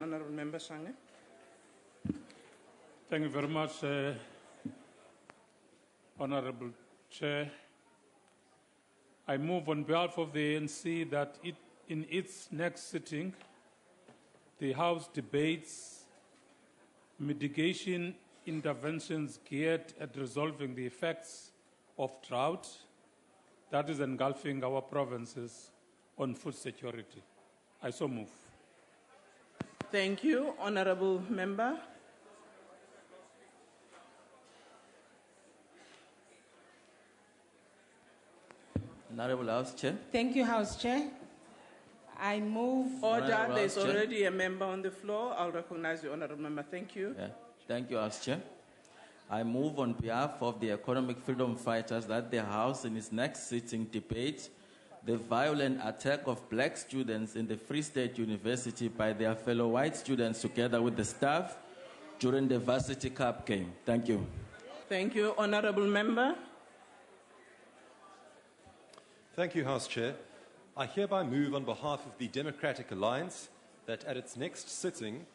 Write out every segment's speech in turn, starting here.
Honourable Member Sange. Thank you very much, Honourable Chair. I move on behalf of the ANC that in its next sitting, the House debates mitigation interventions geared at resolving the effects of drought that is engulfing our provinces on food security. I so move. Thank you, Honourable Member. Honourable House Chair. Thank you, House Chair. I move. Order. There's already a member on the floor. I'll recognize the Honourable Member. Thank you. Yeah. Thank you, House Chair. I move on behalf of the economic freedom fighters that the House in its next sitting debates the violent attack of black students in the Free State University by their fellow white students together with the staff during the Varsity Cup game. Thank you. Thank you, Honourable Member. Thank you, House Chair. I hereby move on behalf of the Democratic Alliance that at its next sitting,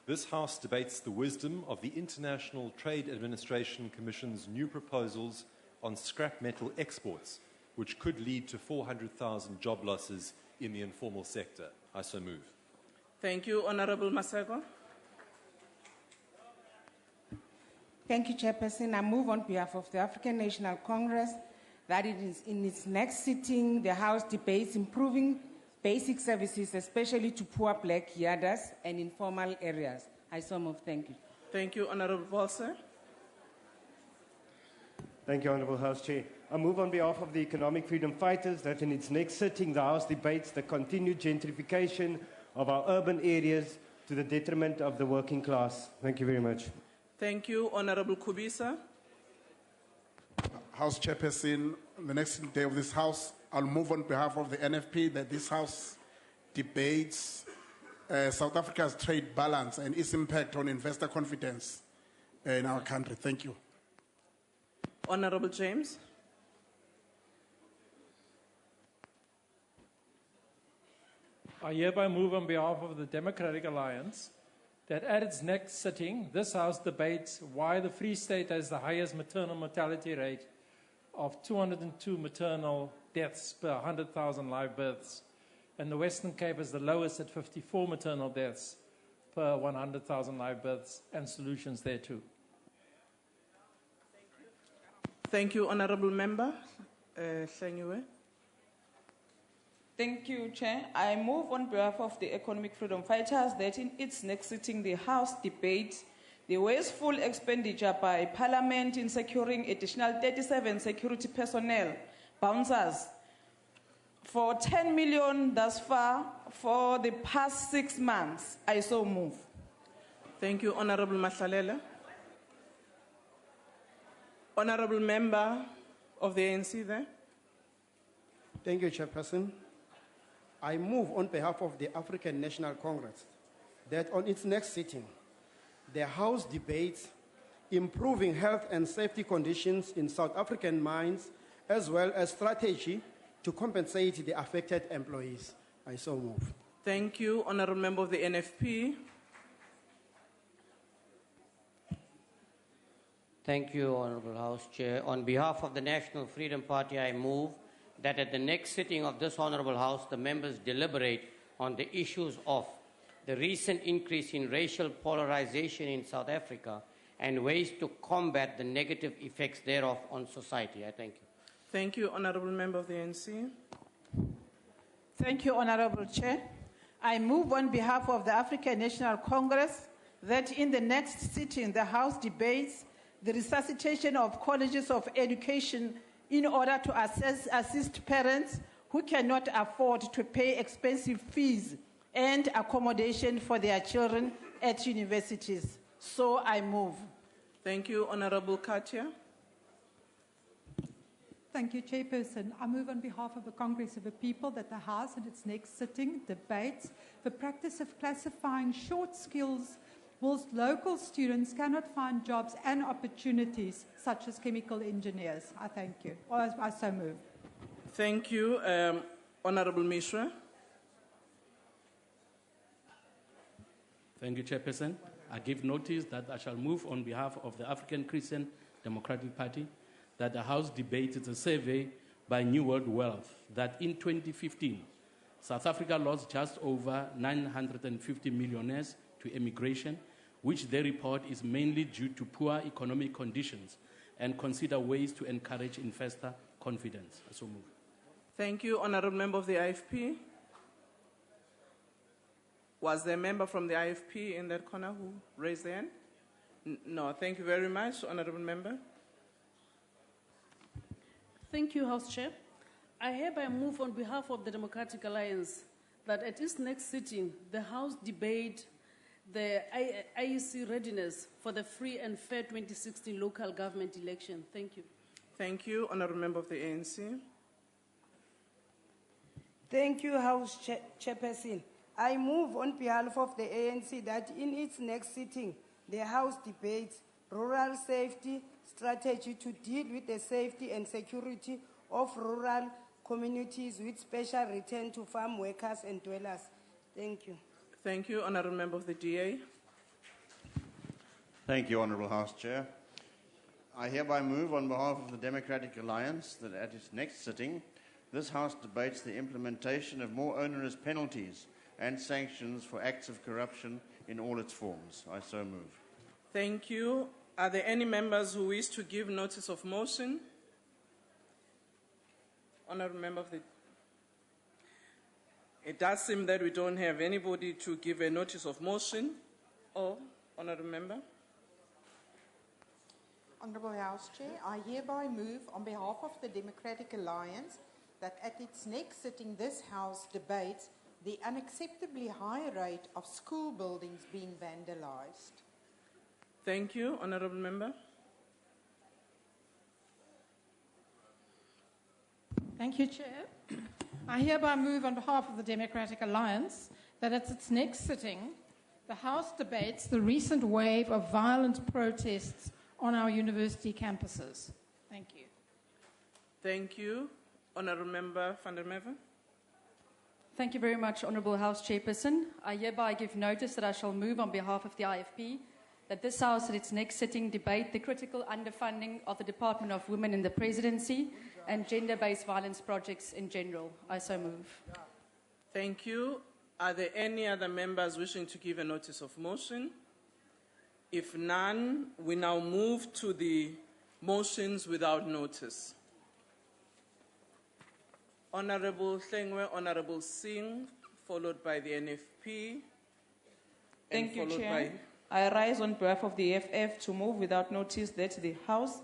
this House debates the wisdom of the International Trade Administration Commission's new proposals on scrap metal exports, which could lead to 400,000 job losses in the informal sector. I so move. Thank you, Honourable Masego. Thank you, Chairperson. I move on behalf of the African National Congress that it is in its next sitting, the House debates improving basic services, especially to poor black yarders and informal areas. I so move. Thank you. Thank you, Honourable Volser. Thank you, Honourable House Chair. I move on behalf of the Economic Freedom Fighters that in its next sitting, the House debates the continued gentrification of our urban areas to the detriment of the working class. Thank you very much. Thank you, Honourable Kubisa. House Chairperson, the next day of this House, I'll move on behalf of the NFP that this House debates South Africa's trade balance and its impact on investor confidence in our country. Thank you. Honourable James. I hereby move on behalf of the Democratic Alliance that at its next sitting, this House debates why the Free State has the highest maternal mortality rate of 202 maternal deaths per 100,000 live births, and the Western Cape is the lowest at 54 maternal deaths per 100,000 live births, and solutions there too. Thank you, Honourable Member. Sengiwe. Thank you, Chair. I move on behalf of the Economic Freedom Fighters that in its next sitting, the House debates the wasteful expenditure by Parliament in securing additional 37 security personnel, bouncers, for 10 million thus far for the past 6 months. I so move. Thank you, Honourable Mahlalela. Honourable Member of the ANC there. Thank you, Chairperson. I move on behalf of the African National Congress that on its next sitting, the House debates improving health and safety conditions in South African mines, as well as strategy to compensate the affected employees. I so move. Thank you, Honourable Member of the NFP. Thank you, Honourable House Chair. On behalf of the National Freedom Party, I move that at the next sitting of this Honourable House, the members deliberate on the issues of the recent increase in racial polarization in South Africa and ways to combat the negative effects thereof on society. I thank you. Thank you, Honourable Member of the ANC. Thank you, Honourable Chair. I move on behalf of the African National Congress that in the next sitting, the House debates the resuscitation of colleges of education in order to assist parents who cannot afford to pay expensive fees and accommodation for their children at universities. So I move. Thank you, Honourable Katia. Thank you, Chairperson. I move on behalf of the Congress of the People that the House at its next sitting debates the practice of classifying short skills whilst local students cannot find jobs and opportunities such as chemical engineers. I thank you. Or I so move. Thank you, Honourable Mishra. Thank you, Chairperson. I give notice that I shall move on behalf of the African Christian Democratic Party that the House debated a survey by New World Wealth that in 2015, South Africa lost just over 950 millionaires to immigration, which they report is mainly due to poor economic conditions, and consider ways to encourage investor confidence. I so move. Thank you, Honourable Member of the IFP. Was there a member from the IFP in that corner who raised their hand? No, thank you very much, Honourable Member. Thank you, House Chair. I hereby move on behalf of the Democratic Alliance that at its next sitting, the House debate the IEC readiness for the free and fair 2016 local government election. Thank you. Thank you, Honourable Member of the ANC. Thank you, House Chairperson. I move on behalf of the ANC that in its next sitting, the House debates rural safety strategy to deal with the safety and security of rural communities with special return to farm workers and dwellers. Thank you. Thank you, Honourable Member of the DA. Thank you, Honourable House Chair. I hereby move on behalf of the Democratic Alliance that at its next sitting, this House debates the implementation of more onerous penalties and sanctions for acts of corruption in all its forms. I so move. Thank you. Are there any members who wish to give notice of motion? Honourable Member of the... It does seem that we don't have anybody to give a notice of motion. Oh, Honourable Member. Honourable House Chair, I hereby move on behalf of the Democratic Alliance that at its next sitting this House debates the unacceptably high rate of school buildings being vandalised. Thank you, Honourable Member. Thank you, Chair. I hereby move on behalf of the Democratic Alliance that at its next sitting, the House debates the recent wave of violent protests on our university campuses. Thank you. Thank you. Honourable Member van der Merwe. Thank you very much, Honourable House Chairperson. I hereby give notice that I shall move on behalf of the IFP that this House at its next sitting debate the critical underfunding of the Department of Women in the Presidency and gender-based violence projects in general. I so move. Thank you. Are there any other members wishing to give a notice of motion? If none, we now move to the motions without notice. Honourable Hlengwe, Honourable Singh, followed by the NFP. Thank you, Chair. I rise on behalf of the EFF to move without notice that the House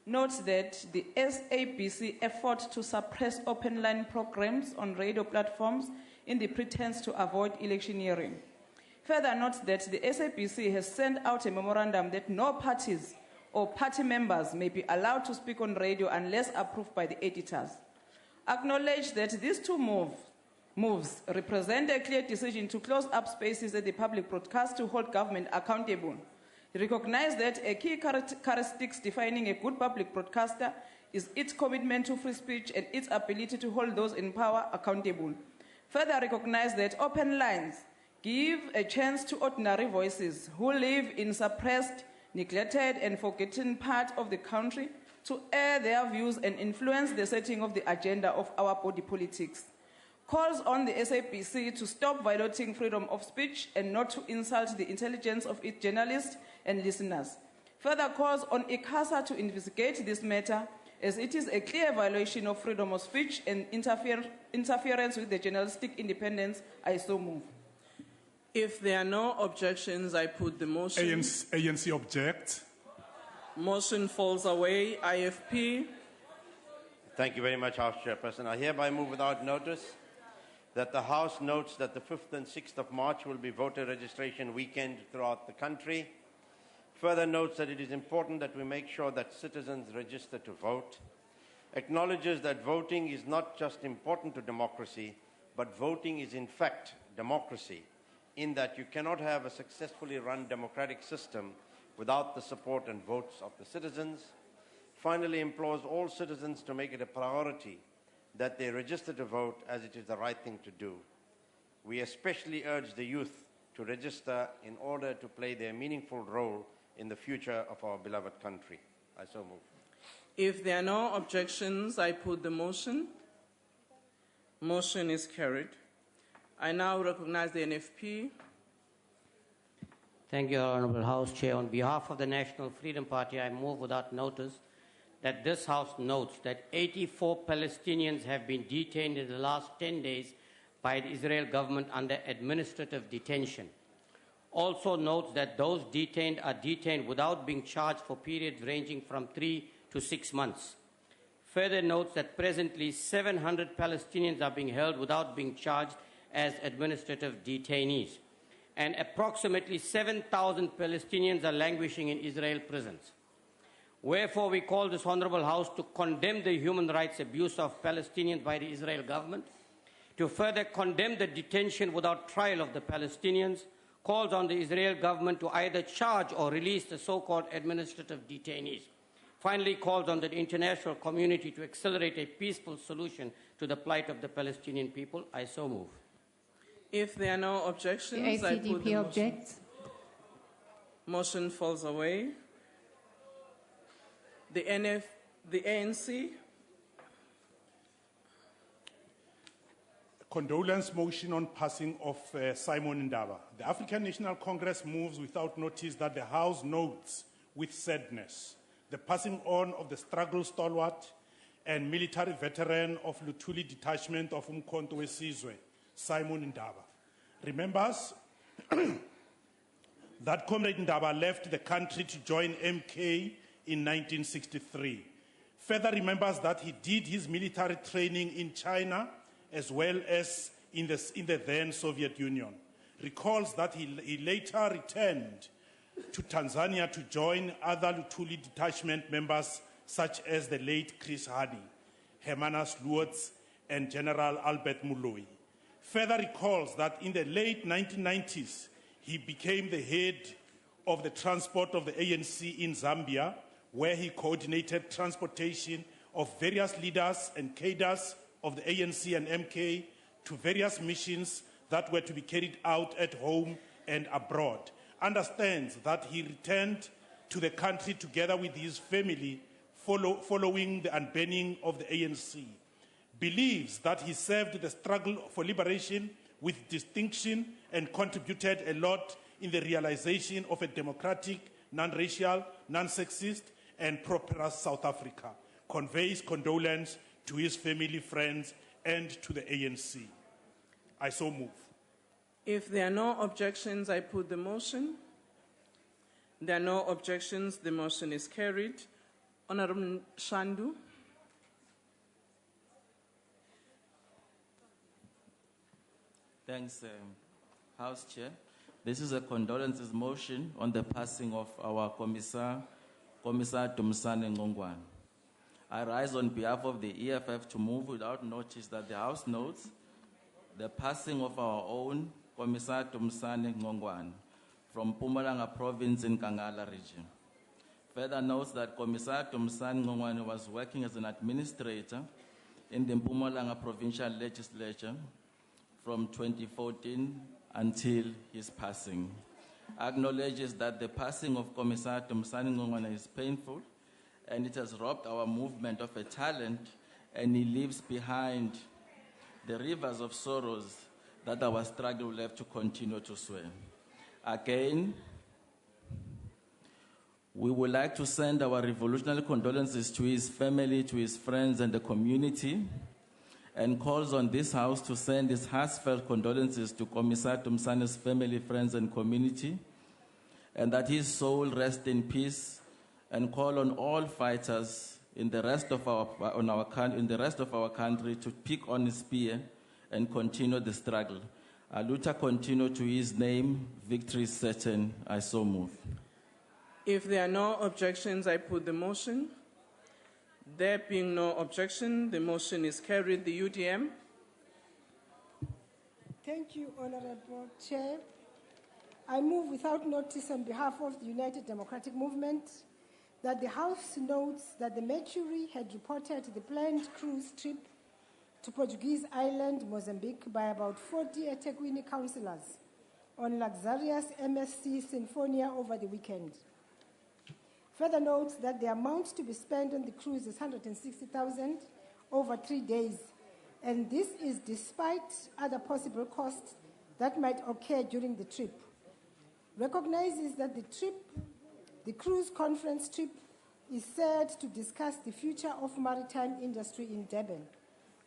notes that the SABC effort to suppress open line programs on radio platforms in the pretense to avoid electioneering. Further notes that the SABC has sent out a memorandum that no parties or party members may be allowed to speak on radio unless approved by the editors. Acknowledge that these two moves represent a clear decision to close up spaces at the public broadcast to hold government accountable. Recognize that a key characteristic defining a good public broadcaster is its commitment to free speech and its ability to hold those in power accountable. Further recognize that open lines give a chance to ordinary voices who live in suppressed, neglected, and forgotten part of the country to air their views and influence the setting of the agenda of our body politics. Calls on the SABC to stop violating freedom of speech and not to insult the intelligence of its journalists and listeners. Further calls on ICASA to investigate this matter as it is a clear violation of freedom of speech and interference with the journalistic independence. I so move. If there are no objections, I put the motion. ANC object. Motion falls away. IFP. Thank you very much, House Chairperson. I hereby move without notice that the House notes that the 5th and 6th of March will be voter registration weekend throughout the country. Further notes that it is important that we make sure that citizens register to vote. Acknowledges that voting is not just important to democracy, but voting is in fact democracy, in that you cannot have a successfully run democratic system without the support and votes of the citizens. Finally, implores all citizens to make it a priority that they register to vote, as it is the right thing to do. We especially urge the youth to register in order to play their meaningful role in the future of our beloved country. I so move. If there are no objections, I put the motion. Motion is carried. I now recognize the NFP. Thank you, Honorable House Chair. On behalf of the National Freedom Party, I move without notice that this House notes that 84 Palestinians have been detained in the last 10 days by the Israel government under administrative detention. Also notes that those detained are detained without being charged for periods ranging from 3 to 6 months. Further notes that presently 700 Palestinians are being held without being charged as administrative detainees, and approximately 7,000 Palestinians are languishing in Israel prisons. Wherefore, we call this Honorable House to condemn the human rights abuse of Palestinians by the Israel government, to further condemn the detention without trial of the Palestinians, calls on the Israel government to either charge or release the so-called administrative detainees. Finally, calls on the international community to accelerate a peaceful solution to the plight of the Palestinian people. I so move. If there are no objections, The I put the ACDP motion. objects. Motion falls away. The ANC. Condolence motion on passing of Simon Ndaba. The African National Congress moves without notice that the House notes with sadness the passing on of the struggle stalwart and military veteran of Luthuli detachment of Umkhonto weSizwe, Simon Ndaba. Remembers that Comrade Ndaba left the country to join MK in 1963. Further remembers that he did his military training in China as well as in the then Soviet Union. Recalls that he later returned to Tanzania to join other Luthuli detachment members such as the late Chris Hani, Hermanus Luotz, and General Albert Muloi. Further recalls that in the late 1990s, he became the head of the transport of the ANC in Zambia, where he coordinated transportation of various leaders and cadres of the ANC and MK to various missions that were to be carried out at home and abroad. Understands that he returned to the country together with his family following the unbanning of the ANC. Believes that he served the struggle for liberation with distinction and contributed a lot in the realization of a democratic, non-racial, non-sexist, and prosperous South Africa. Conveys condolence to his family, friends, and to the ANC. I so move. If there are no objections, I put the motion. There are no objections, the motion is carried. Honorable Shandu. Thanks, House Chair. This is a condolences motion on the passing of our Commissar Tumsane Ngongwane. I rise on behalf of the EFF to move without notice that the House notes the passing of our own Commissar Tumsane Ngongwane from Mpumalanga Province in Kangala region. Further notes that Commissar Tumsane Ngongwane was working as an administrator in the Mpumalanga Provincial Legislature from 2014 until his passing. Acknowledges that the passing of Commissar Tumsane Ngongwane is painful and it has robbed our movement of a talent, and he leaves behind the rivers of sorrows that our struggle will have to continue to swim. Again, we would like to send our revolutionary condolences to his family, to his friends, and the community, and calls on this House to send his heartfelt condolences to Commissar Tumsane's family, friends, and community, and that his soul rest in peace, and call on all fighters in the rest of our country to pick on his spear and continue the struggle. Aluta continue to his name, victory is certain. I so move. If there are no objections, I put the motion. There being no objection, the motion is carried. The UDM. Thank you, Honorable Chair. I move without notice on behalf of the United Democratic Movement that the House notes that the Mercury had reported the planned cruise trip to Portuguese island, Mozambique, by about 40 eThekwini councillors on luxurious MSc Sinfonia over the weekend. Further notes that the amount to be spent on the cruise is 160,000 over 3 days, and this is despite other possible costs that might occur during the trip. Recognizes that the cruise conference trip is said to discuss the future of maritime industry in Durban,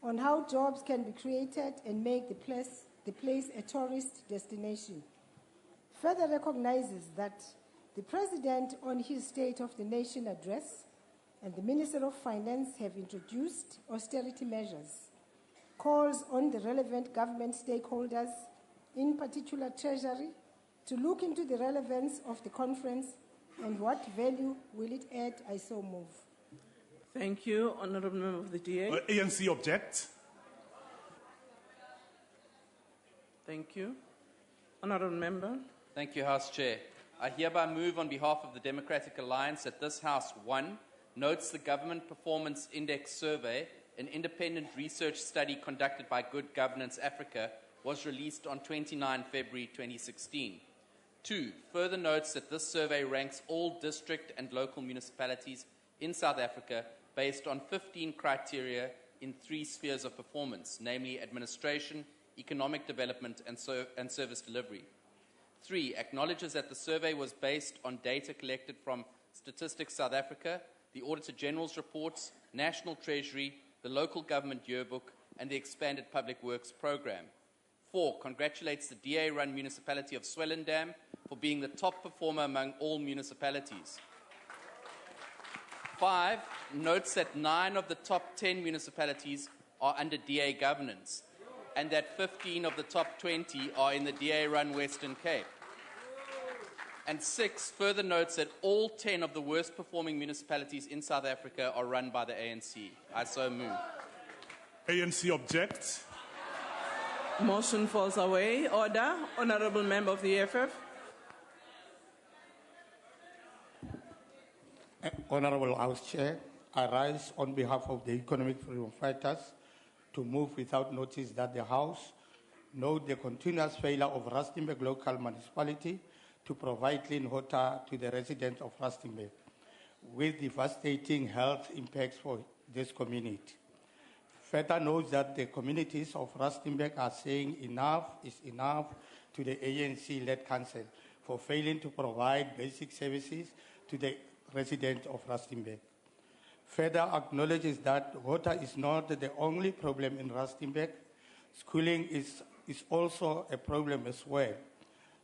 on how jobs can be created and make the place a tourist destination. Further recognizes that the President on his State of the Nation address and the Minister of Finance have introduced austerity measures, calls on the relevant government stakeholders, in particular Treasury, to look into the relevance of the conference and what value will it add. I so move. Thank you. Honourable Member of the DA. ANC object. Thank you. Honourable Member. Thank you, House Chair. I hereby move on behalf of the Democratic Alliance that this House, 1, notes the Government Performance Index Survey, an independent research study conducted by Good Governance Africa, was released on 29 February 2016. 2, further notes that this survey ranks all district and local municipalities in South Africa based on 15 criteria in 3 spheres of performance, namely administration, economic development, and service delivery. 3, acknowledges that the survey was based on data collected from Statistics South Africa, the Auditor General's reports, National Treasury, the Local Government Yearbook, and the Expanded Public Works Programme. 4, congratulates the DA-run municipality of Swellendam for being the top performer among all municipalities. 5, notes that 9 of the top 10 municipalities are under DA governance, and that 15 of the top 20 are in the DA-run Western Cape. And 6, further notes that all 10 of the worst-performing municipalities in South Africa are run by the ANC. I so move. ANC objects. Motion falls away. Order. Honourable Member of the EFF. Honourable House Chair, I rise on behalf of the Economic Freedom Fighters to move without notice that the House note the continuous failure of Rustenburg local municipality to provide clean water to the residents of Rustenburg, with devastating health impacts for this community. Further notes that the communities of Rustenburg are saying enough is enough to the ANC-led council for failing to provide basic services to the residents of Rustenburg. Further acknowledges that water is not the only problem in Rustenburg. Schooling is also a problem as well.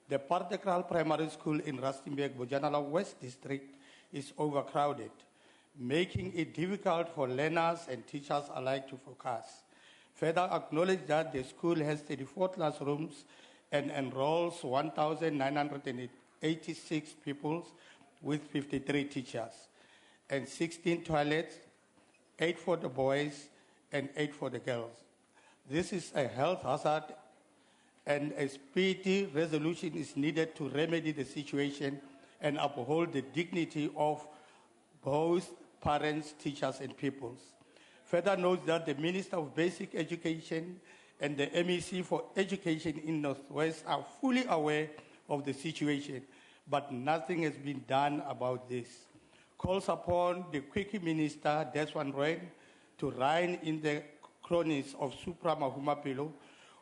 The Partekral Primary School in Rustenburg, Bojanala West District, is overcrowded, making it difficult for learners and teachers alike to focus. Further acknowledge that the school has 34 classrooms and enrolls 1,986 pupils with 53 teachers, and 16 toilets, 8 for the boys and 8 for the girls. This is a health hazard, and a speedy resolution is needed to remedy the situation and uphold the dignity of both parents, teachers, and pupils. Further notes that the Minister of Basic Education and the MEC for Education in Northwest are fully aware of the situation, but nothing has been done about this. Calls upon the Quickie Minister, Deswan Roy, to rein in the cronies of Supra Mahumapelo,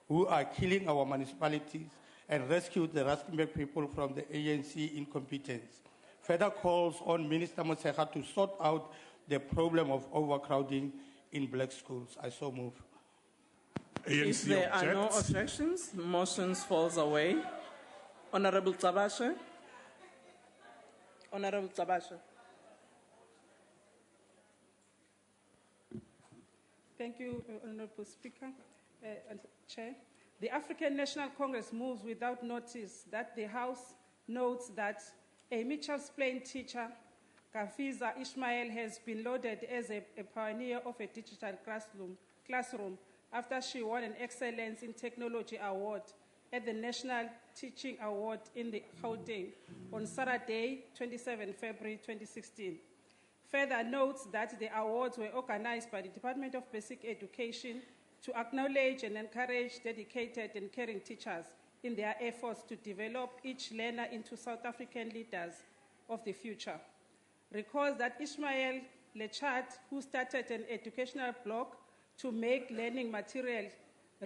who are killing our municipalities, and rescue the Rustenburg people from the ANC incompetence. Further calls on Minister Motshekga to sort out the problem of overcrowding in black schools. I so move. ANC if there are no objections, motions falls away. Honourable Tabashe. Honourable Tabashe. Thank you, Honourable Speaker and Chair. The African National Congress moves without notice that the House notes that a Mitchell's Plain teacher, Kafiza Ismail, has been lauded as a pioneer of a digital classroom after she won an Excellence in Technology Award at the National Teaching Award in the Gauteng on Saturday, 27 February 2016. Further notes that the awards were organized by the Department of Basic Education to acknowledge and encourage dedicated and caring teachers in their efforts to develop each learner into South African leaders of the future. Recalls that Ismail Lechat, who started an educational blog to make learning material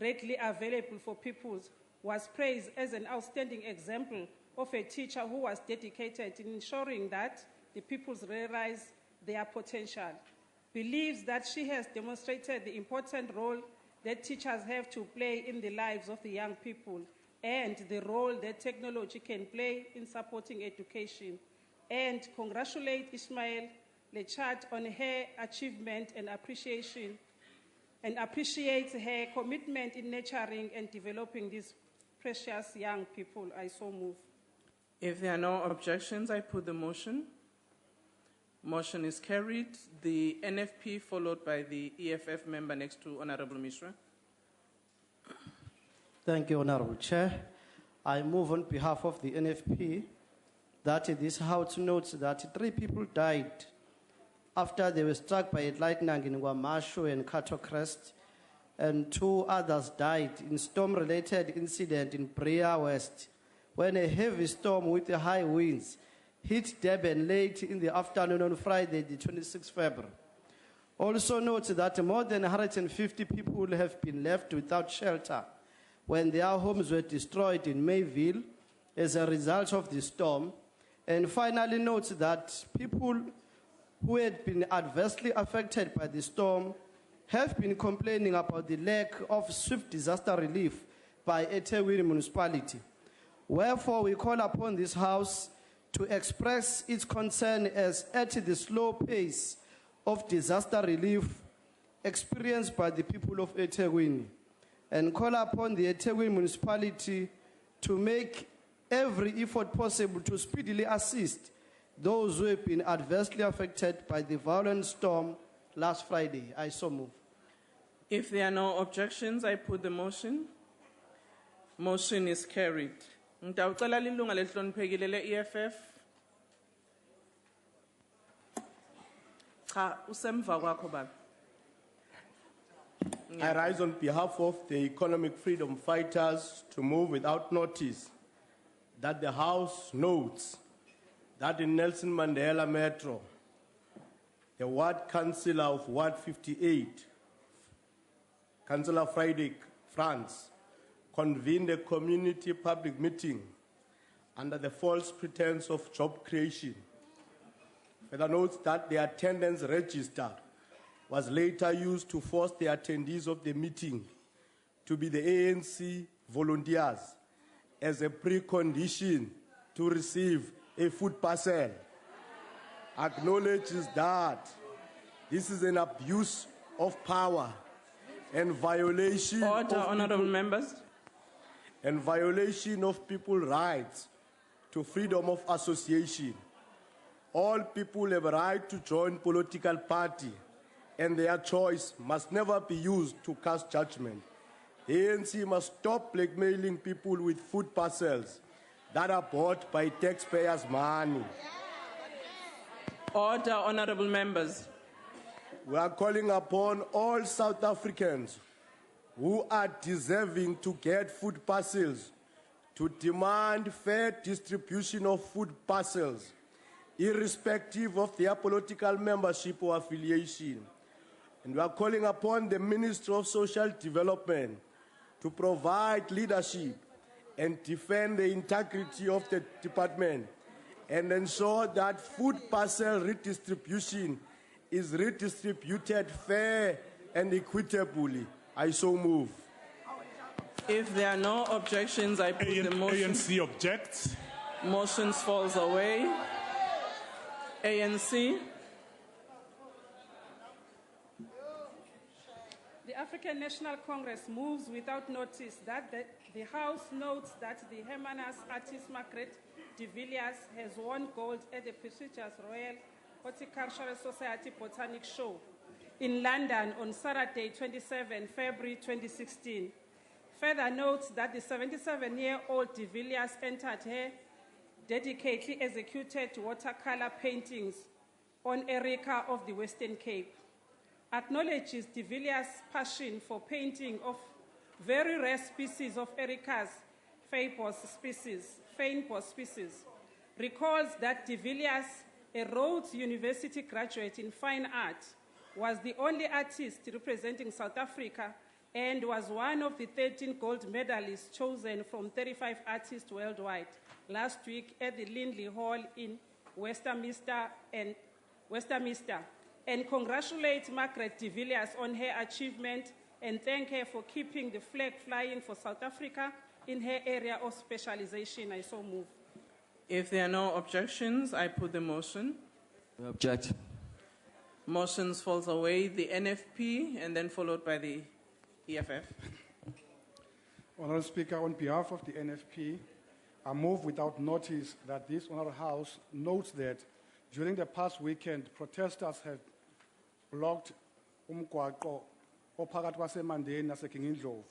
readily available for pupils, was praised as an outstanding example of a teacher who was dedicated in ensuring that the pupils realize their potential. Believes that she has demonstrated the important role that teachers have to play in the lives of the young people and the role that technology can play in supporting education, and congratulate Ismail Lechat on her achievement and appreciates her commitment in nurturing and developing these precious young people. I so move. If there are no objections, I put the motion. Motion is carried. The NFP followed by the EFF member next to Honorable Mishra. Thank you, Honorable Chair. I move on behalf of the NFP that this House notes that 3 people died after they were struck by a lightning in Guamashu and Cato Crest, and 2 others died in storm-related incident in Brea West when a heavy storm with high winds hit Durban late in the afternoon on Friday, the 26th February. Also note that more than 150 people have been left without shelter when their homes were destroyed in Mayville as a result of the storm. And finally note that people who had been adversely affected by the storm have been complaining about the lack of swift disaster relief by eThekwini municipality. Wherefore, we call upon this House to express its concern as at the slow pace of disaster relief experienced by the people of eThekwini, and call upon the eThekwini municipality to make every effort possible to speedily assist those who have been adversely affected by the violent storm last Friday. I so move. If there are no objections, I put the motion. Motion is carried. Ngitawucela lilunga lehloniphekile le-EFF. Cha, usemva kwakho baba. I rise on behalf of the economic freedom fighters to move without notice that the House notes that in Nelson Mandela Metro, the Ward Councillor of Ward 58, Councillor Friedrich France, convened a community public meeting under the false pretense of job creation. Further notes that the attendance register was later used to force the attendees of the meeting to be the ANC volunteers as a precondition to receive a food parcel. Acknowledges that this is an abuse of power and violation and violation of people's rights to freedom of association. All people have a right to join political party, and their choice must never be used to cast judgment. The ANC must stop blackmailing people with food parcels that are bought by taxpayers' money. Order, honorable members. We are calling upon all South Africans who are deserving to get food parcels to demand fair distribution of food parcels, irrespective of their political membership or affiliation. And we are calling upon the Ministry of Social Development to provide leadership and defend the integrity of the department and ensure that food parcel redistribution is redistributed fair and equitably. I so move. If there are no objections, I put the motion. ANC objects. Motions falls away. ANC. The African National Congress moves without notice that the House notes that the Hermanus artist Margaret de Villiers has won gold at the prestigious Royal Horticultural Society Botanic Show in London on Saturday, 27 February 2016. Further notes that the 77-year-old de Villiers entered her dedicatedly executed watercolor paintings on Erica of the Western Cape. Acknowledges de Villiers' passion for painting of very rare species of Ericas fynbos species, recalls that de Villiers, a Rhodes University graduate in fine art, was the only artist representing South Africa and was one of the 13 gold medalists chosen from 35 artists worldwide last week at the Lindley Hall in Westminster, and congratulate Margaret de Villiers on her achievement and thank her for keeping the flag flying for South Africa in her area of specialization. I so move. If there are no objections, I put the motion. We object. Motions falls away. The NFP and then followed by the EFF. Honourable Speaker, on behalf of the NFP, I move without notice that this Honourable House notes that during the past weekend, protesters have blocked umgwaqo ophakathi kwaseMandeni naseKingindlovu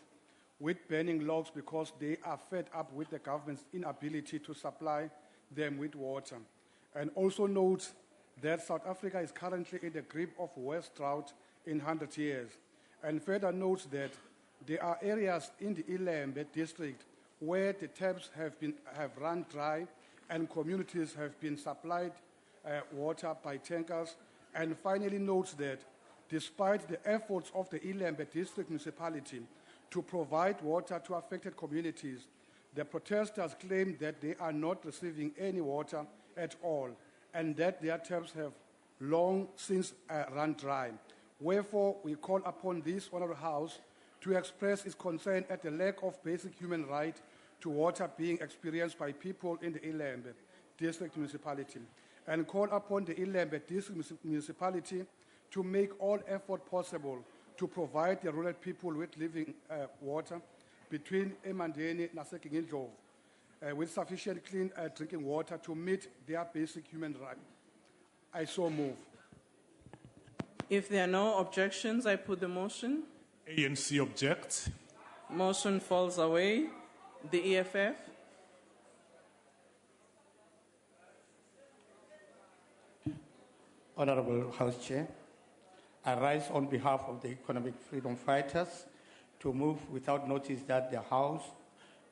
with burning logs because they are fed up with the government's inability to supply them with water. And also note that South Africa is currently in the grip of worst drought in 100 years. And further notes that there are areas in the Ilembe district where the taps have run dry and communities have been supplied water by tankers. And finally notes that despite the efforts of the Ilembe district municipality to provide water to affected communities, the protesters claim that they are not receiving any water at all and that their taps have long since run dry. Wherefore, we call upon this Honourable House to express its concern at the lack of basic human right to water being experienced by people in the Ilembe district municipality, and call upon the Ilembe district municipality to make all effort possible to provide the rural people with living water between eMandeni and Nasekingindlovu with sufficient clean drinking water to meet their basic human rights. I so move. If there are no objections, I put the motion. ANC objects. Motion falls away. The EFF. Honorable House Chair, I rise on behalf of the Economic Freedom Fighters to move without notice that the House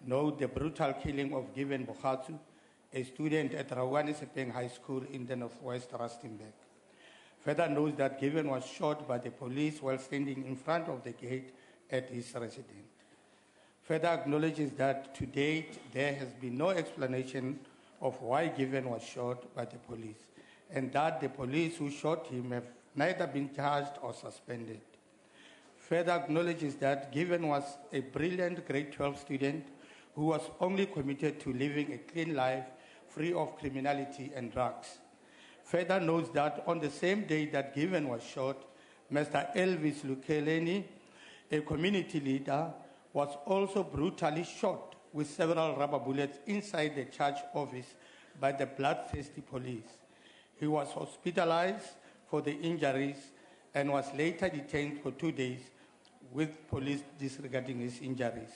know the brutal killing of Given Bogatsu, a student at Rawani Sepeng High School in the Northwest Rustenburg. Further knows that Given was shot by the police while standing in front of the gate at his residence. Further acknowledges that to date there has been no explanation of why Given was shot by the police, and that the police who shot him have neither been charged or suspended. Further acknowledges that Given was a brilliant grade 12 student who was only committed to living a clean life free of criminality and drugs. Further notes that on the same day that Given was shot, Mr. Elvis Lukeleni, a community leader, was also brutally shot with several rubber bullets inside the church office by the bloodthirsty police. He was hospitalized for the injuries and was later detained for 2 days with police disregarding his injuries.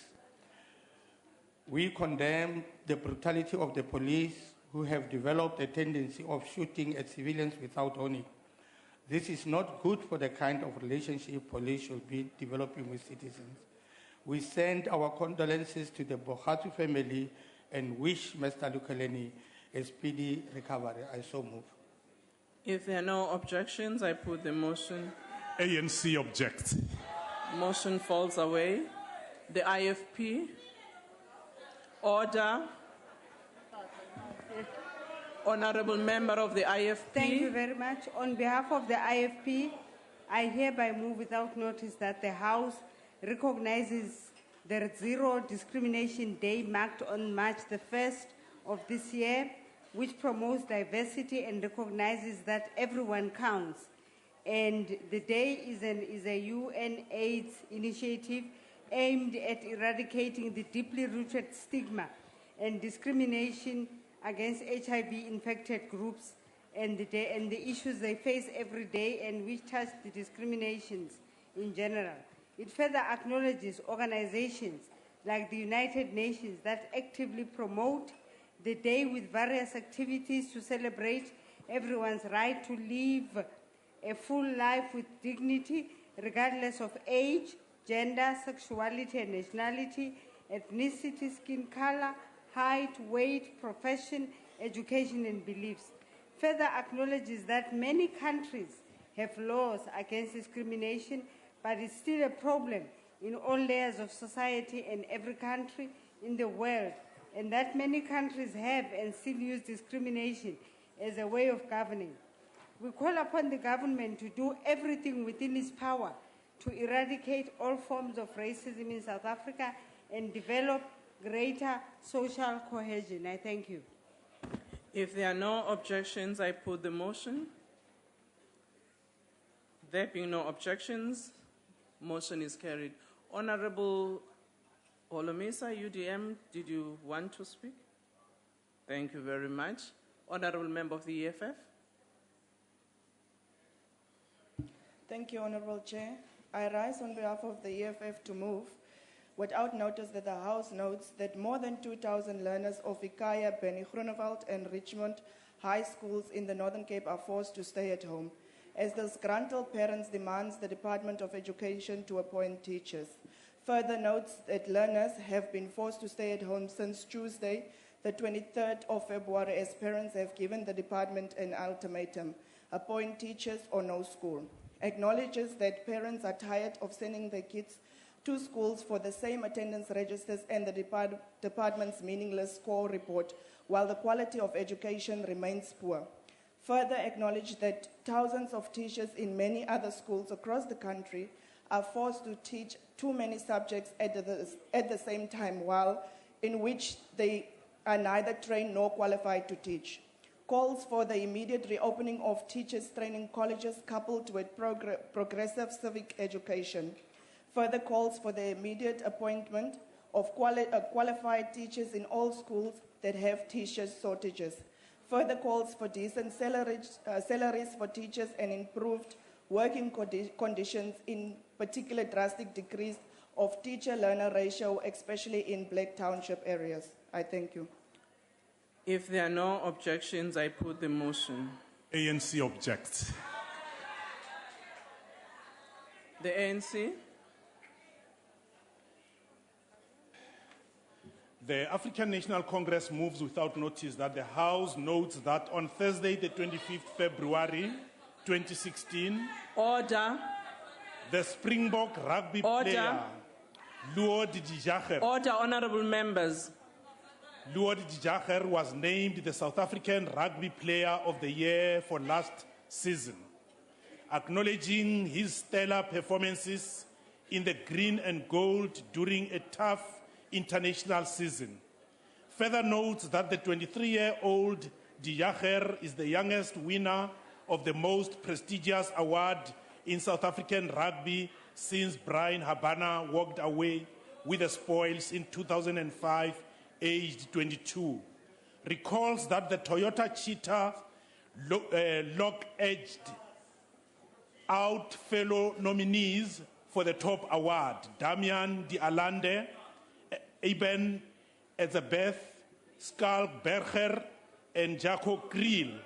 We condemn the brutality of the police who have developed a tendency of shooting at civilians without warning. This is not good for the kind of relationship police should be developing with citizens. We send our condolences to the Bogatsu family and wish Mr. Lukeleni a speedy recovery. I so move. If there are no objections, I put the motion. ANC objects. Motion falls away. The IFP. Order. Honourable member of the IFP. Thank you very much. On behalf of the IFP, I hereby move without notice that the House recognizes the Zero Discrimination Day marked on March the 1st of this year, which promotes diversity and recognizes that everyone counts. And the day is a UN AIDS initiative aimed at eradicating the deeply rooted stigma and discrimination against HIV-infected groups and the issues they face every day and which touch the discriminations in general. It further acknowledges organizations like the United Nations that actively promote the day with various activities to celebrate everyone's right to live a full life with dignity, regardless of age, gender, sexuality, and nationality, ethnicity, skin color, height, weight, profession, education, and beliefs. Further acknowledges that many countries have laws against discrimination, but it's still a problem in all layers of society and every country in the world, and that many countries have and still use discrimination as a way of governing. We call upon the government to do everything within its power to eradicate all forms of racism in South Africa and develop greater social cohesion. I thank you. If there are no objections, I put the motion. There being no objections, motion is carried. Honorable Olomisa, UDM, did you want to speak? Thank you very much. Honorable Member of the EFF. Thank you, Honorable Chair. I rise on behalf of the EFF to move, without notice, that the House notes that more than 2,000 learners of Ikaya, Benny Groenewald, and Richmond high schools in the Northern Cape are forced to stay at home, as the disgruntled parents demands the Department of Education to appoint teachers. Further notes that learners have been forced to stay at home since Tuesday, the 23rd of February, as parents have given the department an ultimatum: appoint teachers or no school. Acknowledges that parents are tired of sending their kids to schools for the same attendance registers and the department's meaningless score report, while the quality of education remains poor. Further acknowledge that thousands of teachers in many other schools across the country are forced to teach too many subjects at the same time, while in which they are neither trained nor qualified to teach. Calls for the immediate reopening of teachers' training colleges coupled with progressive civic education. Further calls for the immediate appointment of qualified teachers in all schools that have teacher shortages. Further calls for decent salaries for teachers and improved working conditions, in particular drastic decrease of teacher-learner ratio, especially in Black Township areas. I thank you. If there are no objections, I put the motion. ANC objects. The ANC. The African National Congress moves without notice that the House notes that on Thursday, the 25th February 2016, Order. The Springbok rugby player, Luod Dijager. Order, honorable members. Luod Dijager was named the South African Rugby Player of the Year for last season, acknowledging his stellar performances in the green and gold during a tough international season. Further notes that the 23-year-old Dijager is the youngest winner of the most prestigious award in South African rugby since Brian Habana walked away with the spoils in 2005, aged 22. Recalls that the Toyota Cheetah lock-edged out fellow nominees for the top award: Damian De Allende, Eben Etzebeth, Skalk Berger, and Jaco Kriel,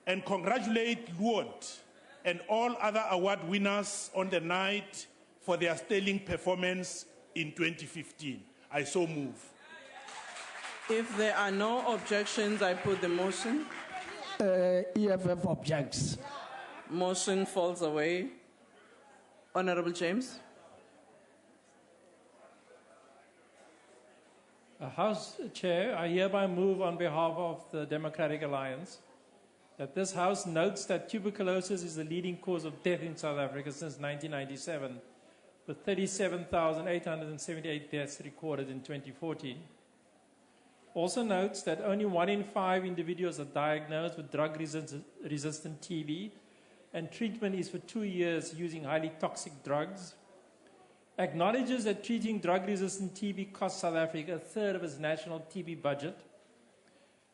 and congratulate Luod and all other award winners on the night for their sterling performance in 2015. I so move. If there are no objections, I put the motion. EFF objects. Motion falls away. Honorable James. House Chair, I hereby move on behalf of the Democratic Alliance that this House notes that tuberculosis is the leading cause of death in South Africa since 1997, with 37,878 deaths recorded in 2014. Also notes that only 1 in 5 individuals are diagnosed with drug-resistant TB, and treatment is for 2 years using highly toxic drugs. Acknowledges that treating drug-resistant TB costs South Africa a third of its national TB budget.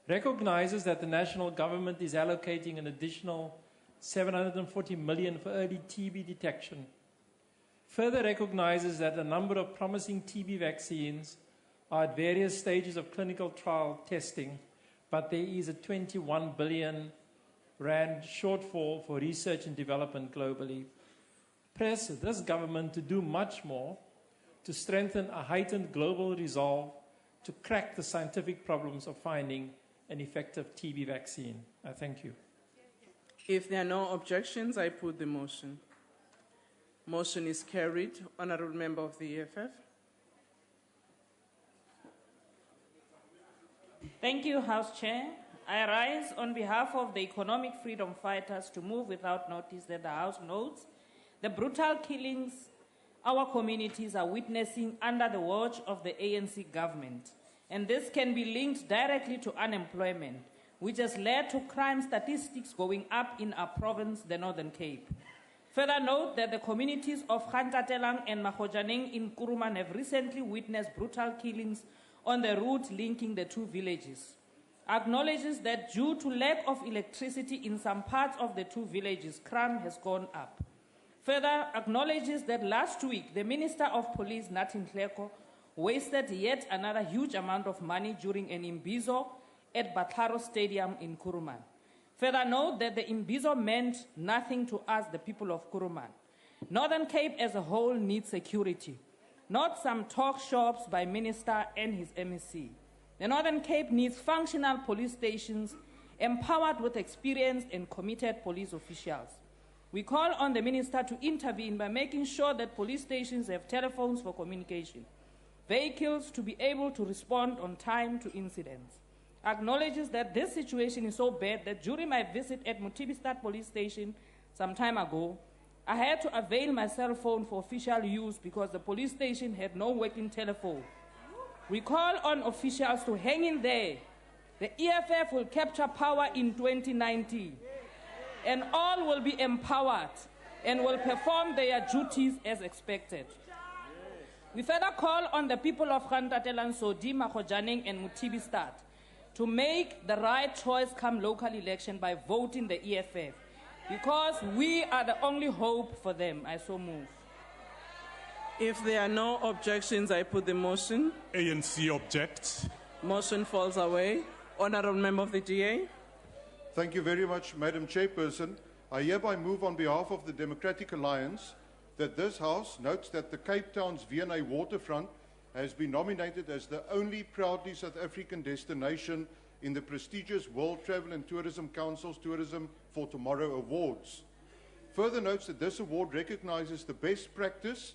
Recognizes that the national government is allocating an additional 740 million for early TB detection. Further recognizes that a number of promising TB vaccines are at various stages of clinical trial testing, but there is a 21 billion rand shortfall for research and development globally. Press this government to do much more to strengthen a heightened global resolve to crack the scientific problems of finding an effective TB vaccine. I thank you. If there are no objections, I put the motion. Motion is carried. Honourable Member of the EFF. Thank you, House Chair. I rise on behalf of the economic freedom fighters to move without notice that the House notes the brutal killings our communities are witnessing under the watch of the ANC government. And this can be linked directly to unemployment, which has led to crime statistics going up in our province, the Northern Cape. Further note that the communities of Kgantatelang and Mahojaneng in Kuruman have recently witnessed brutal killings on the route linking the two villages. Acknowledges that due to lack of electricity in some parts of the two villages, crime has gone up. Further acknowledges that last week, the Minister of Police, Natin Tlheko, wasted yet another huge amount of money during an imbizo at Batlaro Stadium in Kuruman. Further note that the imbizo meant nothing to us, the people of Kuruman. Northern Cape as a whole needs security, not some talk shops by Minister and his MEC. The Northern Cape needs functional police stations empowered with experienced and committed police officials. We call on the Minister to intervene by making sure that police stations have telephones for communication, vehicles to be able to respond on time to incidents. Acknowledges that this situation is so bad that during my visit at Mutibistad police station some time ago, I had to avail my cell phone for official use because the police station had no working telephone. We call on officials to hang in there. The EFF will capture power in 2019, and all will be empowered and will perform their duties as expected. We further call on the people of Kgantatelang, Sodi, Mahojaneng, and Mutibistad to make the right choice come local election by voting the EFF, because we are the only hope for them. I so move. If there are no objections, I put the motion. ANC objects. Motion falls away. Honourable Member of the DA. Thank you very much, Madam Chairperson. I hereby move on behalf of the Democratic Alliance that this House notes that the Cape Town's V&A waterfront has been nominated as the only proudly South African destination in the prestigious World Travel and Tourism Council's Tourism for Tomorrow Awards. Further notes that this award recognizes the best practice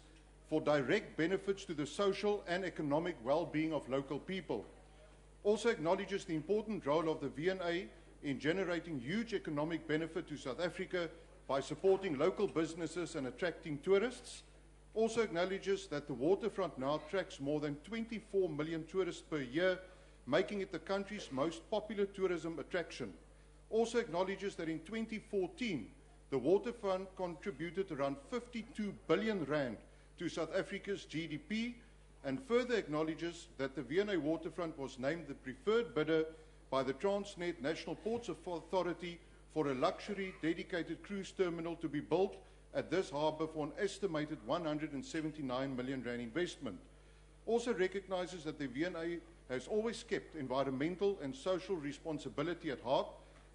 for direct benefits to the social and economic well-being of local people. Also acknowledges the important role of the V&A in generating huge economic benefit to South Africa by supporting local businesses and attracting tourists. Also acknowledges that the waterfront now attracts more than 24 million tourists per year, making it the country's most popular tourism attraction. Also acknowledges that in 2014, the waterfront contributed around 52 billion rand to South Africa's GDP, and further acknowledges that the V&A waterfront was named the preferred bidder by the Transnet National Ports Authority for a luxury dedicated cruise terminal to be built at this harbour for an estimated 179 million rand investment. Also recognises that the V&A has always kept environmental and social responsibility at heart,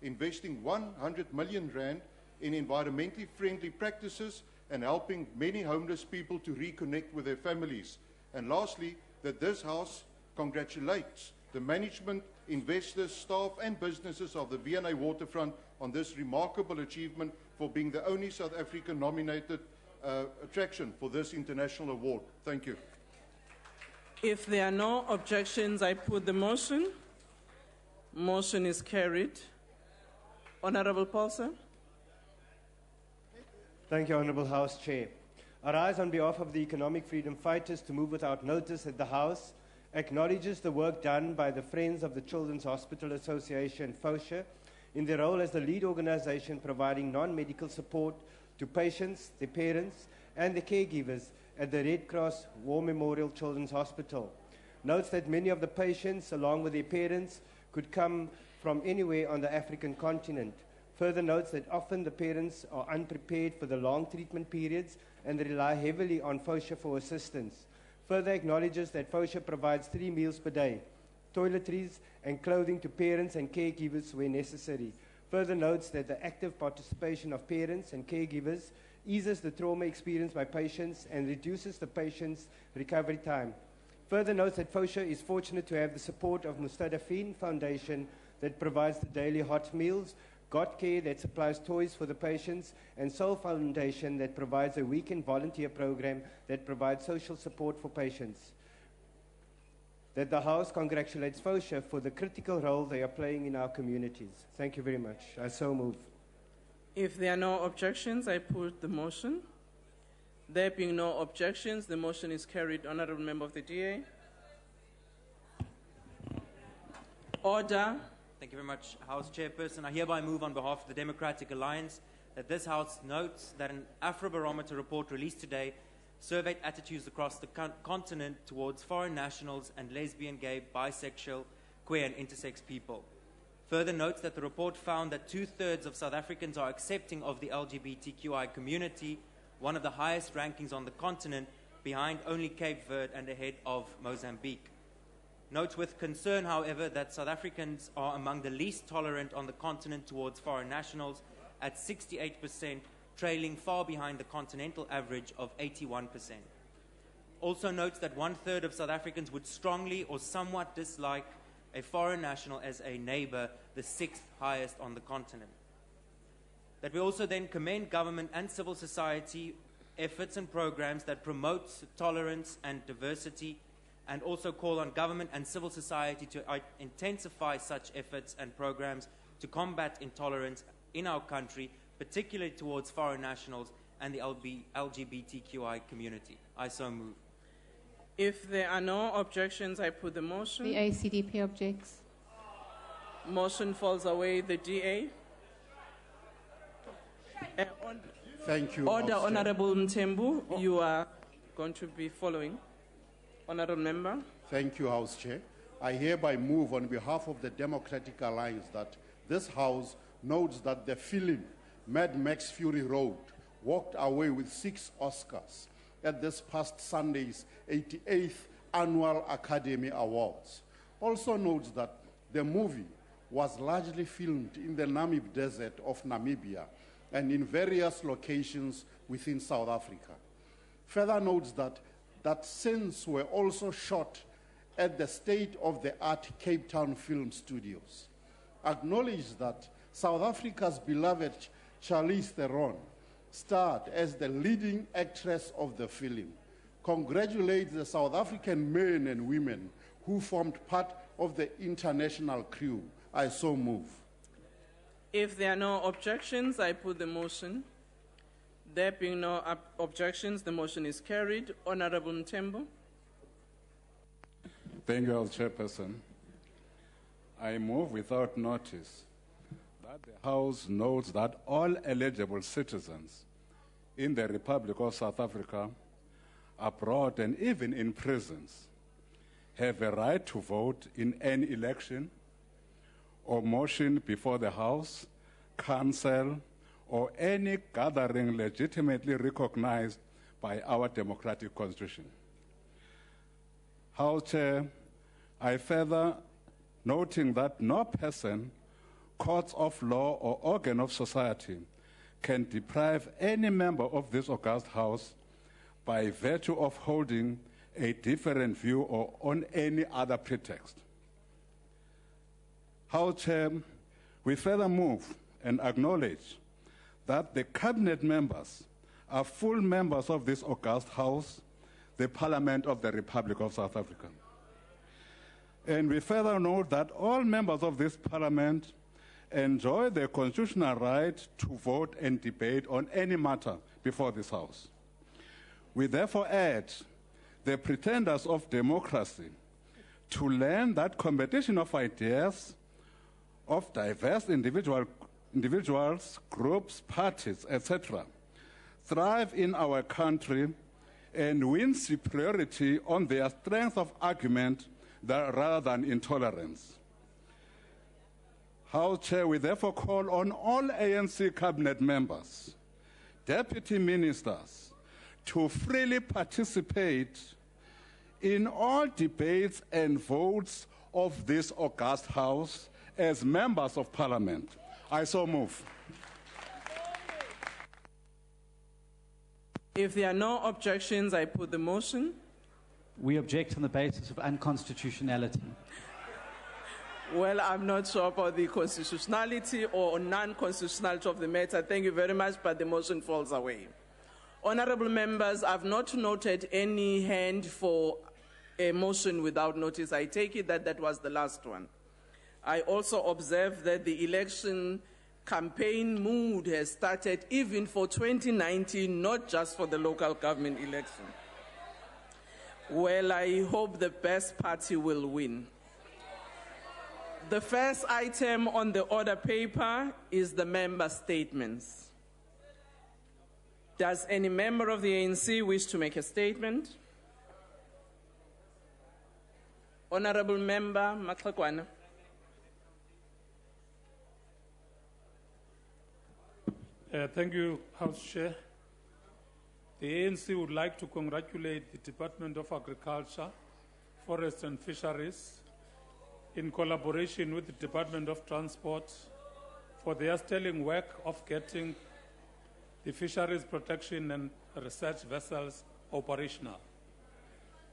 investing 100 million rand in environmentally friendly practices and helping many homeless people to reconnect with their families. And lastly, that this House congratulates the management, investors, staff and businesses of the V&A waterfront on this remarkable achievement for being the only South African nominated attraction for this international award. Thank you. If there are no objections, I put the motion. Motion is carried. Honourable Paulson. Thank you, Honourable House Chair. I rise on behalf of the economic freedom fighters to move without notice that the House acknowledges the work done by the Friends of the Children's Hospital Association, FOSHA, in their role as the lead organisation providing non-medical support to patients, their parents, and the caregivers at the Red Cross War Memorial Children's Hospital. Notes that many of the patients, along with their parents, could come from anywhere on the African continent. Further notes that often the parents are unprepared for the long treatment periods and rely heavily on FOSHA for assistance. Further acknowledges that FOSHA provides 3 meals per day, toiletries and clothing to parents and caregivers where necessary. Further notes that the active participation of parents and caregivers eases the trauma experienced by patients, and reduces the patient's recovery time. Further notes that FOSHA is fortunate to have the support of Mustadafin Foundation that provides the daily hot meals, Got Care that supplies toys for the patients, and Soul Foundation that provides a weekend volunteer program that provides social support for patients. That the House congratulates FOSHA for the critical role they are playing in our communities. Thank you very much. I so move. If there are no objections, I put the motion. There being no objections, the motion is carried. Honourable Member of the DA. Order. Thank you very much, House Chairperson. I hereby move on behalf of the Democratic Alliance that this House notes that an Afrobarometer report released today surveyed attitudes across the continent towards foreign nationals and lesbian, gay, bisexual, queer and intersex people. Further notes that the report found that 2/3 of South Africans are accepting of the LGBTQI community, one of the highest rankings on the continent, behind only Cape Verde and ahead of Mozambique. Notes with concern, however, that South Africans are among the least tolerant on the continent towards foreign nationals at 68%, trailing far behind the continental average of 81%. Also notes that 1/3 of South Africans would strongly or somewhat dislike a foreign national as a neighbor, the 6th highest on the continent. That we also then commend government and civil society efforts and programs that promote tolerance and diversity, and also call on government and civil society to intensify such efforts and programs to combat intolerance in our country, particularly towards foreign nationals and the LGBTQI community. I so move. If there are no objections, I put the motion. The ACDP objects. Motion falls away. The DA. Thank you. Order, Honourable Mthembu. You are going to be following. Honourable Member. Thank you, House Chair. I hereby move on behalf of the Democratic Alliance that this House notes that the film Mad Max Fury Road walked away with 6 Oscars at this past Sunday's 88th Annual Academy Awards. Also notes that the movie was largely filmed in the Namib Desert of Namibia and in various locations within South Africa. Further notes that scenes were also shot at the state-of-the-art Cape Town Film Studios. Acknowledge that South Africa's beloved Charlize Theron starred as the leading actress of the film. Congratulate the South African men and women who formed part of the international crew. I so move. If there are no objections, I put the motion. There being no objections, the motion is carried. Honourable Mthembu. Thank you, House Chairperson. I move without notice that the House notes that all eligible citizens in the Republic of South Africa, abroad and even in prisons, have a right to vote in any election or motion before the House, Council, or any gathering legitimately recognized by our democratic constitution. House Chair, I further noting that no person, courts of law, or organ of society can deprive any member of this august House by virtue of holding a different view or on any other pretext. House Chair, we further move and acknowledge that the cabinet members are full members of this august House, the Parliament of the Republic of South Africa. And we further note that all members of this Parliament enjoy the constitutional right to vote and debate on any matter before this House. We therefore urge the pretenders of democracy to learn that competition of ideas of diverse individuals, groups, parties, etc., thrive in our country and win superiority on their strength of argument rather than intolerance. House Chair, we therefore call on all ANC cabinet members, deputy ministers, to freely participate in all debates and votes of this august House as members of Parliament. I so move. If there are no objections, I put the motion. We object on the basis of unconstitutionality. Well, I'm not sure about the constitutionality or non-constitutionality of the matter. Thank you very much, but the motion falls away. Honorable members, I've not noted any hand for a motion without notice. I take it that that was the last one. I also observe that the election campaign mood has started even for 2019, not just for the local government election. Well, I hope the best party will win. The first item on the order paper is the member statements. Does any member of the ANC wish to make a statement? Honorable Member Maxakwana. Thank you, House Chair. The ANC would like to congratulate the Department of Agriculture, Forest and Fisheries, in collaboration with the Department of Transport, for their sterling work of getting the fisheries protection and research vessels operational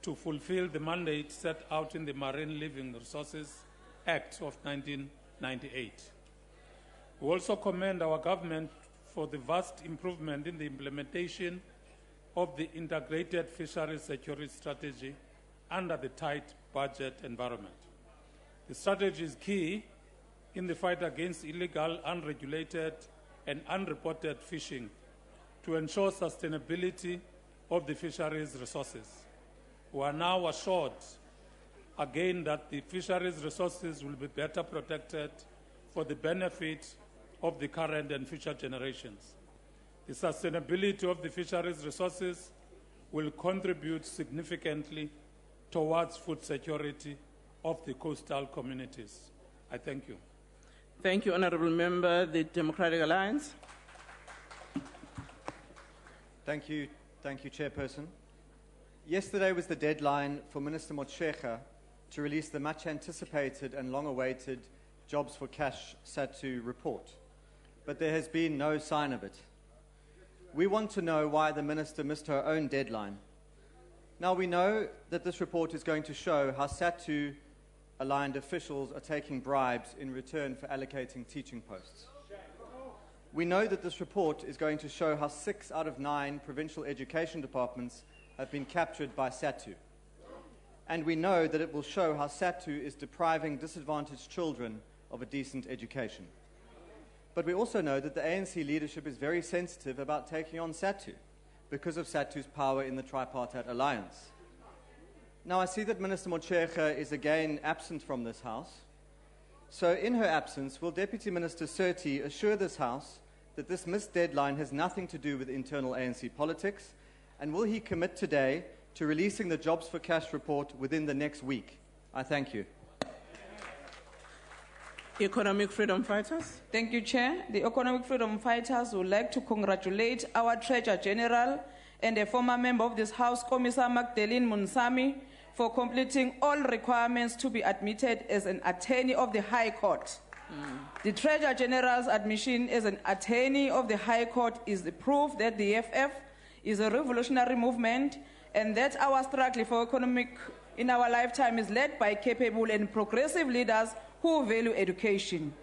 to fulfill the mandate set out in the Marine Living Resources Act of 1998. We also commend our government for the vast improvement in the implementation of the integrated fisheries security strategy under the tight budget environment. The strategy is key in the fight against illegal, unregulated, and unreported fishing to ensure sustainability of the fisheries resources. We are now assured again that the fisheries resources will be better protected for the benefit of the current and future generations. The sustainability of the fisheries resources will contribute significantly towards food security of the coastal communities. I thank you. Thank you, Honourable Member, the Democratic Alliance. Thank you, Chairperson. Yesterday was the deadline for Minister Motshekga to release the much anticipated and long-awaited Jobs for Cash SATU report, but there has been no sign of it. We want to know why the Minister missed her own deadline. Now we know that this report is going to show how SATU aligned officials are taking bribes in return for allocating teaching posts. We know that this report is going to show how 6 out of 9 provincial education departments have been captured by SATU. And we know that it will show how SATU is depriving disadvantaged children of a decent education. But we also know that the ANC leadership is very sensitive about taking on SATU because of SATU's power in the tripartite alliance. Now, I see that Minister Motshekga is again absent from this House. So, in her absence, will Deputy Minister Surti assure this House that this missed deadline has nothing to do with internal ANC politics, and will he commit today to releasing the Jobs for Cash report within the next week? I thank you. Economic Freedom Fighters. Thank you, Chair. The Economic Freedom Fighters would like to congratulate our Treasurer General and a former member of this House, Commissar Magdalene Munsami, for completing all requirements to be admitted as an attorney of the High Court. The Treasurer General's admission as an attorney of the High Court is the proof that the EFF is a revolutionary movement and that our struggle for economic in our lifetime is led by capable and progressive leaders who value education.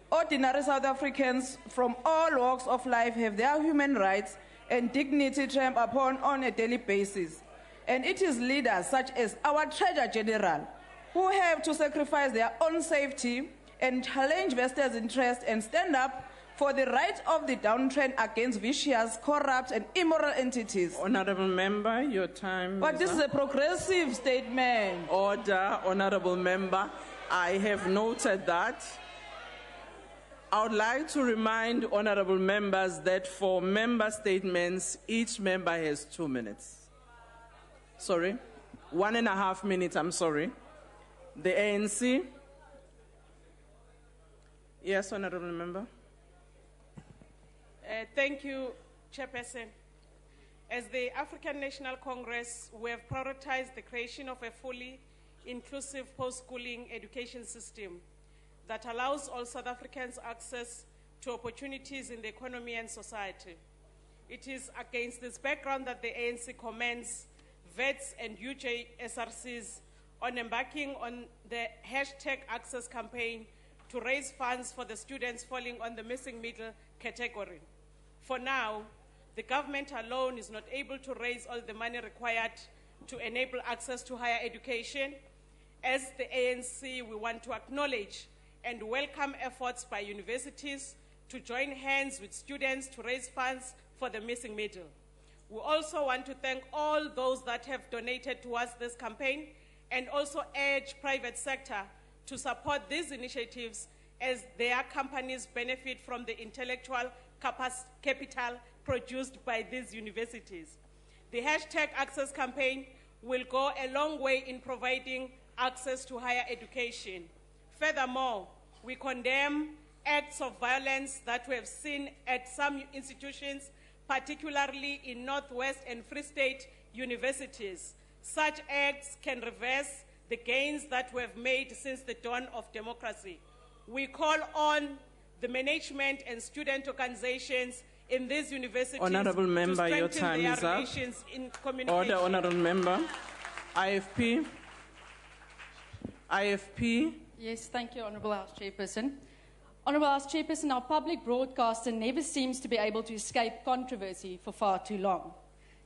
Ordinary South Africans from all walks of life have their human rights and dignity trampled upon on a daily basis. And it is leaders such as our Treasurer General who have to sacrifice their own safety and challenge vested interests and stand up for the right of the downtrend against vicious, corrupt, and immoral entities. Honourable Member, your time. But this is a progressive statement. Order, Honourable Member. I have noted that. I would like to remind honourable members that for member statements, each member has 2 minutes. Sorry, 1.5 minutes, I'm sorry. The ANC. Yes, honourable member. Thank you, Chairperson. As the African National Congress, we have prioritized the creation of a fully inclusive post-schooling education system that allows all South Africans access to opportunities in the economy and society. It is against this background that the ANC commends vets and UJSRCs on embarking on the #Access campaign to raise funds for the students falling on the missing middle category. For now, the government alone is not able to raise all the money required to enable access to higher education. As the ANC, we want to acknowledge and welcome efforts by universities to join hands with students to raise funds for the missing middle. We also want to thank all those that have donated towards this campaign and also urge private sector to support these initiatives as their companies benefit from the intellectual capital produced by these universities. The #Access campaign will go a long way in providing access to higher education. Furthermore, we condemn acts of violence that we have seen at some institutions, particularly in Northwest and Free State universities. Such acts can reverse the gains that we have made since the dawn of democracy. We call on the management and student organizations in these universities Honourable Member, to your strengthen time their is up. relations in communication. Order, Honourable Member. IFP. IFP. Yes, thank you, Honourable House Chairperson. Honourable House Chairperson, our public broadcaster never seems to be able to escape controversy for far too long.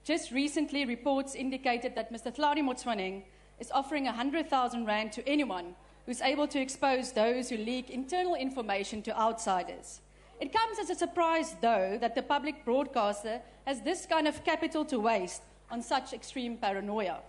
Just recently, reports indicated that Mr. Tlhaudi Motsoeneng is offering 100,000 rand to anyone who's able to expose those who leak internal information to outsiders. It comes as a surprise, though, that the public broadcaster has this kind of capital to waste on such extreme paranoia.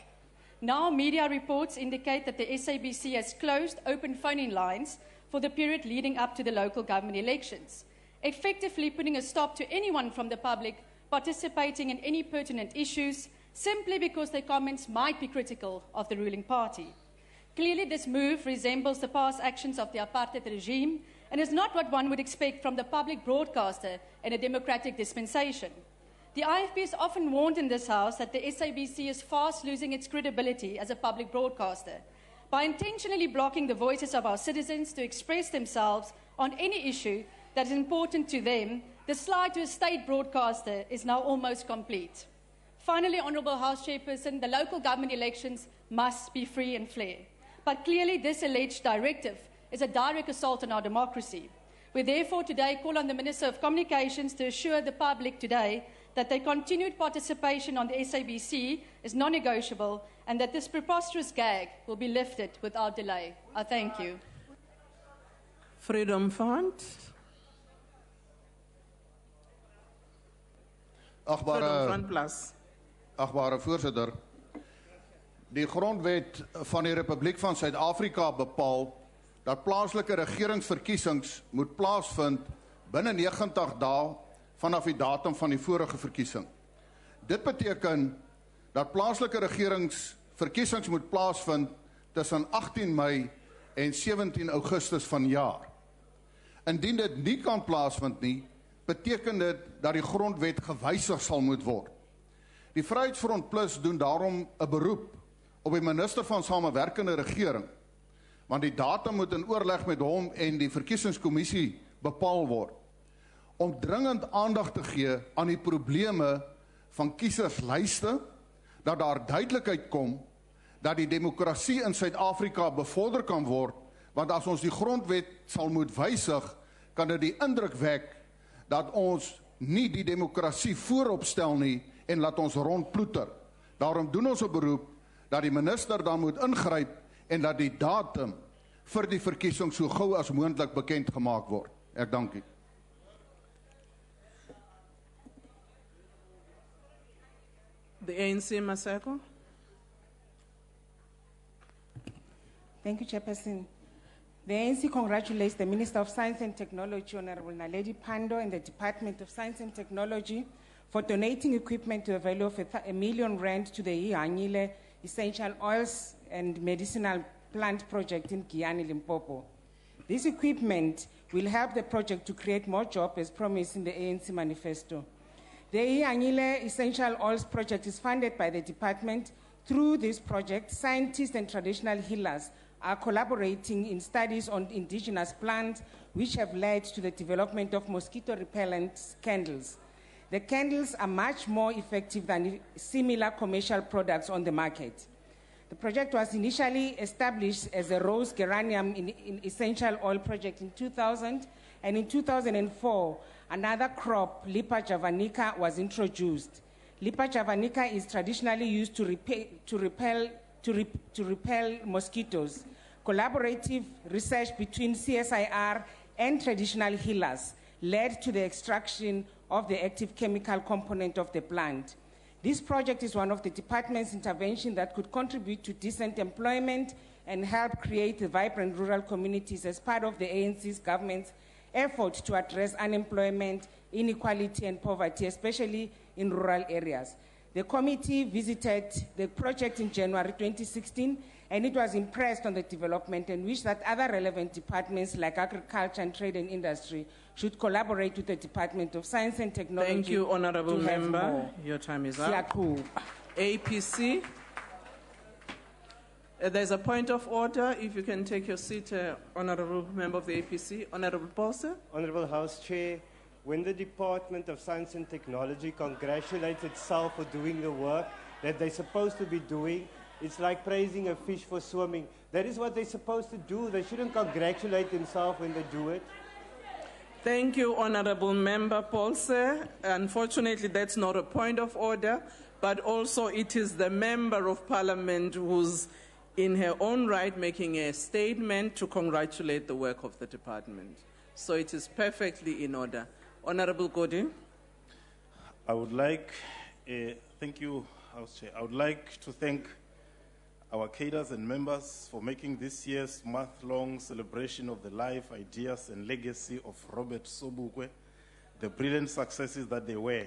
Now, media reports indicate that the SABC has closed open phone-in lines for the period leading up to the local government elections, effectively putting a stop to anyone from the public participating in any pertinent issues simply because their comments might be critical of the ruling party. Clearly, this move resembles the past actions of the apartheid regime and is not what one would expect from the public broadcaster in a democratic dispensation. The IFP has often warned in this House that the SABC is fast losing its credibility as a public broadcaster by intentionally blocking the voices of our citizens to express themselves on any issue that is important to them. The slide to a state broadcaster is now almost complete. Finally, Honourable House Chairperson, the local government elections must be free and fair. But clearly, this alleged directive is a direct assault on our democracy. We therefore today call on the Minister of Communications to assure the public today that their continued participation on the SABC is non-negotiable and that this preposterous gag will be lifted without delay. I thank you. Freedom Fund. Agbare voorsitter, die grondwet van die Republiek van Suid-Afrika bepaal dat plaaslike regeringsverkiesings moet plaasvind binne 90 dae vanaf die datum van die vorige verkiesing. Dit beteken dat plaaslike regeringsverkiesings moet plaasvind tussen 18 Mei en 17 Augustus vanjaar. Indien dit nie kan plaasvind nie, beteken dit dat die grondwet gewysig sal moet word. Die Vryheidsfront Plus doen daarom 'n beroep op die minister van Samewerkende Regering, want die datum moet in oorleg met hom en die verkiesingskommissie bepaal word, om dringend aandag te gee aan die probleme van kieserslyste, dat daar duidelikheid kom dat die demokrasie in Suid-Afrika bevorder kan word, want as ons die grondwet sal moet wysig, kan dit die indruk wek dat ons nie die demokrasie vooropstel nie en laat ons rondploeter. Daarom doen ons 'n beroep dat die minister dan moet ingryp en dat die datum vir die verkiesing so gou as moontlik bekend gemaak word. Ek dank u. The ANC, Maseko. Thank you, Chairperson. The ANC congratulates the Minister of Science and Technology, Honorable Naledi Pandor, and the Department of Science and Technology for donating equipment to the value of R1 million to the Ihanyile Essential Oils and Medicinal Plant Project in Giyani, Limpopo. This equipment will help the project to create more jobs as promised in the ANC manifesto. The Ihanyile Essential Oils Project is funded by the department. Through this project, scientists and traditional healers are collaborating in studies on indigenous plants, which have led to the development of mosquito repellent candles. The candles are much more effective than similar commercial products on the market. The project was initially established as a rose geranium in essential oil project in 2000, and in 2004, another crop, Lipa javanica, was introduced. Lipa javanica is traditionally used to repel mosquitoes. Collaborative research between CSIR and traditional healers led to the extraction of the active chemical component of the plant. This project is one of the department's interventions that could contribute to decent employment and help create vibrant rural communities as part of the ANC's government's effort to address unemployment, inequality, and poverty, especially in rural areas. The committee visited the project in January 2016, and it was impressed on the development and wished that other relevant departments like Agriculture and Trade and Industry should collaborate with the Department of Science and Technology. Thank you, Honorable to have Member. more. Your time is up. Siyakhulu. APC. There's a point of order. If you can take your seat, Honorable Member of the APC. Honorable Paulse. Honorable House Chair, when the Department of Science and Technology congratulates itself for doing the work that they're supposed to be doing, it's like praising a fish for swimming. That is what they're supposed to do. They shouldn't congratulate themselves when they do it. Thank you, Honorable Member Paulse. Unfortunately, that's not a point of order, but also it is the Member of Parliament who's in her own right making a statement to congratulate the work of the department. So it is perfectly in order. Honorable Godi. I would like, thank you, House Chair. I would like to thank our cadres and members for making this year's month-long celebration of the life, ideas, and legacy of Robert Sobukwe the brilliant successes that they were.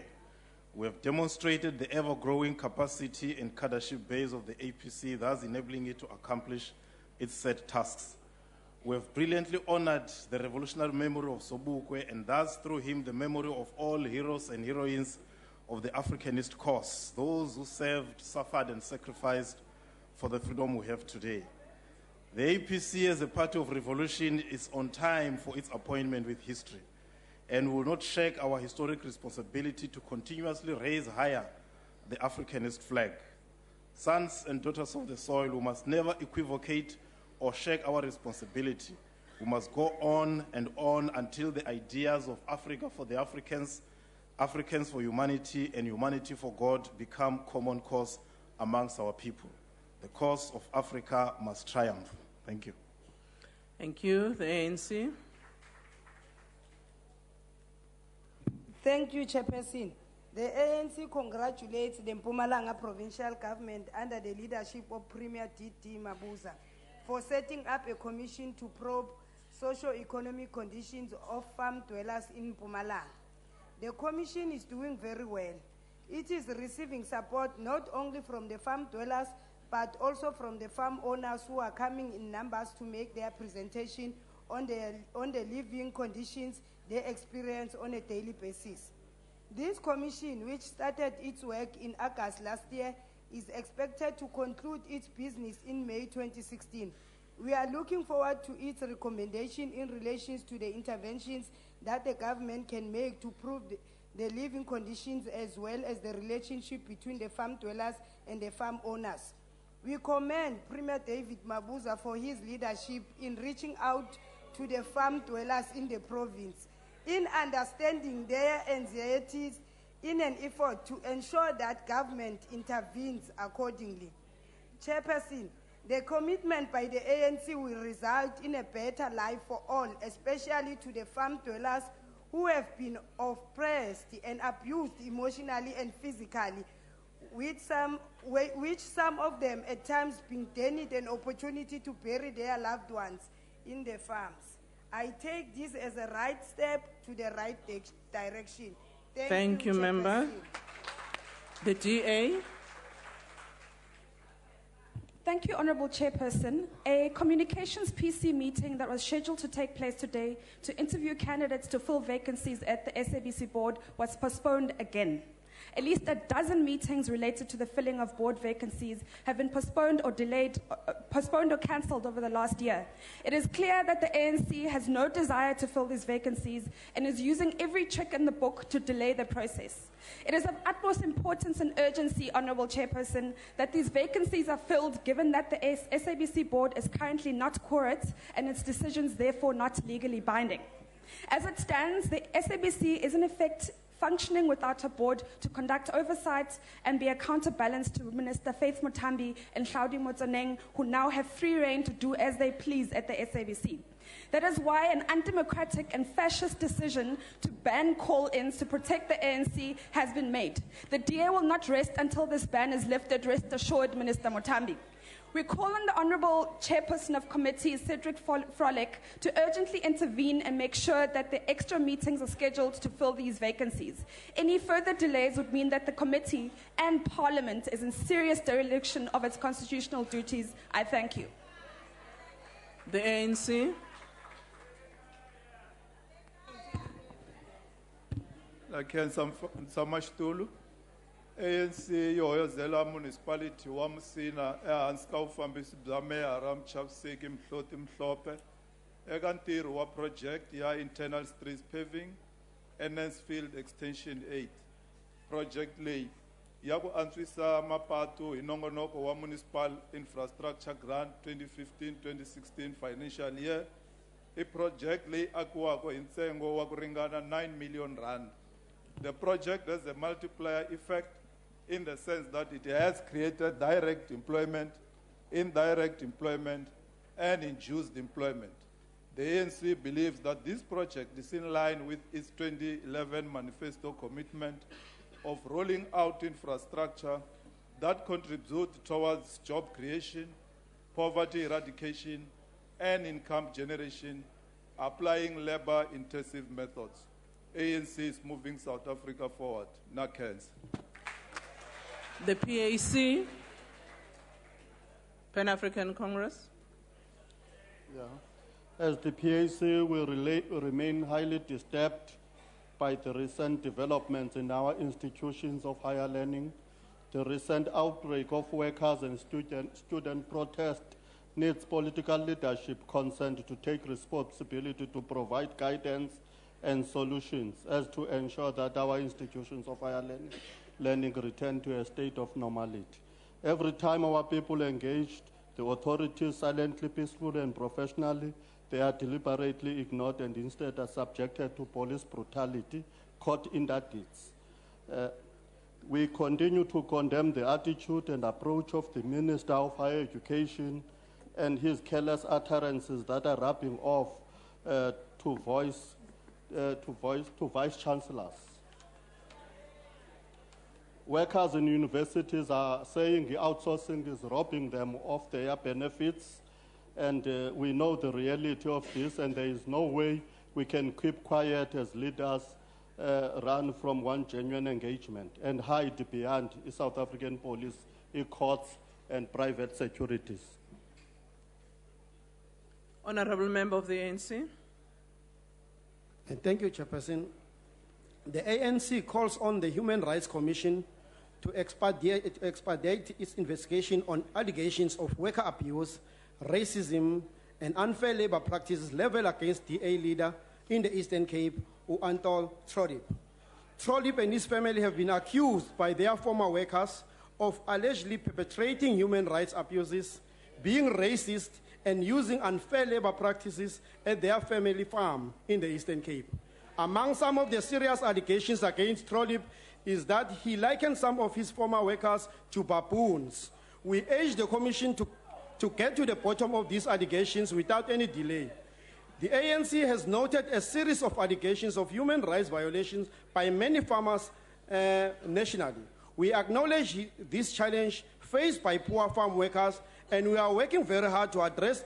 We have demonstrated the ever-growing capacity and cadreship base of the APC, thus enabling it to accomplish its set tasks. We have brilliantly honored the revolutionary memory of Sobukwe, and thus through him the memory of all heroes and heroines of the Africanist cause, those who served, suffered, and sacrificed for the freedom we have today. The APC, as a party of revolution, is on time for its appointment with history, and will not shirk our historic responsibility to continuously raise higher the Africanist flag. Sons and daughters of the soil, we must never equivocate or shirk our responsibility. We must go on and on until the ideas of Africa for the Africans, Africans for humanity, and humanity for God become common cause amongst our people. The cause of Africa must triumph. Thank you. Thank you. The ANC. Thank you, Chairperson. The ANC congratulates the Mpumalanga provincial government under the leadership of Premier D.D. Mabuza for setting up a commission to probe socio-economic conditions of farm dwellers in Mpumalanga. The commission is doing very well. It is receiving support not only from the farm dwellers, but also from the farm owners who are coming in numbers to make their presentation on the living conditions they experience on a daily basis. This commission, which started its work in August last year, is expected to conclude its business in May 2016. We are looking forward to its recommendation in relation to the interventions that the government can make to improve the living conditions as well as the relationship between the farm dwellers and the farm owners. We commend Premier David Mabuza for his leadership in reaching out to the farm dwellers in the province, in understanding their anxieties, in an effort to ensure that government intervenes accordingly. Chairperson, the commitment by the ANC will result in a better life for all, especially to the farm dwellers who have been oppressed and abused emotionally and physically, which some of them at times been denied an opportunity to bury their loved ones in the farms. I take this as a right step to the right direction. Thank you, Member. The DA. Thank you, Honourable Chairperson. A communications PC meeting that was scheduled to take place today to interview candidates to fill vacancies at the SABC board was postponed again. At least a dozen meetings related to the filling of board vacancies have been postponed or cancelled over the last year. It is clear that the ANC has no desire to fill these vacancies and is using every trick in the book to delay the process. It is of utmost importance and urgency, Honourable Chairperson, that these vacancies are filled, given that the SABC board is currently not quorate and its decisions therefore not legally binding. As it stands, the SABC is in effect functioning without a board to conduct oversight and be a counterbalance to Minister Faith Mutambi and Hlaudi Motsoneng, who now have free rein to do as they please at the SABC. That is why an undemocratic and fascist decision to ban call-ins to protect the ANC has been made. The DA will not rest until this ban is lifted, rest assured, Minister Mutambi. We call on the Honourable Chairperson of Committee, Cedric Frolick, to urgently intervene and make sure that the extra meetings are scheduled to fill these vacancies. Any further delays would mean that the committee and Parliament is in serious dereliction of its constitutional duties. I thank you. The ANC. ANC yoyozela municipality wa Musina ehansi ka vufambisi bya Mayor Ramchavseki Mhloti Mhlope eka ntirho wa project ya internal streets paving Ennisfield extension 8. Project leyi ya ku antswisa mapatu hi nongonoko wa municipal infrastructure grant 2015-2016 financial year. I project leyi akiwaka hi ntsengo wa ku ringana 9 million rand. The project has a multiplier effect in the sense that it has created direct employment, indirect employment, and induced employment. The ANC believes that this project is in line with its 2011 manifesto commitment of rolling out infrastructure that contribute towards job creation, poverty eradication, and income generation, applying labor-intensive methods. ANC is moving South Africa forward. Nakens. The PAC, Pan-African Congress. Yeah. As the PAC will remain highly disturbed by the recent developments in our institutions of higher learning, the recent outbreak of workers and student protest needs political leadership consent to take responsibility to provide guidance and solutions as to ensure that our institutions of higher learning return to a state of normality. Every time our people engaged, the authorities silently, peacefully, and professionally, they are deliberately ignored and instead are subjected to police brutality, caught in their deeds. We continue to condemn the attitude and approach of the Minister of Higher Education and his careless utterances that are rubbing off to vice chancellors. Workers in universities are saying the outsourcing is robbing them of their benefits, and we know the reality of this, and there is no way we can keep quiet as leaders run from one genuine engagement and hide behind South African police, courts, and private securities. Honourable Member of the ANC. And thank you, Chairperson. The ANC calls on the Human Rights Commission to expedite its investigation on allegations of worker abuse, racism, and unfair labor practices leveled against DA leader in the Eastern Cape, Antol Trodip. Trodip and his family have been accused by their former workers of allegedly perpetrating human rights abuses, being racist, and using unfair labor practices at their family farm in the Eastern Cape. Among some of the serious allegations against Trodip is that he likened some of his former workers to baboons. We urge the Commission to get to the bottom of these allegations without any delay. The ANC has noted a series of allegations of human rights violations by many farmers nationally. We acknowledge this challenge faced by poor farm workers, and we are working very hard to address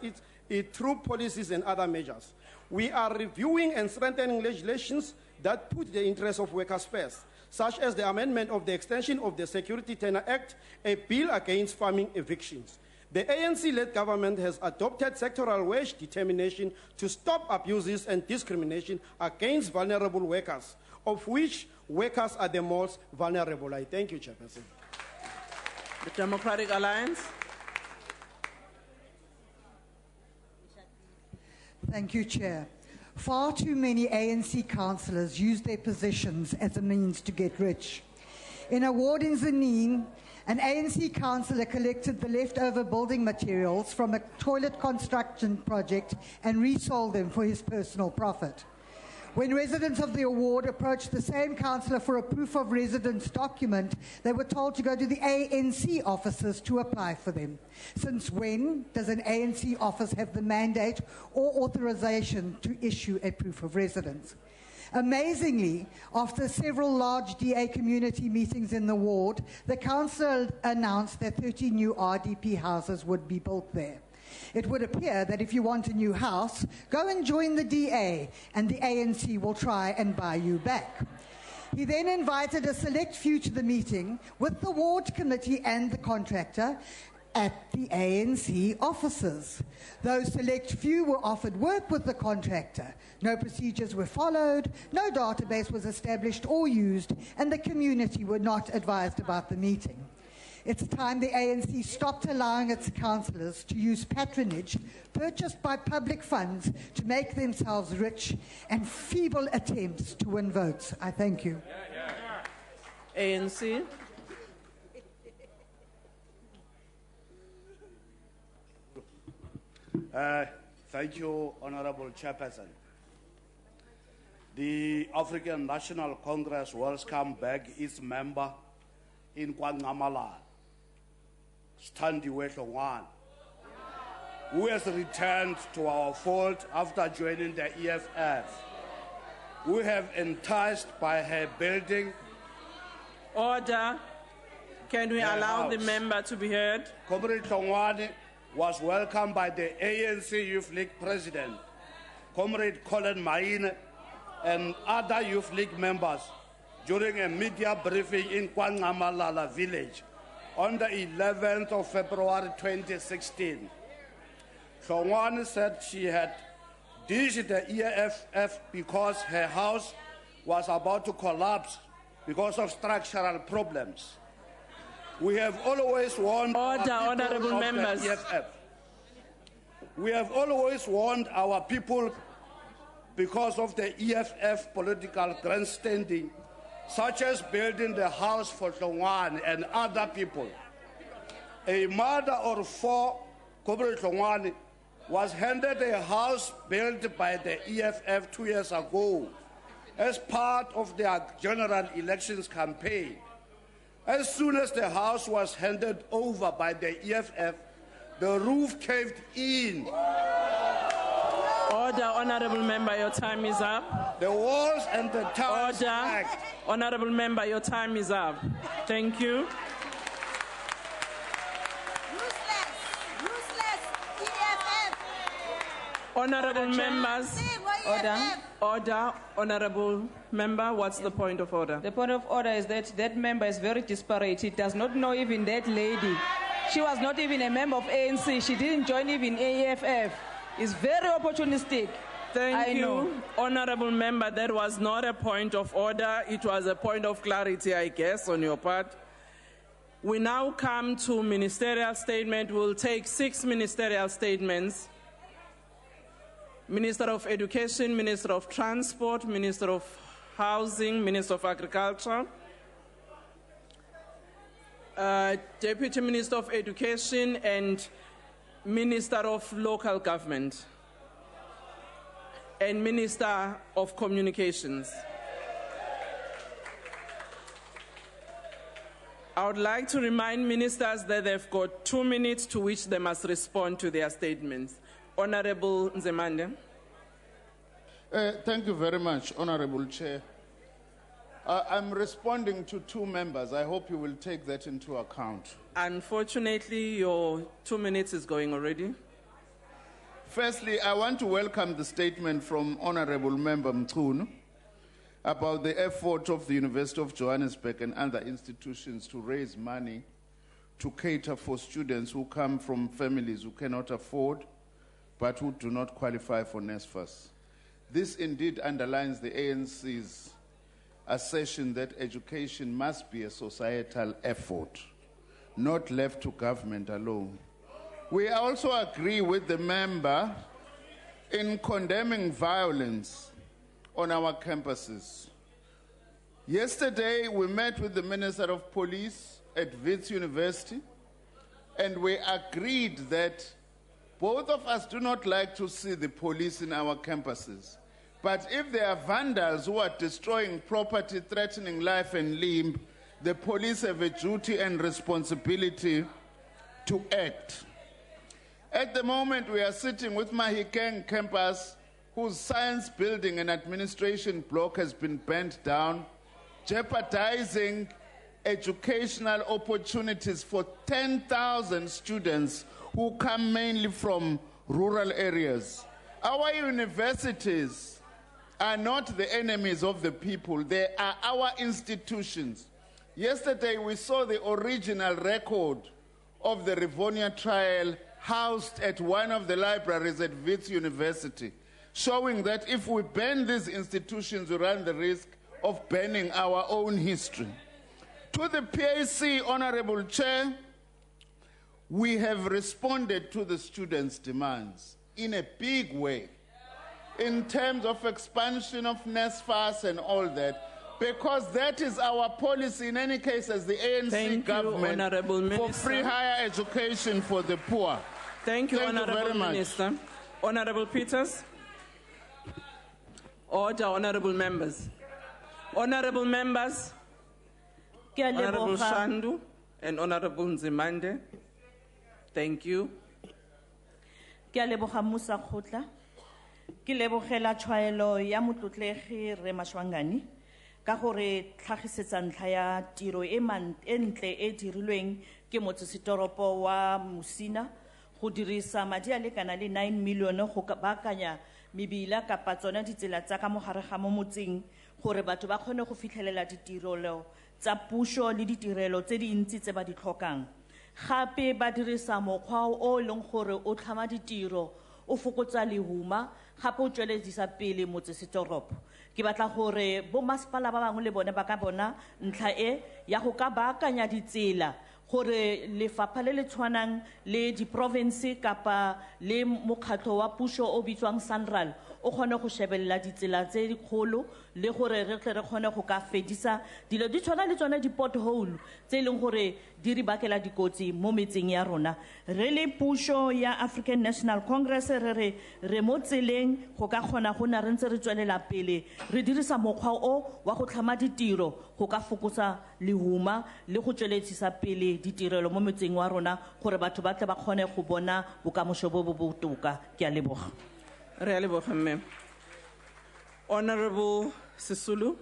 it through policies and other measures. We are reviewing and strengthening legislations that put the interests of workers first, such as the amendment of the extension of the Security Tenure Act, a bill against farming evictions. The ANC-led government has adopted sectoral wage determination to stop abuses and discrimination against vulnerable workers, of which workers are the most vulnerable. I thank you, Chairperson. The Democratic Alliance. Thank you, Chair. Far too many ANC councillors use their positions as a means to get rich. In a ward in Zanin, an ANC councillor collected the leftover building materials from a toilet construction project and resold them for his personal profit. When residents of the ward approached the same councillor for a proof of residence document, they were told to go to the ANC offices to apply for them. Since when does an ANC office have the mandate or authorization to issue a proof of residence? Amazingly, after several large DA community meetings in the ward, the council announced that 30 new RDP houses would be built there. It would appear that if you want a new house, go and join the DA, and the ANC will try and buy you back. He then invited a select few to the meeting with the ward committee and the contractor at the ANC offices. Those select few were offered work with the contractor. No procedures were followed, no database was established or used, and the community were not advised about the meeting. It's time the ANC stopped allowing its councillors to use patronage purchased by public funds to make themselves rich and feeble attempts to win votes. I thank you. ANC. Thank you, Honorable Chairperson. The African National Congress welcomes back its member in KwaNgamala, Standiwe Hlongwane, who has returned to our fold after joining the EFF. We have enticed by her building. Order. Can we allow the member to be heard? Comrade Hlongwane was welcomed by the ANC Youth League President, Comrade Colin Maine, and other Youth League members during a media briefing in KwaNgamalala village on the 11th of February 2016. Hlongwane said she had ditched the EFF because her house was about to collapse because of structural problems. We have always warned honorable members. The EFF. We have always warned our people because of the EFF political grandstanding, such as building the house for Hlongwane and other people. A mother of four, Comrade Hlongwane, was handed a house built by the EFF 2 years ago as part of their general elections campaign. As soon as the house was handed over by the EFF, the roof caved in. Order, honorable member, your time is up. The walls and the towers cracked. Honorable member, your time is up. Thank you. Honorable members, order, honorable member, what's the point of order? The point of order is that that member is very disparate. He does not know even that lady. She was not even a member of ANC. She didn't join even AFF. It's very opportunistic. Thank you, honorable member. That was not a point of order. It was a point of clarity, I guess, on your part. We now come to ministerial statement. We'll take 6 ministerial statements. Minister of Education, Minister of Transport, Minister of Housing, Minister of Agriculture, Deputy Minister of Education, and Minister of Local Government, and Minister of Communications. I would like to remind ministers that they've got 2 minutes to which they must respond to their statements. Honorable Nzemande. Thank you very much, Honorable Chair. I'm responding to 2 members. I hope you will take that into account. Unfortunately, your 2 minutes is going already. Firstly, I want to welcome the statement from Honorable Member Mchunu about the effort of the University of Johannesburg and other institutions to raise money to cater for students who come from families who cannot afford but who do not qualify for NSFAS. This indeed underlines the ANC's assertion that education must be a societal effort, not left to government alone. We also agree with the member in condemning violence on our campuses. Yesterday, we met with the Minister of Police at Wits University, and we agreed that both of us do not like to see the police in our campuses. But if there are vandals who are destroying property, threatening life and limb, the police have a duty and responsibility to act. At the moment, we are sitting with Mahikeng campus, whose science building and administration block has been burnt down, jeopardizing educational opportunities for 10,000 students who come mainly from rural areas. Our universities are not the enemies of the people, they are our institutions. Yesterday, we saw the original record of the Rivonia trial housed at one of the libraries at Wits University, showing that if we ban these institutions, we run the risk of banning our own history. To the PAC, Honorable Chair, we have responded to the students' demands in a big way in terms of expansion of NSFAS and all that, because that is our policy in any case as the ANC government for free higher education for the poor. Thank you, Honorable very much. Minister. Honorable Peters. Order, honorable members. Honorable members. Honorable Shandu and Honorable Nzimande. Thank you. Ke a leboga Musa Khotla. Ke lebogela tshwaelo ya motlotlegi Re Mashwangani ka gore tlhagisetsa ntlha ya tiro e ntle e dirilweng ke motsesetoropo wa Musina go dirisa madi a lekana le 9 million go baakanya mebila kapa tsona ditsela tsa ka mogare ga mo motseng gore batho ba kgone go fitlhelela ditirelo tsa puso le ditirelo tse dintsi tse ba di tlhokang. Gape ba dirisa mokgwa o leng gore o tlhama ditiro o fokotsa lehuma gape o tsweledisa pele motsesetoropo. Ke batla gore bo masepala ba bangwe le bone ba ka bona ntlha e ya go ka baakanya ditsela gore lefapha le le tshwanang le di province kapa le mokgatlho wa puso o bitswang Sanral o kgone go shebella ditsela tse di kgolo le gore re tle re kgone go ka fedisa dilo di tshwana le tsone di pothole tse leng gore di re bakela dikotsi mo metseng ya rona. Re le puso ya African National Congress re mo tseleng go ka kgona go na re ntse re tswelela pele re dirisa mokgwa o wa go tlhama ditiro go ka fokotsa lehuma le go tsweletsisa pele ditirelo mo metseng wa rona gore batho ba tle ba kgone go bona bokamoso bo bo botoka. Ke a leboga. Re a leboga mme. Honorable Sisulu.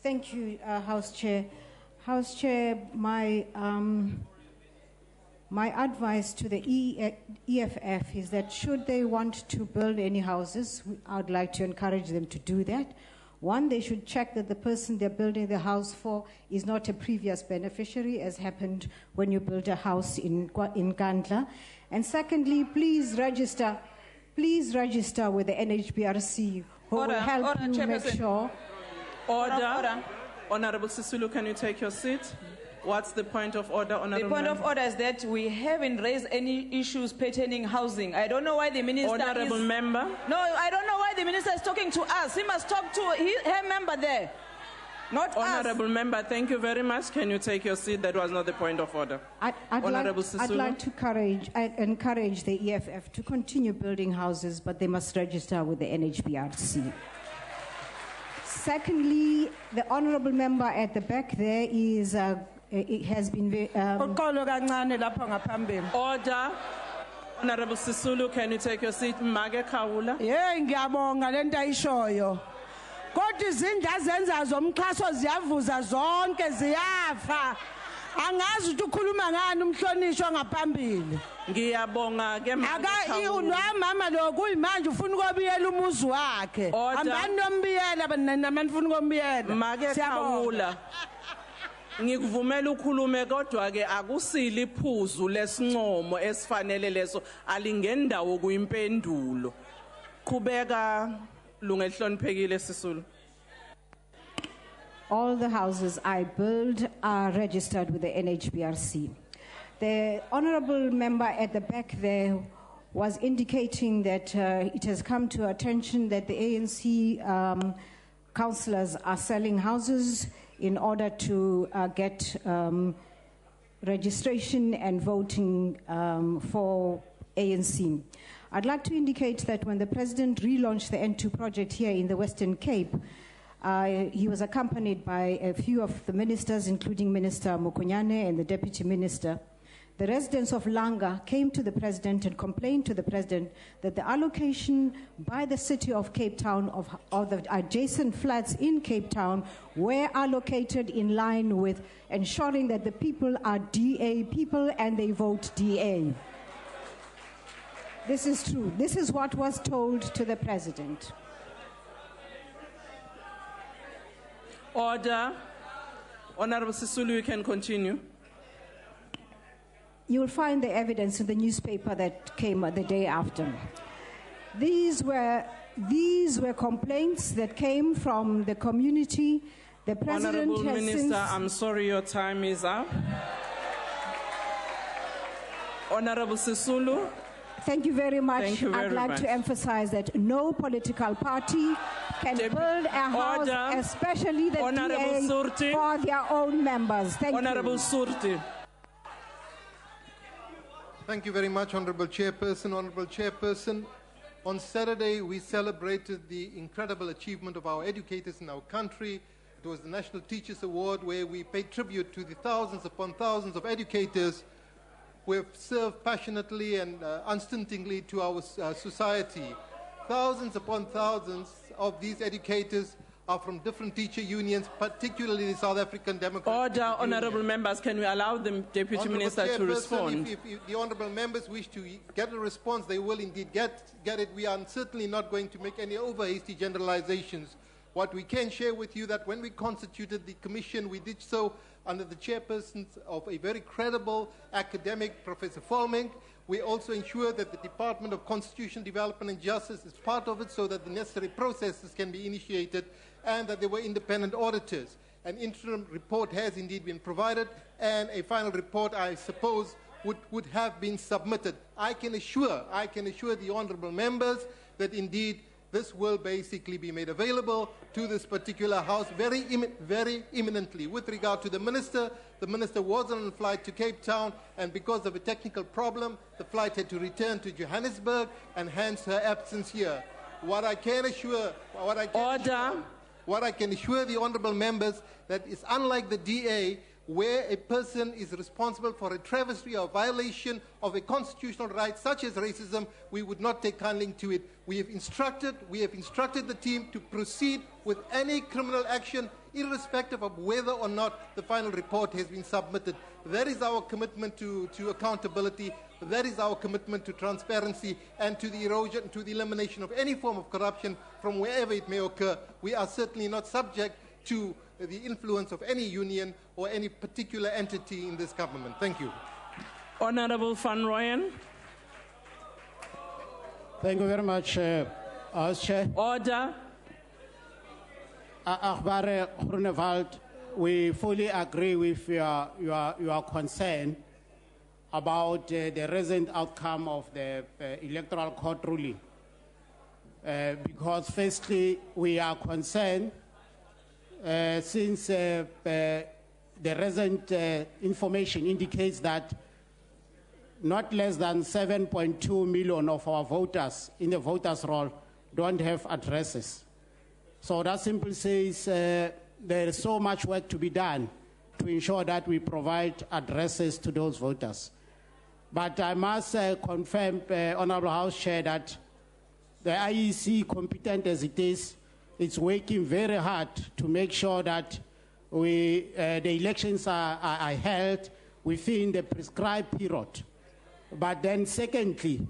Thank you, House Chair. House Chair, my advice to the EFF is that should they want to build any houses, I'd like to encourage them to do that. One, they should check that the person they're building the house for is not a previous beneficiary, as happened when you build a house in Kandla. And secondly, please register with the NHBRC, who will help you make sure. Order. Honorable Sisulu, can you take your seat? What's the point of order, Honorable The point of order is that we haven't raised any issues pertaining housing. I don't know why the minister Honorable member. No, I don't know why the minister is talking to us. He must talk to her member there, not Honorable member, thank you very much. Can you take your seat? That was not the point of order. Honorable Sisulu. I'd like to encourage the EFF to continue building houses, but they must register with the NHBRC. Secondly, the honorable member at the back there is... it has been Order. Honorable Sisulu, can you take your seat? Mage Kaula. Ngiyabonga lento ayishoyo. Kodwa izinto azenza zomxhaso ziyavuza zonke ziyafa. Angazi ukuthi ukhuluma ngani umhlonishwa ngaphambili. Ngiyabonga ke Aka mama lo kuyimanje ufuna ukubiyela umuzi wakhe. Ambani nombiyela nami ngifuna ukubiyela. Make khawula. Ngikuvumela ukhulume kodwa ke akusile iphuzu lesincomo esifanele leso alingendawo kuyimpendulo. Qhubeka lungehloniphekile Sisulu. All the houses I build are registered with the NHBRC. The honorable member at the back there was indicating that it has come to attention that the ANC councillors are selling houses in order to get registration and voting for ANC. I'd like to indicate that when the president relaunched the N2 project here in the Western Cape, he was accompanied by a few of the ministers, including Minister Mukunyane and the Deputy Minister. The residents of Langa came to the president and complained to the president that the allocation by the city of Cape Town of the adjacent flats in Cape Town were allocated in line with ensuring that the people are DA people and they vote DA. This is true. This is what was told to the president. Order. Honorable Sisulu, you can continue. You'll find the evidence in the newspaper that came the day after. These were complaints that came from the community. The president Honorable has Minister, since... I'm sorry your time is up. Honorable Sisulu. Thank you very much. Thank you very I'd like much. to emphasize that no political party can build a house, Order. especially the Honorable DA, Surti. for their own members. Thank Honorable you. Surti. Thank you very much, Honorable Chairperson. Honorable Chairperson, on Saturday we celebrated the incredible achievement of our educators in our country. It was the National Teachers Award where we paid tribute to the thousands upon thousands of educators who have served passionately and unstintingly to our society. Thousands upon thousands of these educators are from different teacher unions, particularly the South African Democratic Order, honorable members, can we allow the Deputy Minister to respond? If the honorable members wish to get a response, they will indeed get it. We are certainly not going to make any over-hasty generalizations. What we can share with you that when we constituted the commission, we did so under the chairperson of a very credible academic, Professor Volmink. We also ensured that the Department of Constitution Development and Justice is part of it so that the necessary processes can be initiated and that there were independent auditors. An interim report has indeed been provided and a final report, I suppose, would have been submitted. I can assure the honorable members that indeed this will basically be made available to this particular house very imminently. With regard to the minister was on a flight to Cape Town, and because of a technical problem, the flight had to return to Johannesburg, and hence her absence here. What I can assure the honorable members that is unlike the DA, where a person is responsible for a travesty or violation of a constitutional right such as racism, we would not take kindly to it. We have instructed the team to proceed with any criminal action irrespective of whether or not the final report has been submitted. That is our commitment to accountability. That is our commitment to transparency and to the erosion, to the elimination of any form of corruption from wherever it may occur. We are certainly not subject to the influence of any union or any particular entity in this government. Thank you. Honorable Van Rooyen. Thank you very much, House Chair. Order. Akbare Groenewald, we fully agree with your concern about the recent outcome of the electoral court ruling. Because firstly, we are concerned since the recent information indicates that not less than 7.2 million of our voters in the voters' roll don't have addresses. So that simply says there is so much work to be done to ensure that we provide addresses to those voters. But I must confirm, Honorable House Chair, that the IEC, competent as it is, it's working very hard to make sure that the elections are held within the prescribed period. But then secondly,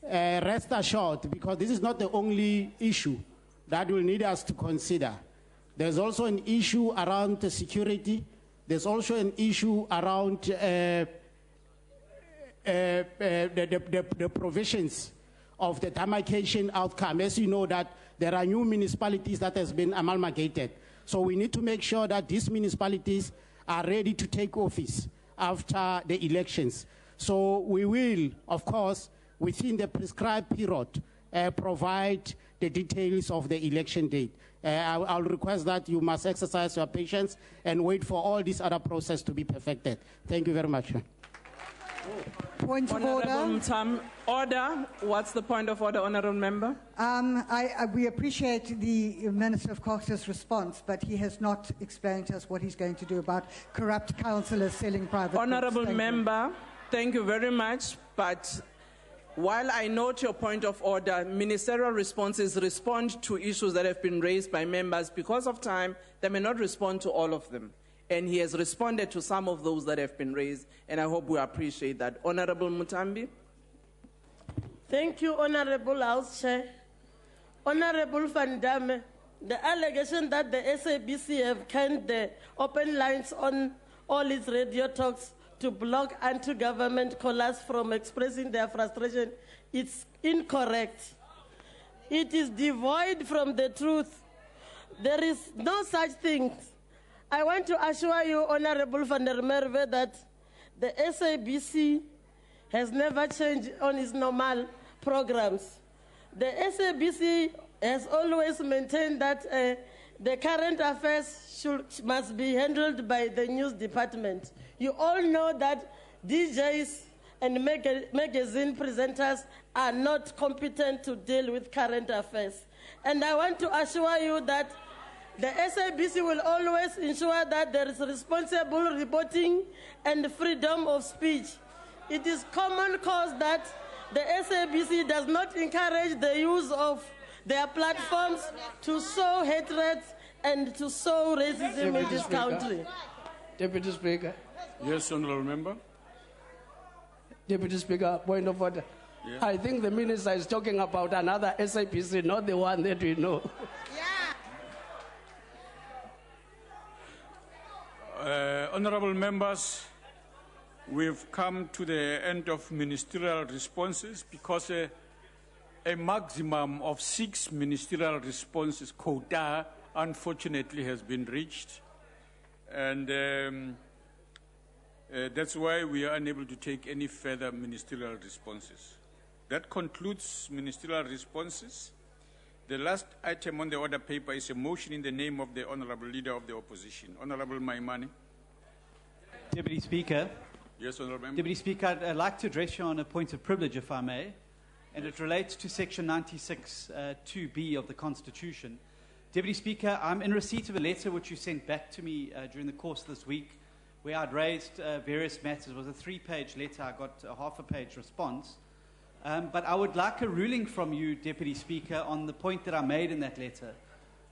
rest assured, because this is not the only issue that will need us to consider. There's also an issue around the security. There's also an issue around the provisions of the demarcation outcome. As you know, that there are new municipalities that has been amalgamated. So we need to make sure that these municipalities are ready to take office after the elections. So we will, of course, within the prescribed period, provide the details of the election date. I'll request that you must exercise your patience and wait for all this other process to be perfected. Thank you very much. Point of order. Order. What's the point of order, Honourable Member? We appreciate the Minister of Culture's response, but he has not explained to us what he's going to do about corrupt councillors selling private Honourable books. Member, thank you very much, but while I note your point of order, ministerial responses respond to issues that have been raised by members. Because of time, they may not respond to all of them. And he has responded to some of those that have been raised, and I hope we appreciate that. Honourable Mutambi. Thank you, Honourable House Chair. Honourable Van Damme, the allegation that the SABC have canned the open lines on all its radio talks to block anti-government callers from expressing their frustration, it's incorrect. It is devoid from the truth. There is no such thing. I want to assure you, Honourable Van der Merwe, that the SABC has never changed on its normal programs. The SABC has always maintained that the current affairs must be handled by the news department. You all know that DJs and magazine presenters are not competent to deal with current affairs. And I want to assure you that the SABC will always ensure that there is responsible reporting and freedom of speech. It is common cause that the SABC does not encourage the use of their platforms to sow hatred and to sow racism in this country. Deputy Speaker. Yes, Honourable Member. Deputy Speaker, point of order. Yeah. I think the minister is talking about another SABC, not the one that we know. Honourable Members, we've come to the end of ministerial responses because a maximum of 6 ministerial responses quota unfortunately has been reached, and that's why we are unable to take any further ministerial responses. That concludes ministerial responses. The last item on the order paper is a motion in the name of the Honourable Leader of the Opposition. Honourable Maimane. Deputy Speaker. Yes, Honourable Member. Deputy Speaker, I'd like to address you on a point of privilege, if I may, and it relates to Section 96 2B of the Constitution. Deputy Speaker, I'm in receipt of a letter which you sent back to me during the course of this week, where I'd raised various matters. It was a 3-page letter. I got a half-a-page response. But I would like a ruling from you, Deputy Speaker, on the point that I made in that letter,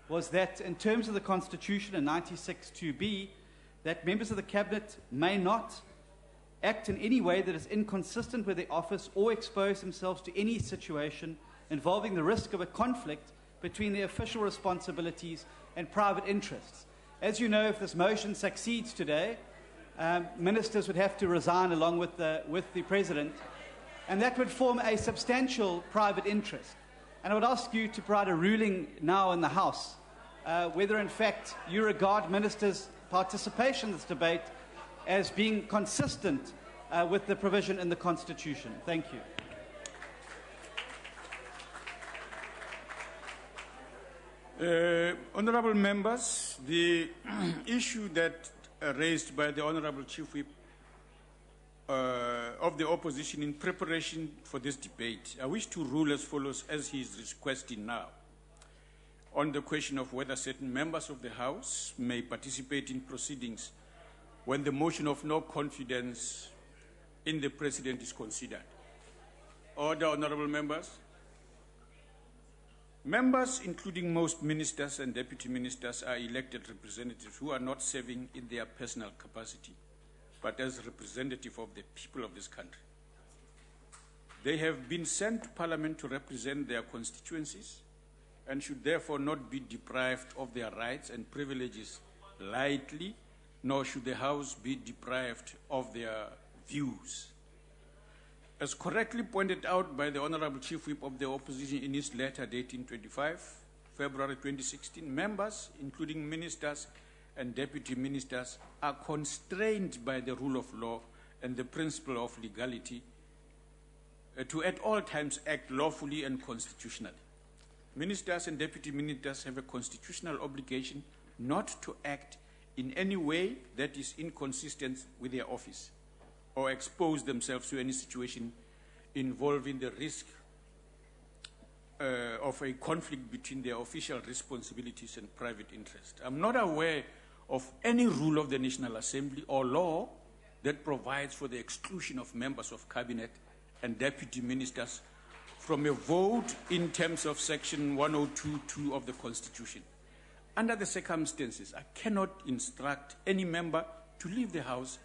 was that in terms of the Constitution and 96 2B, that members of the Cabinet may not act in any way that is inconsistent with their office or expose themselves to any situation involving the risk of a conflict between their official responsibilities and private interests. As you know, if this motion succeeds today, ministers would have to resign along with the President, and that would form a substantial private interest. And I would ask you to provide a ruling now in the House whether in fact you regard ministers' participation in this debate as being consistent with the provision in the Constitution. Thank you. Honourable Members, the issue that raised by the Honourable Chief Whip of the Opposition in preparation for this debate, I wish to rule as follows, as he is requesting now, on the question of whether certain members of the House may participate in proceedings when the motion of no confidence in the President is considered. Order, Honourable Members. Members, including most ministers and deputy ministers, are elected representatives who are not serving in their personal capacity, but as representative of the people of this country. They have been sent to Parliament to represent their constituencies and should therefore not be deprived of their rights and privileges lightly, nor should the House be deprived of their views. As correctly pointed out by the Honorable Chief Whip of the Opposition in his letter dating 25 February 2016, members, including ministers and deputy ministers, are constrained by the rule of law and the principle of legality to at all times act lawfully and constitutionally. Ministers and deputy ministers have a constitutional obligation not to act in any way that is inconsistent with their office or expose themselves to any situation involving the risk of a conflict between their official responsibilities and private interest. I'm not aware of any rule of the National Assembly or law that provides for the exclusion of members of cabinet and deputy ministers from a vote in terms of Section 102(2) of the Constitution. Under the circumstances, I cannot instruct any member to leave the House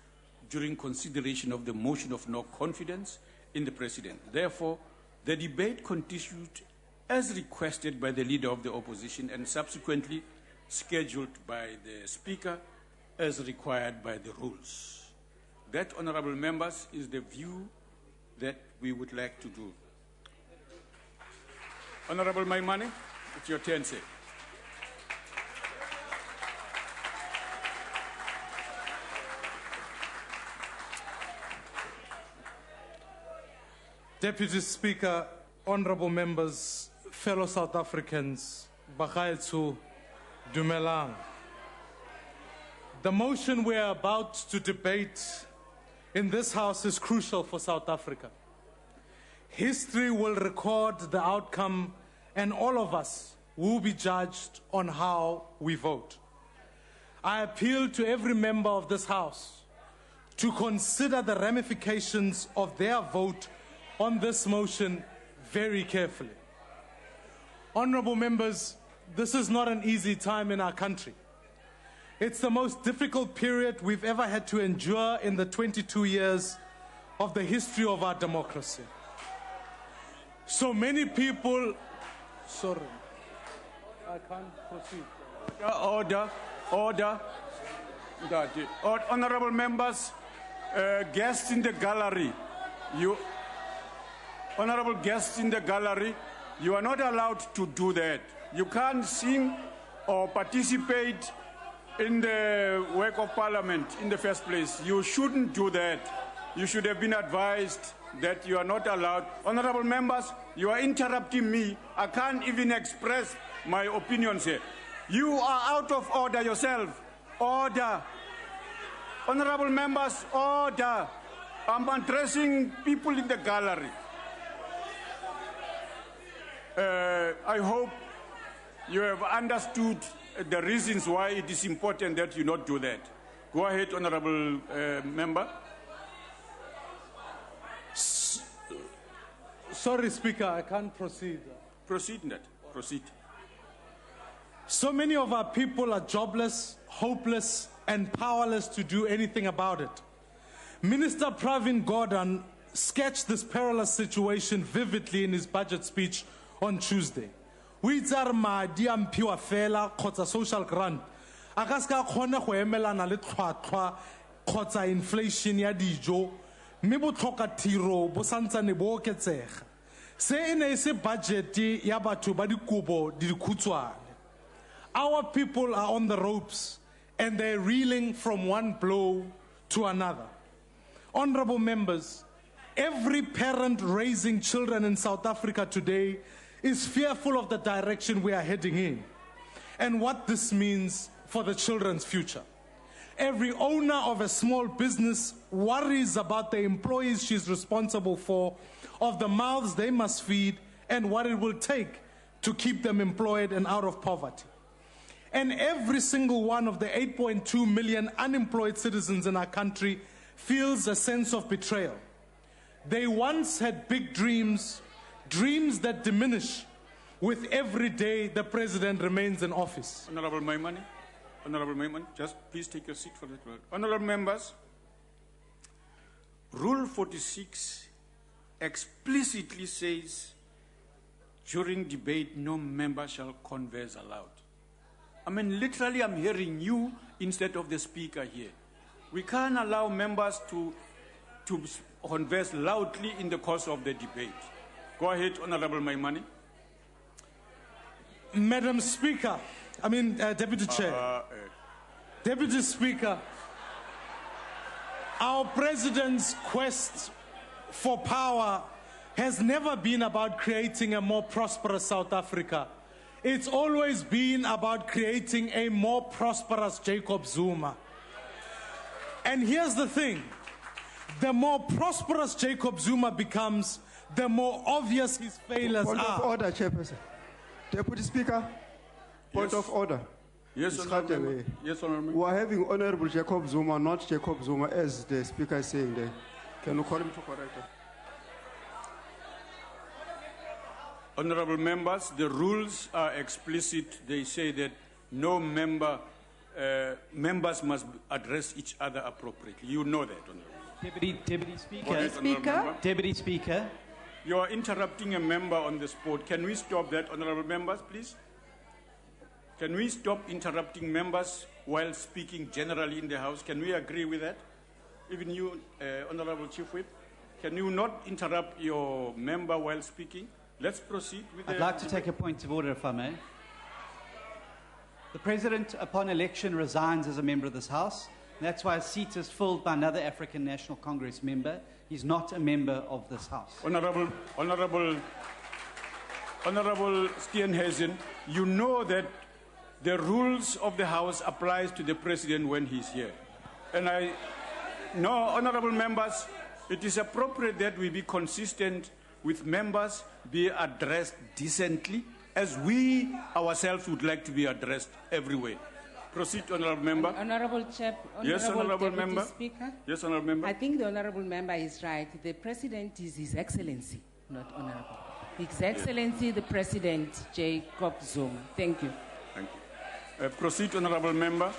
during consideration of the motion of no confidence in the President. Therefore, the debate continued as requested by the Leader of the Opposition and subsequently scheduled by the Speaker as required by the rules. That, honourable members, is the view that we would like to do. Honourable Maimane, it's your turn, sir. Deputy Speaker, honourable members, fellow South Africans, Bagaetsu, Dumelang. The motion we are about to debate in this House is crucial for South Africa. History will record the outcome, and all of us will be judged on how we vote. I appeal to every member of this House to consider the ramifications of their vote on this motion very carefully. Honourable members, this is not an easy time in our country. It's the most difficult period we've ever had to endure in the 22 years of the history of our democracy. So many people, sorry, I can't proceed. Order. Honourable members, guests in the gallery, honourable guests in the gallery, you are not allowed to do that. You can't sing or participate in the work of Parliament in the first place. You shouldn't do that. You should have been advised that you are not allowed. Honourable members, you are interrupting me. I can't even express my opinions here. You are out of order yourself. Order. Honourable members, order. I'm addressing people in the gallery. I hope you have understood the reasons why it is important that you not do that. Go ahead, honourable member. Sorry, Speaker, I can't proceed. Proceed. So many of our people are jobless, hopeless, and powerless to do anything about it. Minister Pravin Gordhan sketched this perilous situation vividly in his budget speech on Tuesday. We madi a mpiwa fela kgotsa social grant a ka se ka kgone go emelana le tlhwatlhwa kgotsa inflation ya dijo mme botlhokatiro bo santsane bo oketsega. Se e ne se budget ya batho ba dikobo di dikhutshwane. Our people are on the ropes and they're reeling from one blow to another. Honourable members, every parent raising children in South Africa today is fearful of the direction we are heading in and what this means for the children's future. Every owner of a small business worries about the employees she's responsible for, of the mouths they must feed, and what it will take to keep them employed and out of poverty. And every single one of the 8.2 million unemployed citizens in our country feels a sense of betrayal. They once had big dreams, dreams that diminish with every day the president remains in office. Honorable Maimani, just please take your seat for that word. Honorable members, Rule 46 explicitly says during debate no member shall converse aloud. I mean, literally I'm hearing you instead of the speaker here. We can't allow members to converse loudly in the course of the debate. Go ahead, Honorable Maimani. Madam Speaker, Deputy Chair. Deputy Speaker, our president's quest for power has never been about creating a more prosperous South Africa. It's always been about creating a more prosperous Jacob Zuma. And here's the thing. The more prosperous Jacob Zuma becomes, the more obvious his failures Point are. of order, Chairperson. Deputy Speaker, point of order. Yes, Honorable. Yes, Honorable. We are having Honorable Jacob Zuma, not Jacob Zuma, as the Speaker is saying there. Can you call him to correct it? Honorable members, the rules are explicit. They say that no members must address each other appropriately. You know that, Honorable. Deputy Speaker. Deputy Speaker. You are interrupting a member on the spot. Can we stop that, honorable members, please? Can we stop interrupting members while speaking generally in the House? Can we agree with that? Even you, Honorable Chief Whip, can you not interrupt your member while speaking? Let's proceed with I'd like to take a point of order, if I may. The President, upon election, resigns as a member of this House. That's why his seat is filled by another African National Congress member. He's not a member of this House. Honorable Steenhuisen, you know that the rules of the House applies to the President when he's here. And honorable members, it is appropriate that we be consistent with members, be addressed decently, as we ourselves would like to be addressed everywhere. Proceed, honorable member. Honorable Chair, Yes, honorable Deputy member. Speaker. Yes, honorable member. I think the honorable member is right. The president is His Excellency, not honorable. His Excellency, the President, Jacob Zuma. Thank you. Thank you. Proceed, honorable member.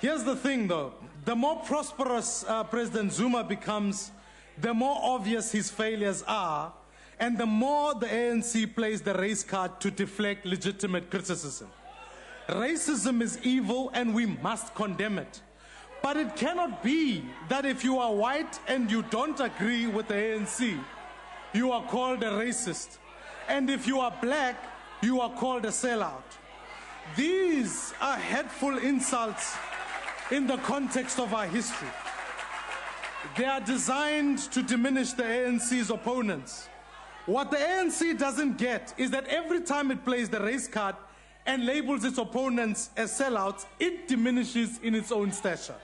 Here's the thing, though. The more prosperous President Zuma becomes, the more obvious his failures are, and the more the ANC plays the race card to deflect legitimate criticism. Racism is evil, and we must condemn it. But it cannot be that if you are white and you don't agree with the ANC, you are called a racist. And if you are black, you are called a sellout. These are hateful insults in the context of our history. They are designed to diminish the ANC's opponents. What the ANC doesn't get is that every time it plays the race card and labels its opponents as sellouts, it diminishes in its own stature.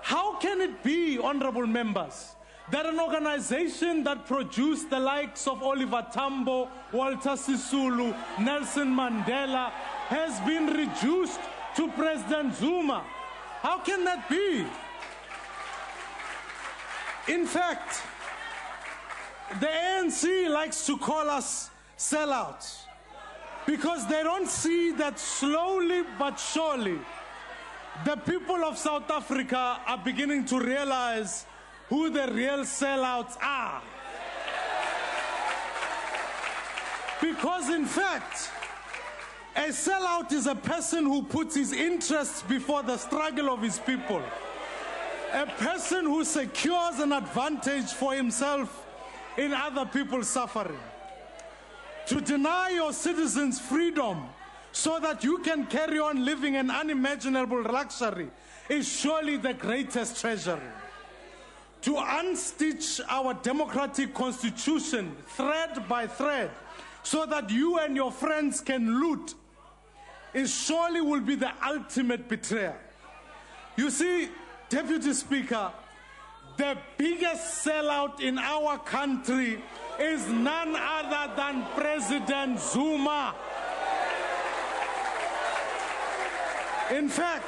How can it be, honorable members, that an organization that produced the likes of Oliver Tambo, Walter Sisulu, Nelson Mandela has been reduced to President Zuma? How can that be? In fact, the ANC likes to call us sellouts because they don't see that slowly but surely the people of South Africa are beginning to realize who the real sellouts are. Because in fact, a sellout is a person who puts his interests before the struggle of his people. A person who secures an advantage for himself in other people's suffering. To deny your citizens freedom so that you can carry on living an unimaginable luxury is surely the greatest treasury. To unstitch our democratic constitution thread by thread so that you and your friends can loot is surely will be the ultimate betrayal. You see, Deputy Speaker, the biggest sellout in our country is none other than President Zuma. In fact,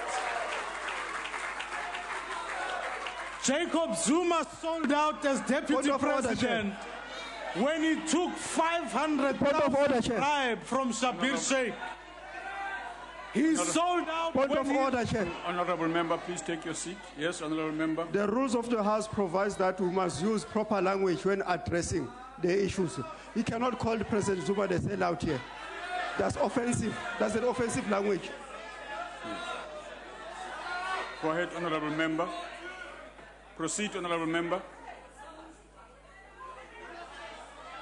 Jacob Zuma sold out as deputy president when he took 500,000 bribe from Shabir Sheikh. He sold out. Point of order, Chair. Honorable member, please take your seat. Yes, honorable member. The rules of the House provides that we must use proper language when addressing the issues. You cannot call President Zuma the sellout here. That's offensive. That's an offensive language. Go ahead, honorable member. Proceed, honorable member.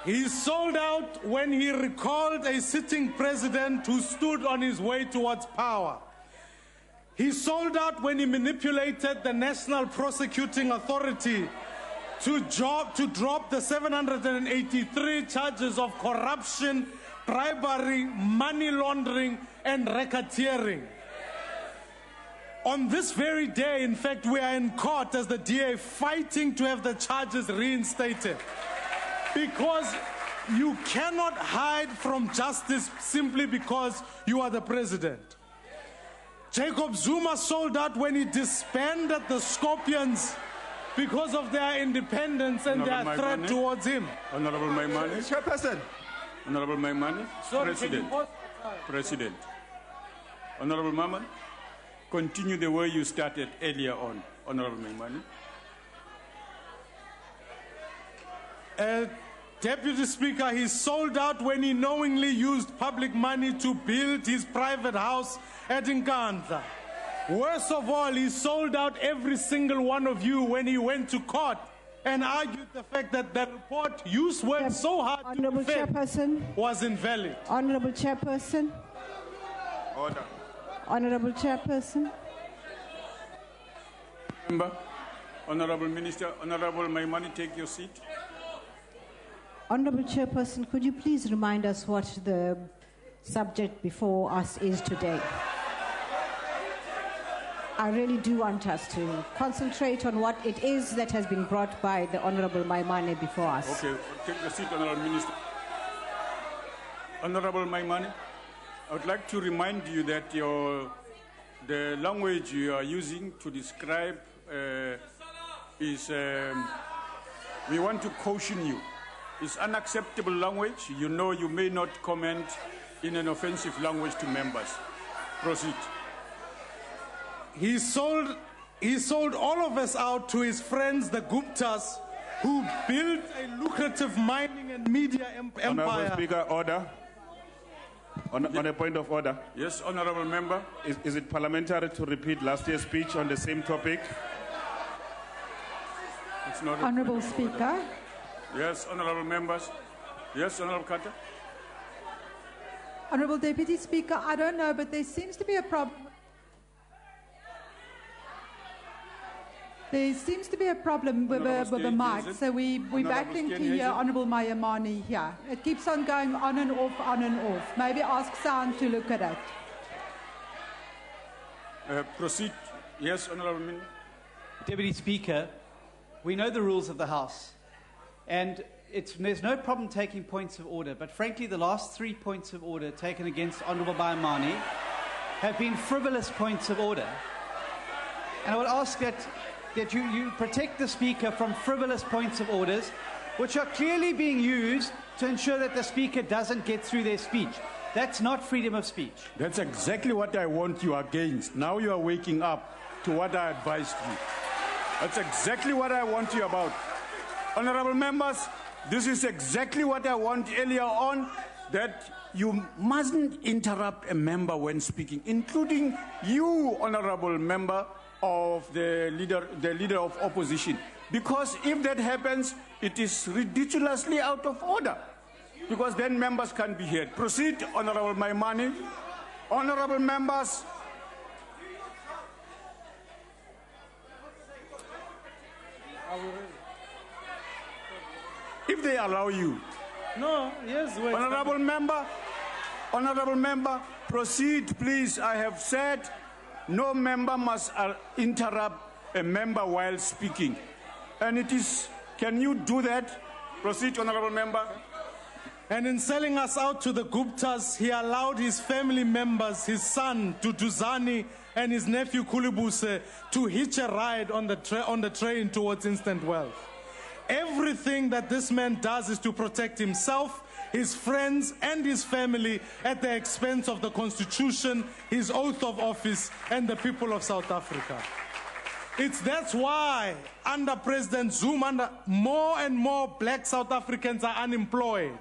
He sold out when he recalled a sitting president who stood on his way towards power. He sold out when he manipulated the National Prosecuting Authority to drop the 783 charges of corruption, bribery, money laundering, and racketeering. On this very day, in fact, we are in court as the DA fighting to have the charges reinstated. Because you cannot hide from justice simply because you are the president. Jacob Zuma sold out when he disbanded the Scorpions because of their independence and their threat towards him. Honorable Maimane. Chairperson. Honorable Maimane. President. Honorable Maman, continue the way you started earlier on. Honorable Maimane. Deputy Speaker, he sold out when he knowingly used public money to build his private house at Nkandla. Worst of all, he sold out every single one of you when he went to court and argued the fact that the report you worked so hard to defend was invalid. Honorable Chairperson. Order. Honorable Chairperson. Member, Honorable Minister, Honorable Maimane, take your seat. Honorable Chairperson, could you please remind us what the subject before us is today? I really do want us to concentrate on what it is that has been brought by the Honorable Maimane before us. Okay, take the seat, Honorable Minister. Honorable Maimane, I would like to remind you that the language you are using to describe is, we want to caution you. It's unacceptable language. You know you may not comment in an offensive language to members. Proceed. He sold all of us out to his friends, the Guptas, who built a lucrative mining and media empire. Honorable Speaker, order. On a point of order. Yes, honorable member. Is it parliamentary to repeat last year's speech on the same topic? It's not Honorable Speaker. Yes, honorable members. Yes, honorable Carter. Honorable Deputy Speaker, I don't know, but there seems to be a problem. There seems to be a problem with the mic, so we're battling to hear Honorable Maimane here. It keeps on going on and off, on and off. Maybe ask sound to look at it. Proceed. Yes, honorable Minister. Deputy Speaker, we know the rules of the House. And there's no problem taking points of order, but frankly, the last 3 points of order taken against Honorable Maimane have been frivolous points of order. And I would ask that you protect the Speaker from frivolous points of orders, which are clearly being used to ensure that the Speaker doesn't get through their speech. That's not freedom of speech. That's exactly what I want you against. Now you are waking up to what I advised you. That's exactly what I want you about. Honorable members, this is exactly what I want earlier on, that you mustn't interrupt a member when speaking, including you, honorable member of the leader of opposition. Because if that happens, it is ridiculously out of order. Because then members can't be heard. Proceed, Honorable Maimane. Honorable members. If they allow you. No, yes, wait. Honorable member, proceed, please. I have said no member must interrupt a member while speaking. And it is, can you do that? Proceed, honorable member. And in selling us out to the Guptas, he allowed his family members, his son, Duduzane, and his nephew, Kulibuse, to hitch a ride on the train towards instant wealth. Everything that this man does is to protect himself, his friends, and his family at the expense of the Constitution, his oath of office, and the people of South Africa. That's why under President Zuma, more and more black South Africans are unemployed.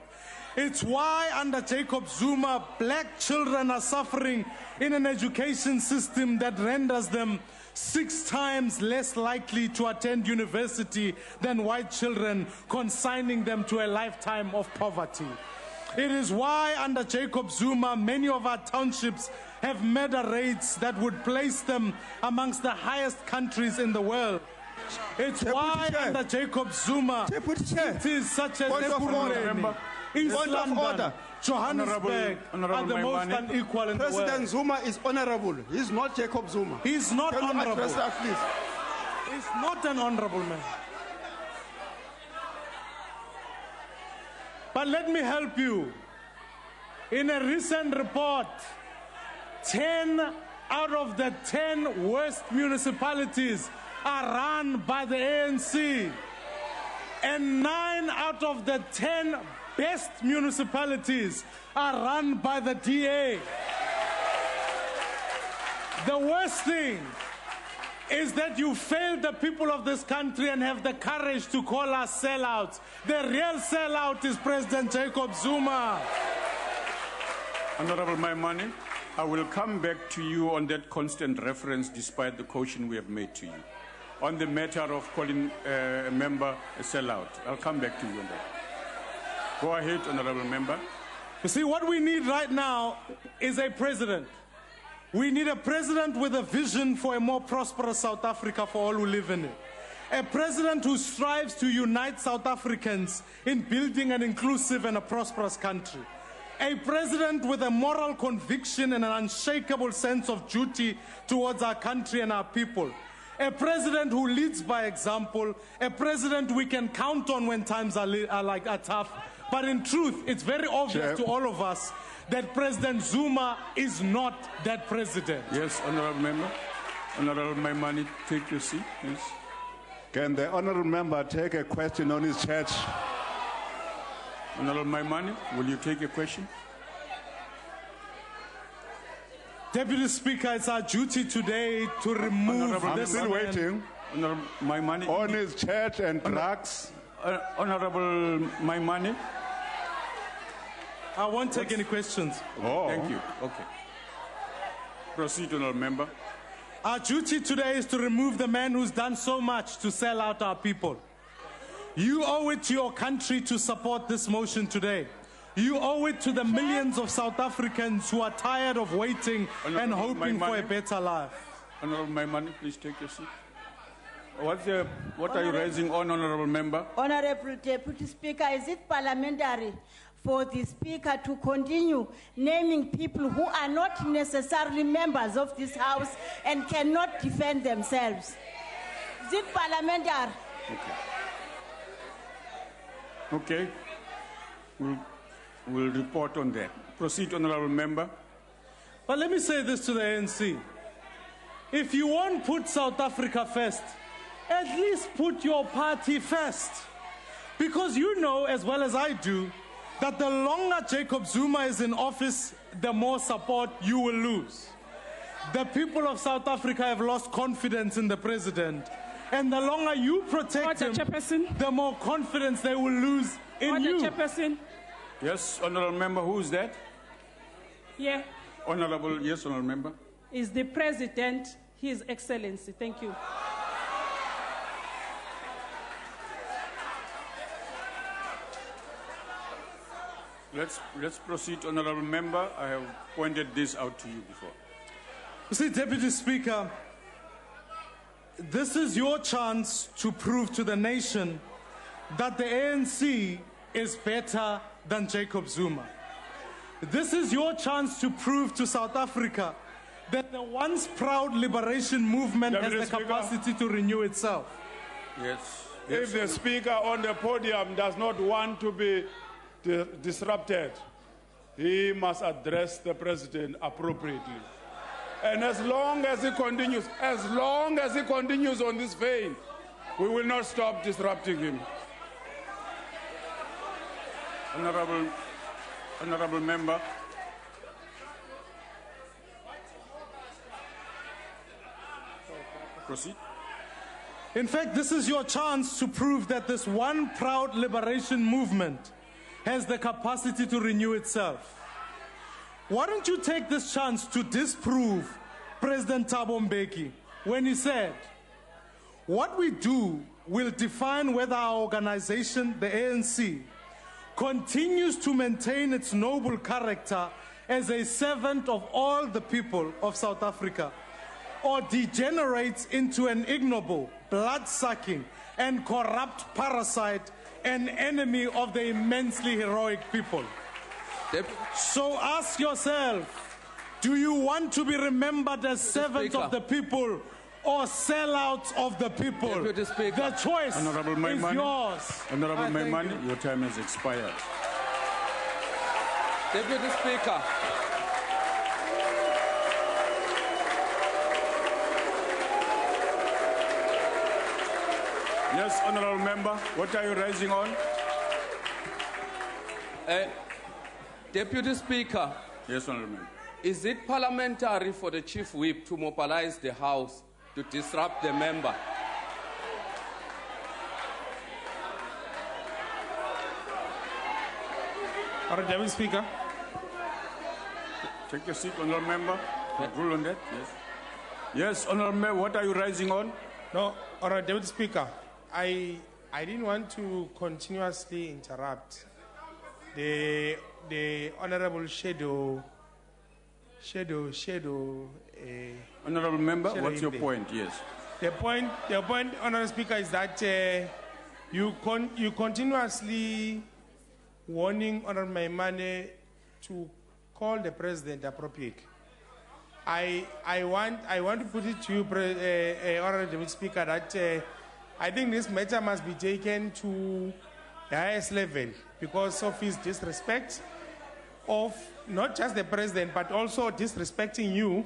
It's why under Jacob Zuma, black children are suffering in an education system that renders them 6 times less likely to attend university than white children, consigning them to a lifetime of poverty. It is why under Jacob Zuma, many of our townships have murder rates that would place them amongst the highest countries in the world. It's why under Jacob Zuma, cities such as Ekurhuleni, East London, Johannesburg are the most unequal in the world. President Zuma is honorable. He's not Jacob Zuma. He's not honorable. Address that, please? He's not an honorable man. But let me help you. In a recent report, 10 out of the 10 worst municipalities are run by the ANC. And 9 out of the 10 best municipalities are run by the DA. The worst thing is that you failed the people of this country and have the courage to call us sellouts. The real sellout is President Jacob Zuma. Honorable Maimane, I will come back to you on that constant reference despite the caution we have made to you. On the matter of calling a member a sellout, I'll come back to you on that. Go ahead, Honorable Member. You see, what we need right now is a president. We need a president with a vision for a more prosperous South Africa for all who live in it. A president who strives to unite South Africans in building an inclusive and a prosperous country. A president with a moral conviction and an unshakable sense of duty towards our country and our people. A president who leads by example. A president we can count on when times are tough. But in truth, it's very obvious to all of us that President Zuma is not that president. Yes, Honorable Member. Honorable Maimane, take your seat, please. Can the Honorable Member take a question on his church? Honorable Maimane, will you take a question? Deputy Speaker, it's our duty today to remove this. I'm still waiting. Honorable Maimane. On his church and drugs. Honorable Maimane. I won't take any questions. Oh. Thank you. Okay. Proceed, Honorable Member. Our duty today is to remove the man who's done so much to sell out our people. You owe it to your country to support this motion today. You owe it to the millions of South Africans who are tired of waiting and hoping for a better life. Honorable Maimane, please take your seat. What are you raising on, Honorable Member? Honorable Deputy Speaker, is it parliamentary for the Speaker to continue naming people who are not necessarily members of this House and cannot defend themselves? Is it parliamentary? Okay. We'll report on that. Proceed, Honorable Member. But let me say this to the ANC. If you won't put South Africa first, at least put your party first. Because you know as well as I do that the longer Jacob Zuma is in office, the more support you will lose. The people of South Africa have lost confidence in the president. And the longer you protect him, the more confidence they will lose in you. Yes, Honorable Member, who is that? Yeah. Honorable, yes, Honorable Member. Is the President, His Excellency. Thank you. Let's proceed, Honorable Member. I have pointed this out to you before. You see, Deputy Speaker, this is your chance to prove to the nation that the ANC is better than Jacob Zuma. This is your chance to prove to South Africa that the once proud liberation movement Deputy has the Speaker. capacity to renew itself. Yes. If the Speaker on the podium does not want to be disrupted, he must address the President appropriately. And as long as he continues on this vein, we will not stop disrupting him. Honorable member. Proceed. In fact, this is your chance to prove that this one proud liberation movement has the capacity to renew itself. Why don't you take this chance to disprove President Thabo Mbeki when he said, "What we do will define whether our organization, the ANC, continues to maintain its noble character as a servant of all the people of South Africa, or degenerates into an ignoble, blood-sucking, and corrupt parasite, an enemy of the immensely heroic people." So ask yourself, do you want to be remembered as servants of the people or sellouts of the people? The choice is yours. Honorable Maimane, your time has expired. Deputy Speaker. Yes, honorable member, what are you raising on? Deputy Speaker. Yes, honorable member. Is it parliamentary for the Chief Whip to mobilize the House to disrupt the member? Deputy Speaker. Take your seat, honorable member. Rule on that, yes. Yes, honorable member, what are you raising on? No, Deputy Speaker, I didn't want to continuously interrupt the honorable shadow. Honorable member, what's your point? Yes. The point, honorable Speaker, is that you continuously warning honorable Maimane to call the president appropriately. I want to put it to you, honorable Speaker, that I think this matter must be taken to the highest level because of his disrespect of not just the president, but also disrespecting you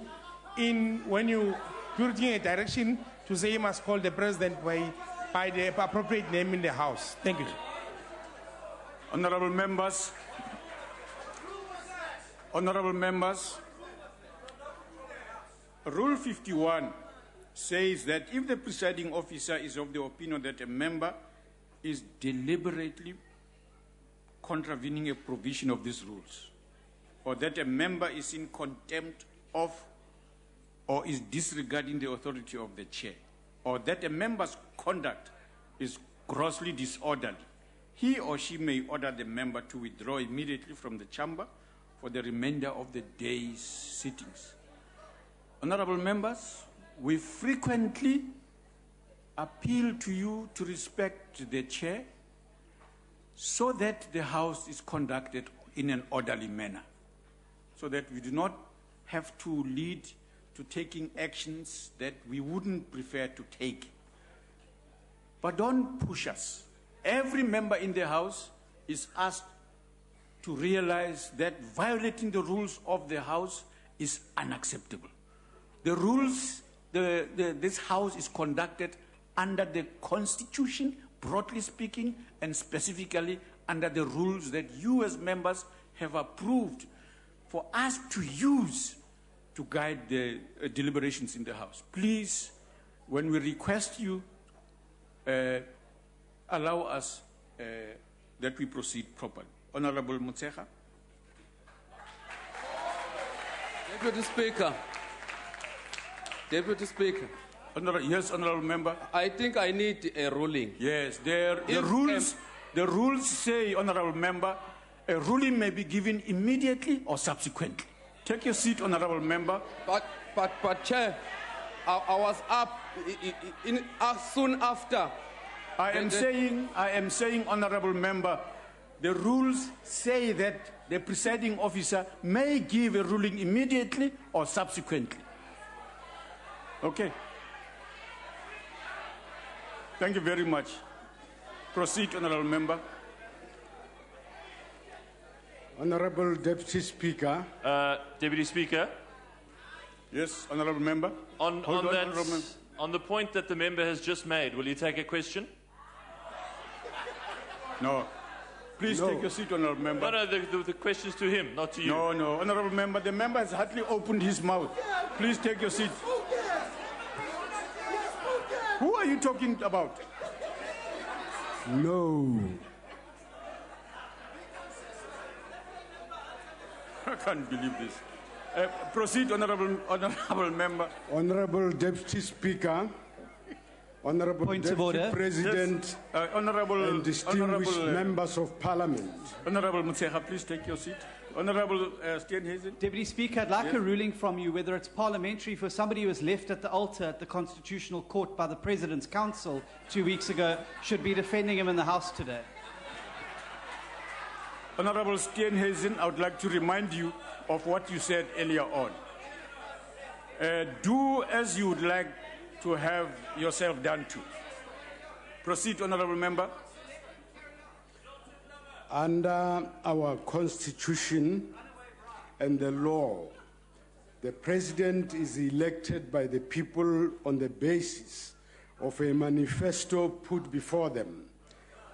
when you putting a direction to say he must call the president by the appropriate name in the House. Thank you. Honorable members, Rule 51 says that if the presiding officer is of the opinion that a member is deliberately contravening a provision of these rules, or that a member is in contempt of or is disregarding the authority of the chair, or that a member's conduct is grossly disorderly, he or she may order the member to withdraw immediately from the chamber for the remainder of the day's sittings. Honorable members, we frequently appeal to you to respect the chair so that the House is conducted in an orderly manner, so that we do not have to lead to taking actions that we wouldn't prefer to take. But don't push us. Every member in the House is asked to realize that violating the rules of the House is unacceptable. The rules, this House is conducted under the Constitution, broadly speaking, and specifically under the rules that you as members have approved for us to use to guide the deliberations in the House. Please, when we request you, allow us that we proceed properly. Honorable Motshekga. Deputy Speaker. Deputy Speaker. Yes, honorable member. I think I need a ruling. Yes, the rules say, honorable member, a ruling may be given immediately or subsequently. Take your seat, honorable member. But Chair, I was up soon after. I am saying, honorable member, the rules say that the presiding officer may give a ruling immediately or subsequently. Okay. Thank you very much. Proceed, honorable member. Honorable Deputy Speaker. Deputy Speaker. Yes, honorable member. On the point that the member has just made, will you take a question? No. Please No. take your seat, honorable member. No, the question's to him, not to you. No, no, honorable member. The member has hardly opened his mouth. Please take your seat. Who are you talking about? No. I can't believe this. Proceed, honorable member. Honorable Deputy Speaker, Honorable Point of Deputy order. President, Honorable and distinguished honorable, members of Parliament. Honorable Mutseha, please take your seat. Honorable Steenhuisen. Deputy Speaker, I'd like Yes. a ruling from you whether it's parliamentary for somebody who was left at the altar at the Constitutional Court by the President's Council 2 weeks ago should be defending him in the House today. Honorable Steenhuisen, I would like to remind you of what you said earlier on. Do as you would like to have yourself done to. Proceed, honorable member. Under our Constitution and the law, the President is elected by the people on the basis of a manifesto put before them.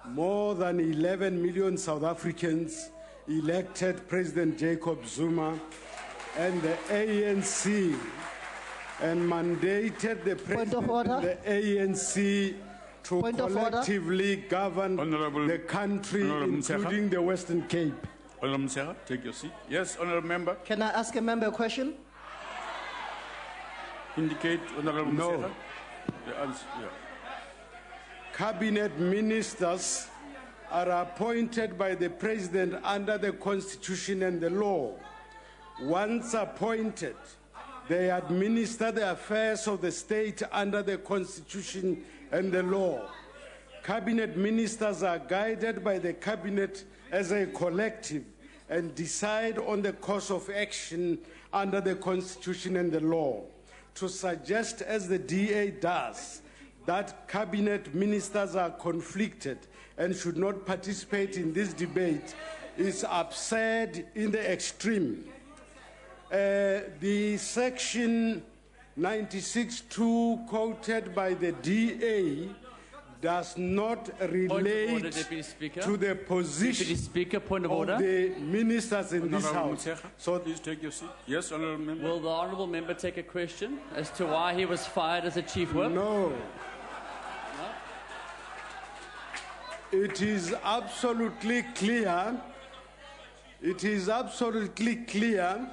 More than 11 million South Africans elected President Jacob Zuma and the ANC and mandated the President and the ANC to collectively govern the country, including the Western Cape. Honorable Mutseha, take your seat. Yes, honorable member. Can I ask a member a question? Indicate, honorable No. Mutseha. The answer, yeah. Cabinet ministers are appointed by the President under the Constitution and the law. Once appointed, they administer the affairs of the state under the Constitution and the law. Cabinet ministers are guided by the Cabinet as a collective and decide on the course of action under the Constitution and the law. To suggest, as the DA does, that Cabinet ministers are conflicted and should not participate in this debate is absurd in the extreme. The section 96(2) quoted by the DA does not relate to the position of the ministers in this House. So please take your seat. Yes, honorable member. Will the honourable member take a question as to why he was fired as a chief whip? No. It is absolutely clear. It is absolutely clear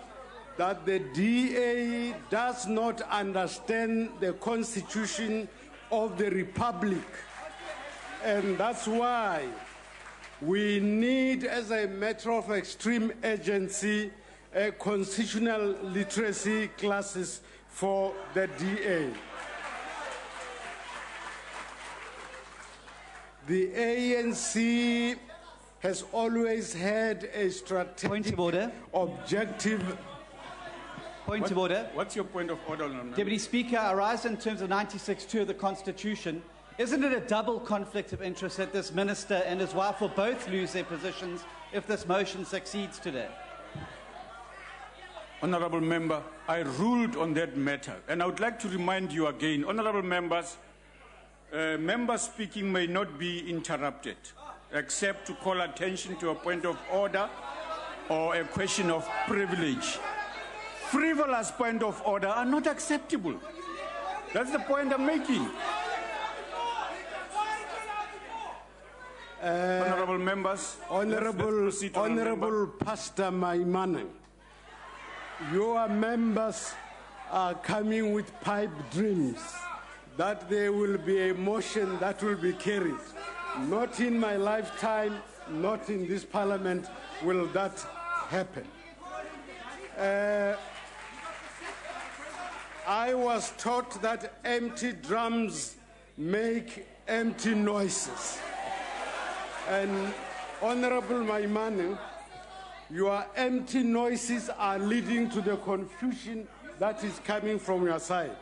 that the DA does not understand the Constitution of the Republic. And that's why we need, as a matter of extreme urgency, a constitutional literacy classes for the DA. The ANC has always had a strategic objective. Point of order. What's your point of order, honorable member? Deputy Speaker, I rise in terms of 96(2) of the Constitution. Isn't it a double conflict of interest that this minister and his wife will both lose their positions if this motion succeeds today? Honorable member, I ruled on that matter, and I would like to remind you again, honorable members, member speaking may not be interrupted, except to call attention to a point of order or a question of privilege. Frivolous point of order are not acceptable. That's the point I'm making. Honorable members, Honorable Pastor Maimane, your members are coming with pipe dreams that there will be a motion that will be carried. Not in my lifetime, not in this parliament will that happen. I was taught that empty drums make empty noises. And Honorable Maimane, your empty noises are leading to the confusion that is coming from your side.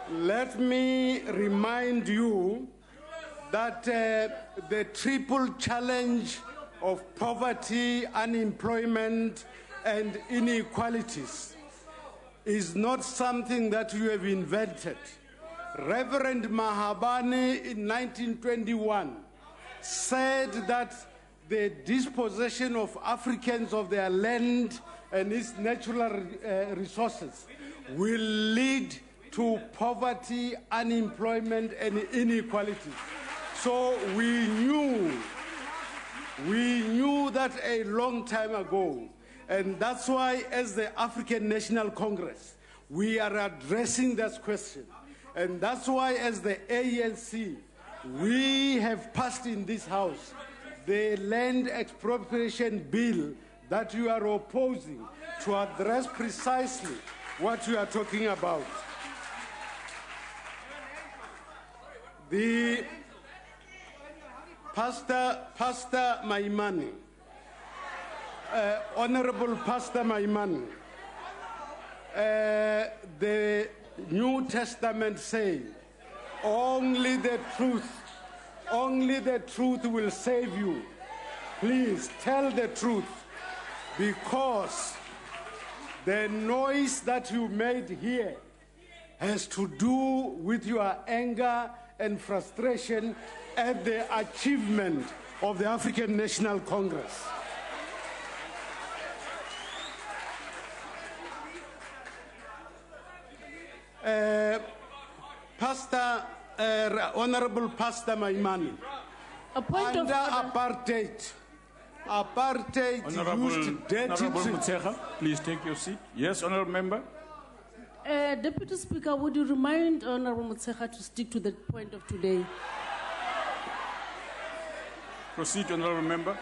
Let me remind you that the triple challenge of poverty, unemployment, and inequalities is not something that you have invented. Reverend Mahabane in 1921 said that the dispossession of Africans of their land and its natural resources will lead to poverty, unemployment, and inequality. So we knew that a long time ago, and that's why as the African National Congress, we are addressing that question. And that's why as the ANC, we have passed in this House the land expropriation bill that you are opposing to address precisely what you are talking about. The Pastor Maimane, Honorable Pastor Maimane, the New Testament says, only the truth will save you. Please tell the truth, because the noise that you made here has to do with your anger and frustration at the achievement of the African National Congress. Honorable Pastor Maimane, under apartheid used dirty Mutshekga, please take your seat. Yes, honorable member. Deputy Speaker, would you remind Honorable Mutshekga to stick to the point of today? Proceed, honorable member.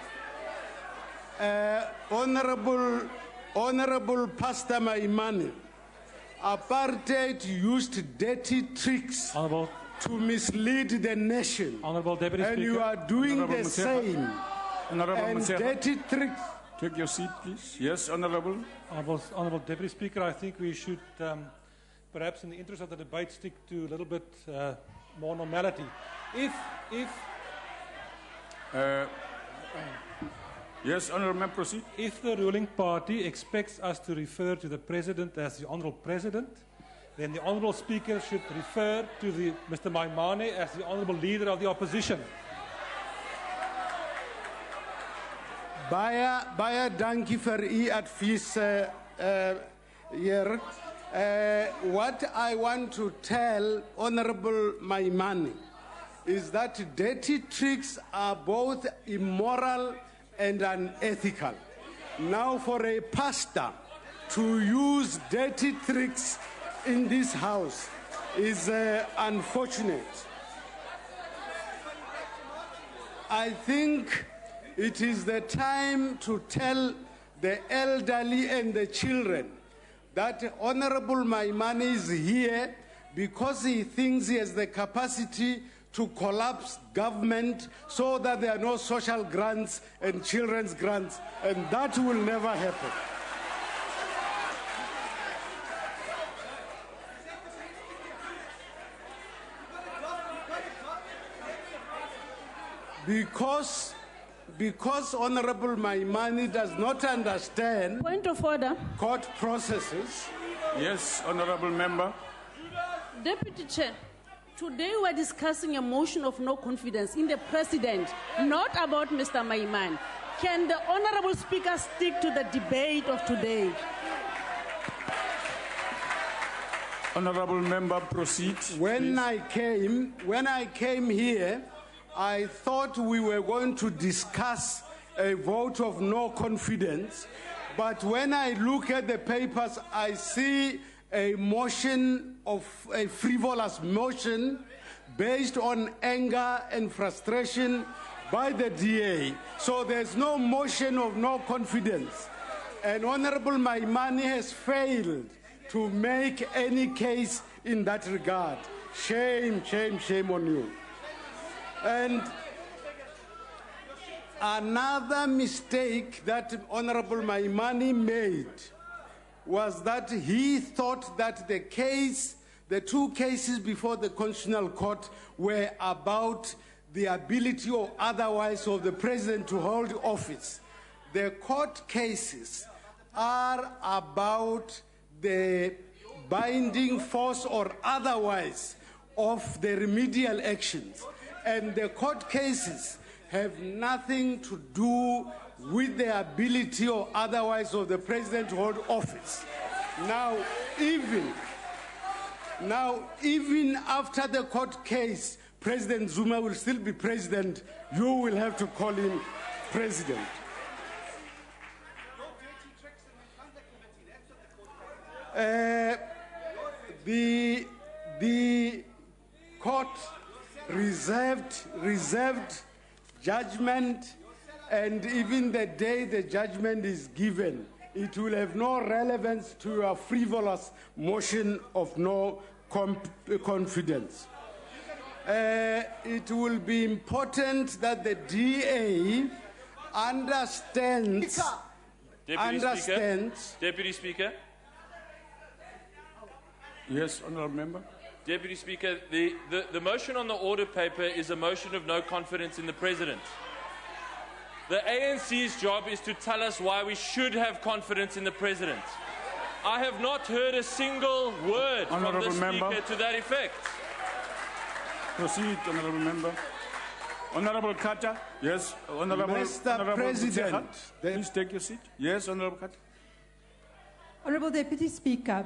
Honorable Pastor Maimane, apartheid used dirty tricks to mislead the nation. Honorable Deputy and Speaker. You are doing Honorable the Mutshekga. same. Honorable And Mutshekga. dirty tricks. Take your seat, please. Yes, honorable. Honorable Deputy Speaker, I think we should, perhaps in the interest of the debate, stick to a little bit more normality. Yes, honorable member, proceed. If the ruling party expects us to refer to the President as the Honorable President, then the Honorable Speaker should refer to Mr. Maimane as the Honorable Leader of the Opposition. Baie dankie vir u advies, heer. What I want to tell Honorable Maimane is that dirty tricks are both immoral and unethical. Now, for a pastor to use dirty tricks in this house is unfortunate. I think it is the time to tell the elderly and the children that Honorable Maimane is here because he thinks he has the capacity to collapse government so that there are no social grants and children's grants, and that will never happen. Because Honorable Maimane does not understand point of order court processes. Yes, honorable member. Deputy Chair, today we're discussing a motion of no confidence in the President, not about Mr. Maimane. Can the Honorable Speaker stick to the debate of today? Honorable member, proceed. When I came here, I thought we were going to discuss a vote of no confidence, but when I look at the papers, I see a motion of a frivolous motion based on anger and frustration by the DA. So there's no motion of no confidence. And Honorable Maimane has failed to make any case in that regard. Shame, shame, shame on you. And another mistake that Honorable Maimane made was that he thought that the two cases before the Constitutional Court were about the ability or otherwise of the President to hold office. The court cases are about the binding force or otherwise of the remedial actions. And the court cases have nothing to do with the ability or otherwise of the president to hold office. Now, even after the court case, President Zuma will still be president. You will have to call him president. The court reserved judgment, and even the day the judgment is given, it will have no relevance to your frivolous motion of no confidence. It will be important that the DA understands. Deputy Speaker. Yes, Honourable Member. Deputy Speaker, the motion on the order paper is a motion of no confidence in the President. The ANC's job is to tell us why we should have confidence in the President. I have not heard a single word from the Speaker to that effect. Proceed, Honourable Member. Honourable Carter. Yes, Honourable President. Please take your seat. Yes, Honourable Carter. Honourable Deputy Speaker,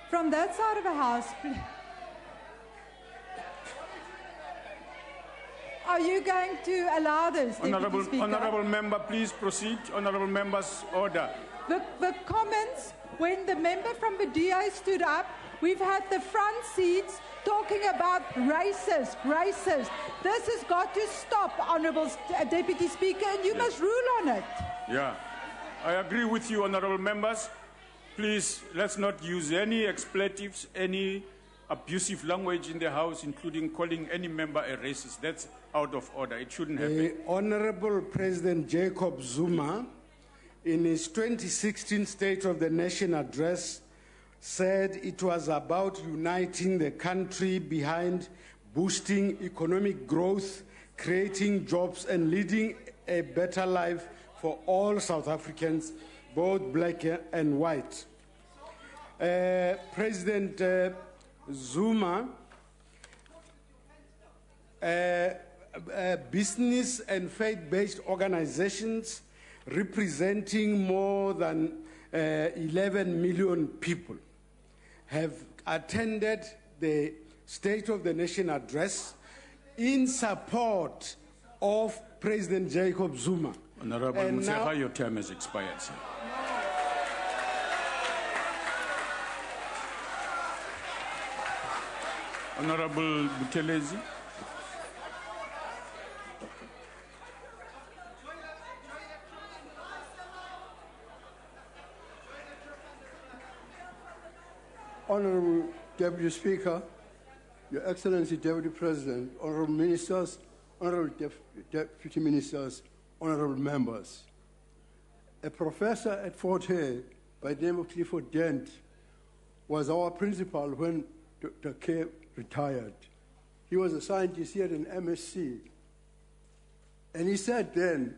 from that side of the House, are you going to allow this, Deputy Speaker? Honourable Member, please proceed. Honourable Member's order. The comments, when the member from the DA stood up, we've had the front seats talking about racist. This has got to stop, Honourable Deputy Speaker, and you must rule on it. Yeah, I agree with you, Honourable Members. Please, let's not use any expletives, any abusive language in the House, including calling any member a racist. That's out of order. It shouldn't happen. Honourable President Jacob Zuma, in his 2016 State of the Nation address, said it was about uniting the country behind boosting economic growth, creating jobs, and leading a better life for all South Africans, both black and white. President Zuma, business and faith-based organizations representing more than 11 million people have attended the State of the Nation address in support of President Jacob Zuma. Honourable Mutseha, your term has expired, sir. Honourable Buthelezi. Honourable Deputy Speaker, Your Excellency Deputy President, Honourable Ministers, Honourable Deputy Ministers, Honourable Members. A professor at Fort Hare by the name of Clifford Dent was our principal when Dr. K retired. He was a scientist, he had an MSc. And he said then,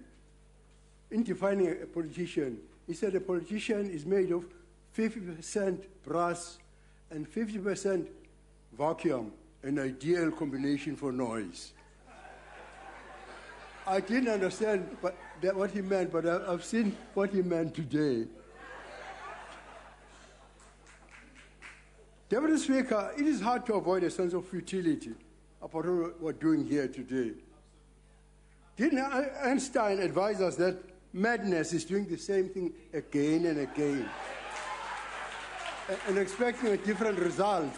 in defining a politician, he said a politician is made of 50% brass and 50% vacuum, an ideal combination for noise. I didn't understand what he meant, but I've seen what he meant today. Deputy Speaker, it is hard to avoid a sense of futility about what we're doing here today. Didn't Einstein advise us that madness is doing the same thing again and again and expecting a different result?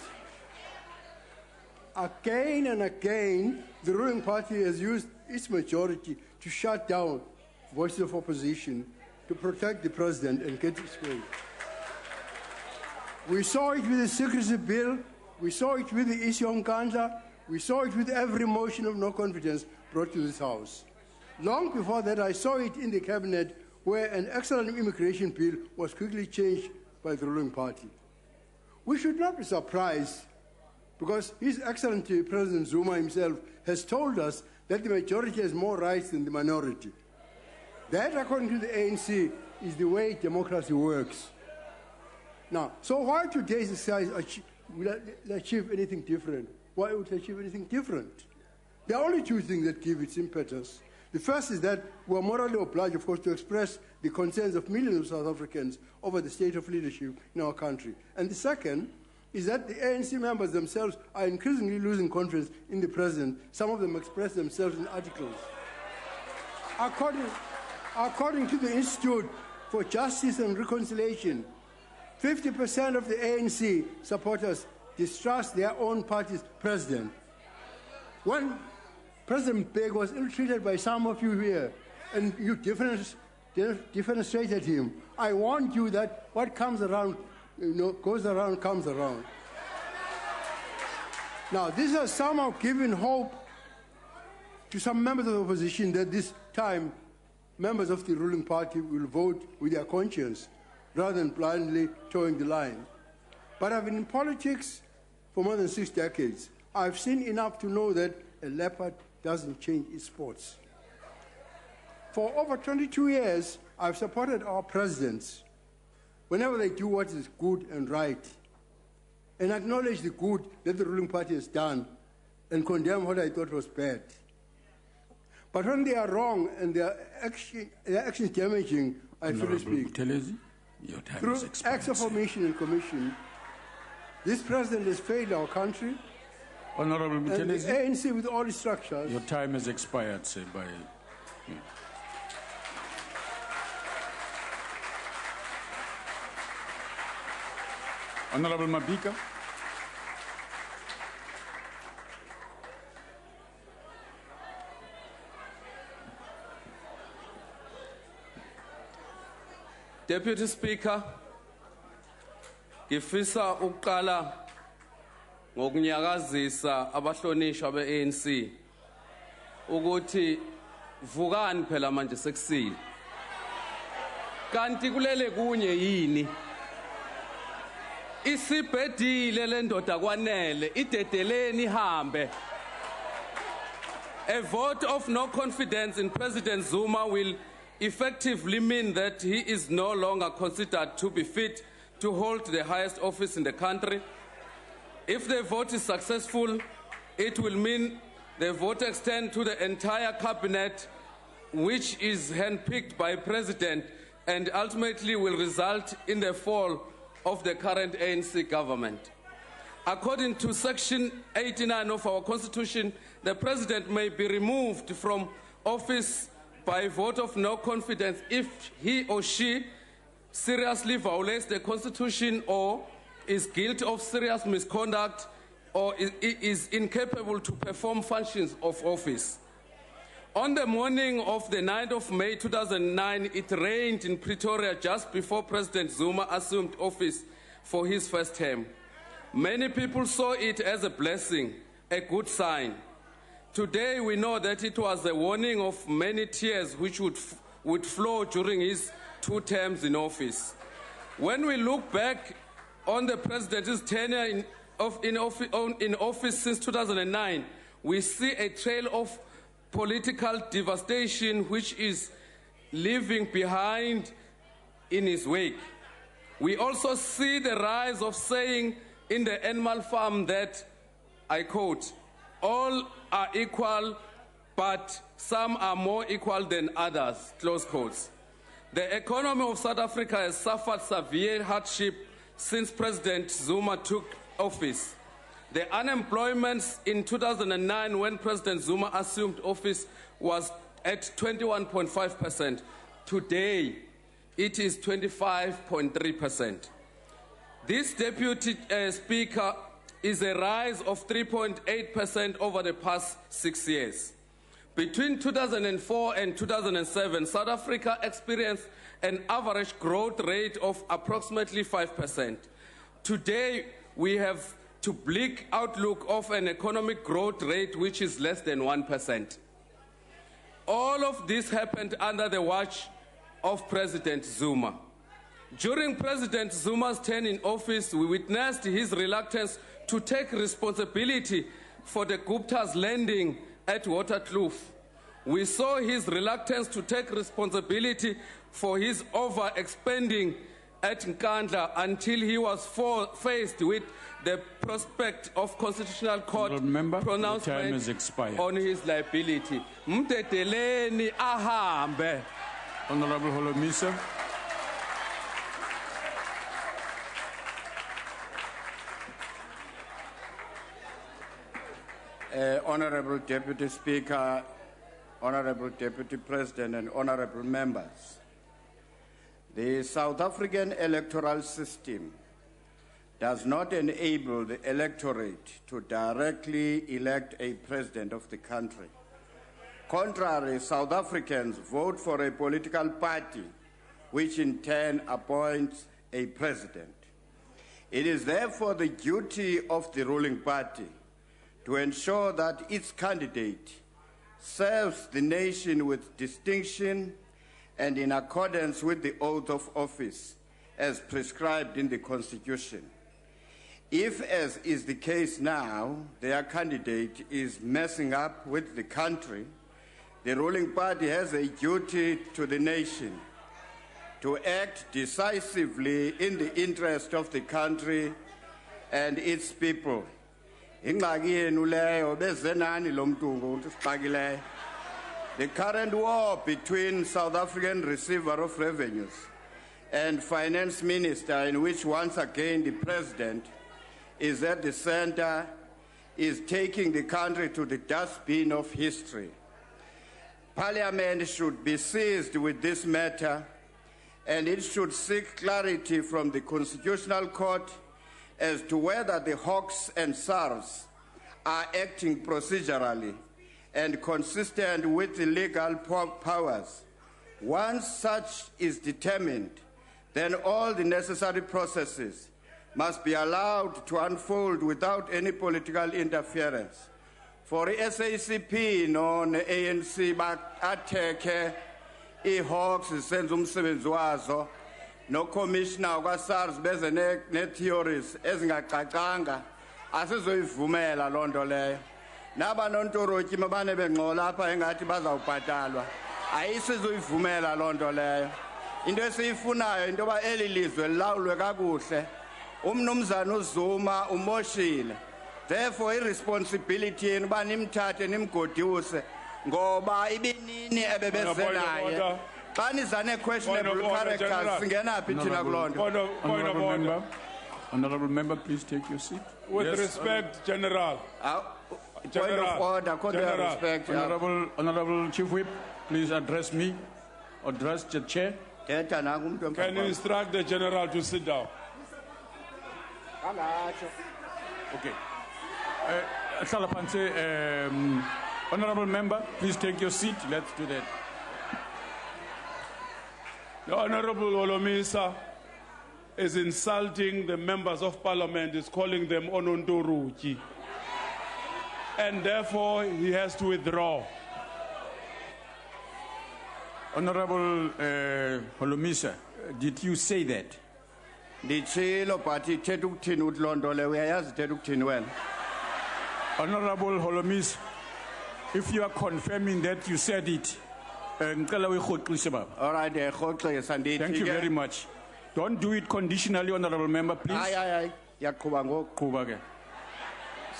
Again and again, the ruling party has used its majority to shut down voices of opposition, to protect the president and get its way. We saw it with the secrecy bill, we saw it with the issue on Nkandla, we saw it with every motion of no confidence brought to this House. Long before that, I saw it in the cabinet where an excellent immigration bill was quickly changed by the ruling party. We should not be surprised because His Excellency President Zuma himself has told us that the majority has more rights than the minority. That, according to the ANC, is the way democracy works. Now, so why today's exercise will achieve anything different? Why would it achieve anything different? There are only two things that give its impetus The first is that we are morally obliged, of course, to express the concerns of millions of South Africans over the state of leadership in our country. And the second is that the ANC members themselves are increasingly losing confidence in the president. Some of them express themselves in articles. According to the Institute for Justice and Reconciliation, 50% of the ANC supporters distrust their own party's president. When President Beg was ill-treated by some of you here, and you defenestrated him, I warned you that what comes around, goes around, comes around. Now, this has somehow given hope to some members of the opposition that this time members of the ruling party will vote with their conscience rather than blindly towing the line. But I've been in politics for more than 6 decades. I've seen enough to know that a leopard doesn't change its spots. For over 22 years, I've supported our presidents whenever they do what is good and right, and acknowledge the good that the ruling party has done and condemn what I thought was bad. But when they are wrong and their actions damaging, I fully speak. Your time Through is expired, acts of omission and commission, this president has failed our country. Honorable And the Muthelezi, ANC with all its structures. your time has expired, sir, by... Honorable Mabika. Deputy Speaker, ngifisa ukuqala ngokunyakazisa abahlonishwa be-ANC ukuthi vukani phela manje sekusile. Kanti kulele kunye yini? Isibhedile le ndoda kwanele, idedeleni ihambe. A vote of no confidence in President Zuma will effectively mean that he is no longer considered to be fit to hold the highest office in the country. If the vote is successful, it will mean the vote extends to the entire cabinet, which is handpicked by President, and ultimately will result in the fall of the current ANC government. According to Section 89 of our Constitution, the President may be removed from office by vote of no confidence if he or she seriously violates the Constitution or is guilty of serious misconduct or is incapable to perform functions of office. On the morning of the 9th of May 2009, it rained in Pretoria just before President Zuma assumed office for his first term. Many people saw it as a blessing, a good sign. Today we know that it was a warning of many tears which would flow during his 2 terms in office. When we look back on the President's tenure in office since 2009, we see a trail of political devastation which is leaving behind in his wake. We also see the rise of saying in the animal farm that, I quote, all are equal, but some are more equal than others, close quotes. The economy of South Africa has suffered severe hardship since President Zuma took office. The unemployment in 2009, when President Zuma assumed office, was at 21.5%. Today, it is 25.3%. This Deputy Speaker is a rise of 3.8% over the past 6 years. Between 2004 and 2007, South Africa experienced an average growth rate of approximately 5%. Today, we have to bleak outlook of an economic growth rate which is less than 1%. All of this happened under the watch of President Zuma. During President Zuma's term in office, we witnessed his reluctance to take responsibility for the Gupta's landing at Waterkloof. We saw his reluctance to take responsibility for his overexpending at Nkandla until he was faced with the prospect of Constitutional Court pronouncement time has expired. on his liability. Mdedeleni ahambe. Honorable Holomisa. Honorable Deputy Speaker, Honorable Deputy President, and honorable members. The South African electoral system does not enable the electorate to directly elect a president of the country. Contrary, South Africans vote for a political party, which in turn appoints a president. It is therefore the duty of the ruling party to ensure that its candidate serves the nation with distinction and in accordance with the oath of office as prescribed in the Constitution. If, as is the case now, their candidate is messing up with the country, the ruling party has a duty to the nation to act decisively in the interest of the country and its people. The current war between South African receiver of revenues and finance minister, in which once again the president is at the center, is taking the country to the dustbin of history. Parliament should be seized with this matter, and it should seek clarity from the Constitutional Court as to whether the Hawks and SARS are acting procedurally and consistent with the legal powers. Once such is determined, then all the necessary processes must be allowed to unfold without any political interference. For the SACP non ANC ateke i-Hawks senza umsebenzi wazo no commissioner kwa SARS beze ne theories ezingacacanga asizoyivumela lonto leyo. Naba nontoroki mabane bengcola apha engathi bazawubhatalwa ayisizoyivumela lonto leyo. Into esiyifunayo into ba eli lizwe lilawulwe kakuhle. Umnumzana uZuma umoshile. Therefore irresponsibility yenu ba nimthathe nimgoduse ngoba ibinini ebebeze naye. Xa nizane questionable characters singena phi thina kulonto. Honorable member, please take your seat. With respect, General. Point of order, respect. Honorable Chief Whip, please address me. Address the chair. Can you instruct the General to sit down? Okay. Honorable member, please take your seat. Let's do that. The Honorable Olomisa is insulting the members of parliament, is calling them onontoruki. And therefore, he has to withdraw. Honorable Holomisa, did you say that? Honorable Holomisa, if you are confirming that you said it, all right, thank you very much. Don't do it conditionally, honorable member, please.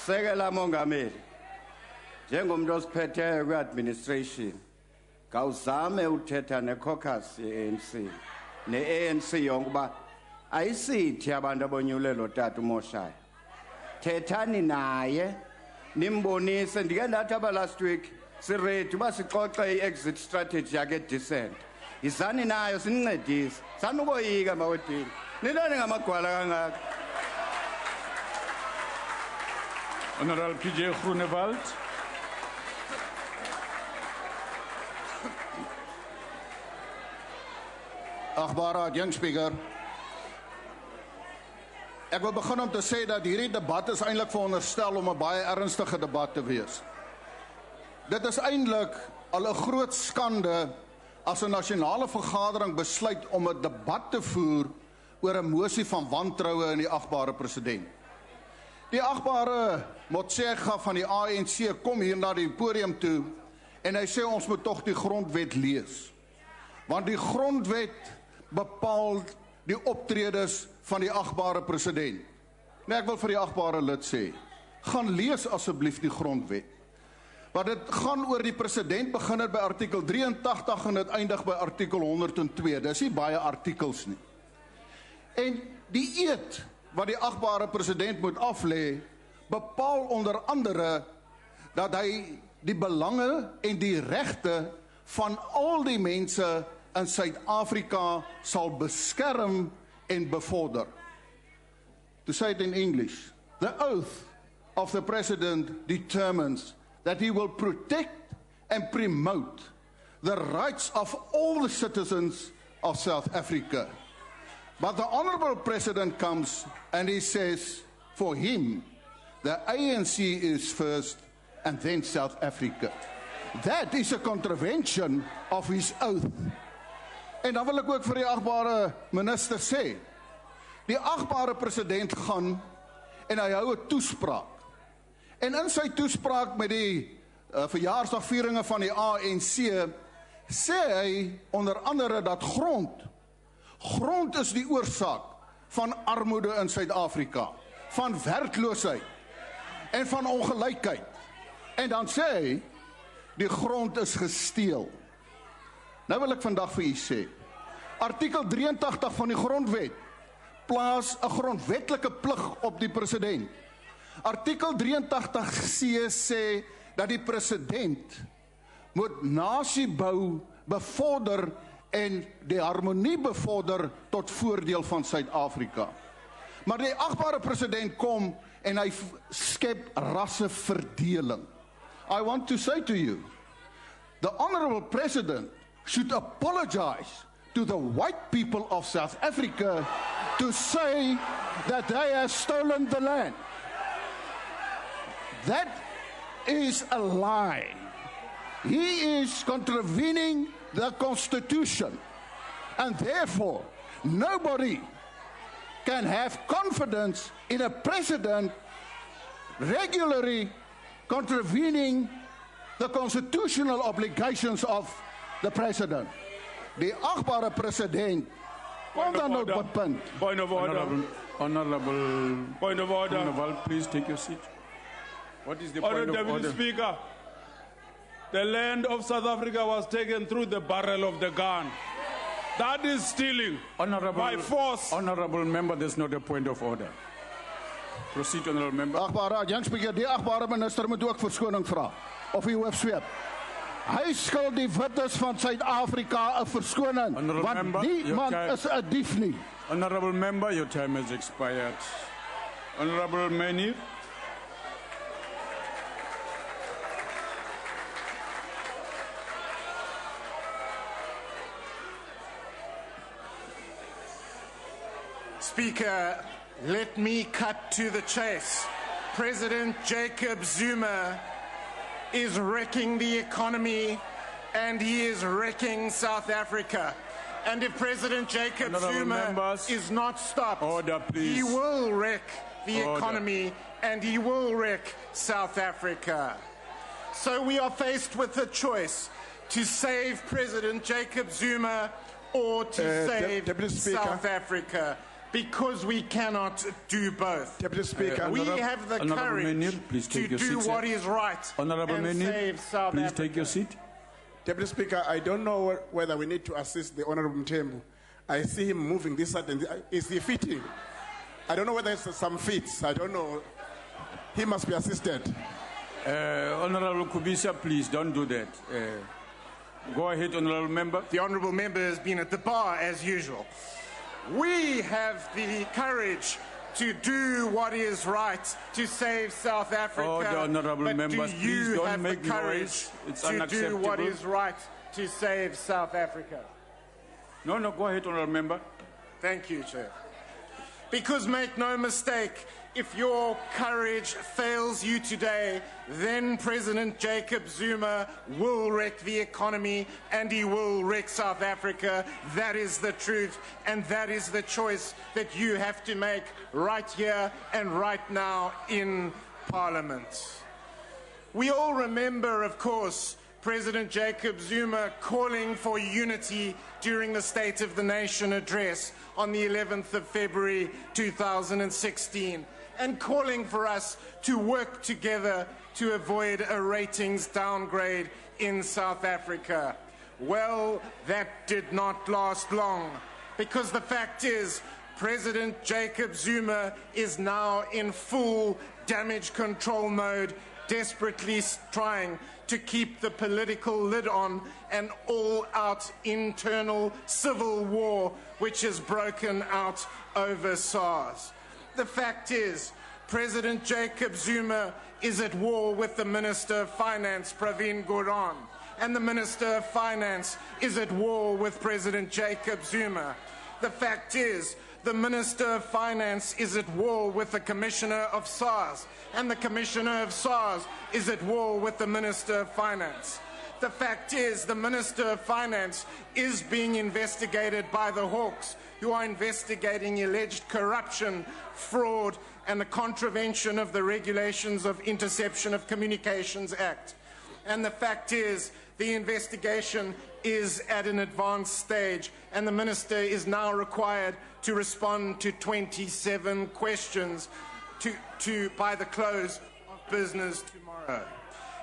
Sekela Mongameli, njengomuntu osiphetheyo kwi-administration, kawuzame uthetha ne-caucus ye-ANC, ne-ANC yonke uba ayisithi abantu abonyulelo tata umoshayo. Thethani naye, nimbonise. Ndike ndathi apha last week, siredi uba sixoxe i-exit strategy yakhe decent. Yizani nayo sinincedise. Sanukoyika mawetini. Nintoni ngamagwala kangaka? Honorable PJ Groenewald. Agbare young speaker. Ek wil begin om te sê dat hierdie debat is eintlik veronderstel om 'n baie ernstige debat te wees. Dit is eintlik al 'n groot skande as 'n nasionale vergadering besluit om 'n debat te voer oor 'n mosie van wantroue in die agbare president. Die agbare Motshega van die ANC kom hier na die podium toe en hy sê ons moet tog die grondwet lees. Want die grondwet bepaal die optredes van die agbare president. Nee, ek wil vir die agbare lid sê, gaan lees asseblief die grondwet. Want dit gaan oor die president, begin het by artikel 83 en dit eindig by artikel 102. Dis nie baie artikels nie. En die eed wat die agbare president moet aflê, bepaal onder andere dat hy die belange en die regte van al die mense in Suid-Afrika sal beskerm en bevorder. To say it in English, the oath of the president determines that he will protect and promote the rights of all the citizens of South Africa. But the Honourable President comes and he says, for him, the ANC is first and then South Africa. That is a contravention of his oath. En dan wil ek ook vir die agbare minister sê, die agbare president gaan en hy hou 'n toespraak. En in sy toespraak met die verjaarsdagvieringe van die ANC, sê hy onder andere dat grond is die oorsaak van armoede in Suid-Afrika, van werkloosheid en van ongelykheid. En dan sê hy, die grond is gesteel. Nou wil ek vandag vir u sê, artikel 83 van die grondwet plaas 'n grondwetlike plig op die president. Artikel 83C sê dat die president moet nasiebou bevorder en die harmonie bevorder tot voordeel van Suid-Afrika. Maar die agbare president kom en hy skep rasseverdeling. I want to say to you, the Honourable President should apologize to the white people of South Africa to say that they have stolen the land. That is a lie. He is contravening the Constitution, and therefore nobody can have confidence in a president regularly contravening the constitutional obligations of the president. Die agbare president kom dan nou op punt. Point of order. Honorable. Point of order. Honorable, please take your seat. What is the point of Deputy order? Speaker, the land of South Africa was taken through the barrel of the gun. That is stealing by force. Honorable member, there's not a point of order. Proceed, honorable member. Agbare, young speaker, die agbare minister moet ook verskoning vra of hy hoofsweep. Hy skuld die wites van Suid-Afrika 'n verskoning, want niemand is 'n dief nie. Honorable member, your time has expired. Honorable Many. Speaker, let me cut to the chase. President Jacob Zuma is wrecking the economy and he is wrecking South Africa. And if President Jacob Zuma is not stopped, he will wreck the economy and he will wreck South Africa. So we are faced with a choice to save President Jacob Zuma or to save South Africa. Because we cannot do both. Deputy Speaker, we have the courage to do what is right and save South Africa. Please take your seat. Deputy Speaker, I don't know whether we need to assist the Honourable Mthembu. I see him moving this side and is he fitting? I don't know whether it's some fits. I don't know. He must be assisted. Honourable Kubisa, please don't do that. Go ahead, Honourable Member. The Honourable Member has been at the bar as usual. We have the courage to do what is right to save South Africa. Oh, the honourable members, do please you don't have make the courage noise. It's to do what unacceptable. is right to save South Africa? No, go ahead, honourable member. Thank you, Chair. Because make no mistake, if your courage fails you today, then President Jacob Zuma will wreck the economy and he will wreck South Africa. That is the truth and that is the choice that you have to make right here and right now in Parliament. We all remember, of course, President Jacob Zuma calling for unity during the State of the Nation address on the 11th of February 2016, and calling for us to work together to avoid a ratings downgrade in South Africa. Well, that did not last long, because the fact is, President Jacob Zuma is now in full damage control mode, desperately trying to keep the political lid on an all-out internal civil war which has broken out over SARS. The fact is, President Jacob Zuma is at war with the Minister of Finance, President Gordhan, and the Minister of Finance is at war with President Jacob Zuma. The fact is, the Minister of Finance is at war with the Commissioner of SARS, and the Commissioner of SARS is at war with the Minister of Finance. The fact is, the Minister of Finance is being investigated by the Hawks, who are investigating alleged corruption, fraud, and the contravention of the Regulations of Interception of Communications Act. And the fact is, the investigation is at an advanced stage, and the Minister is now required to respond to 27 questions by the close of business tomorrow.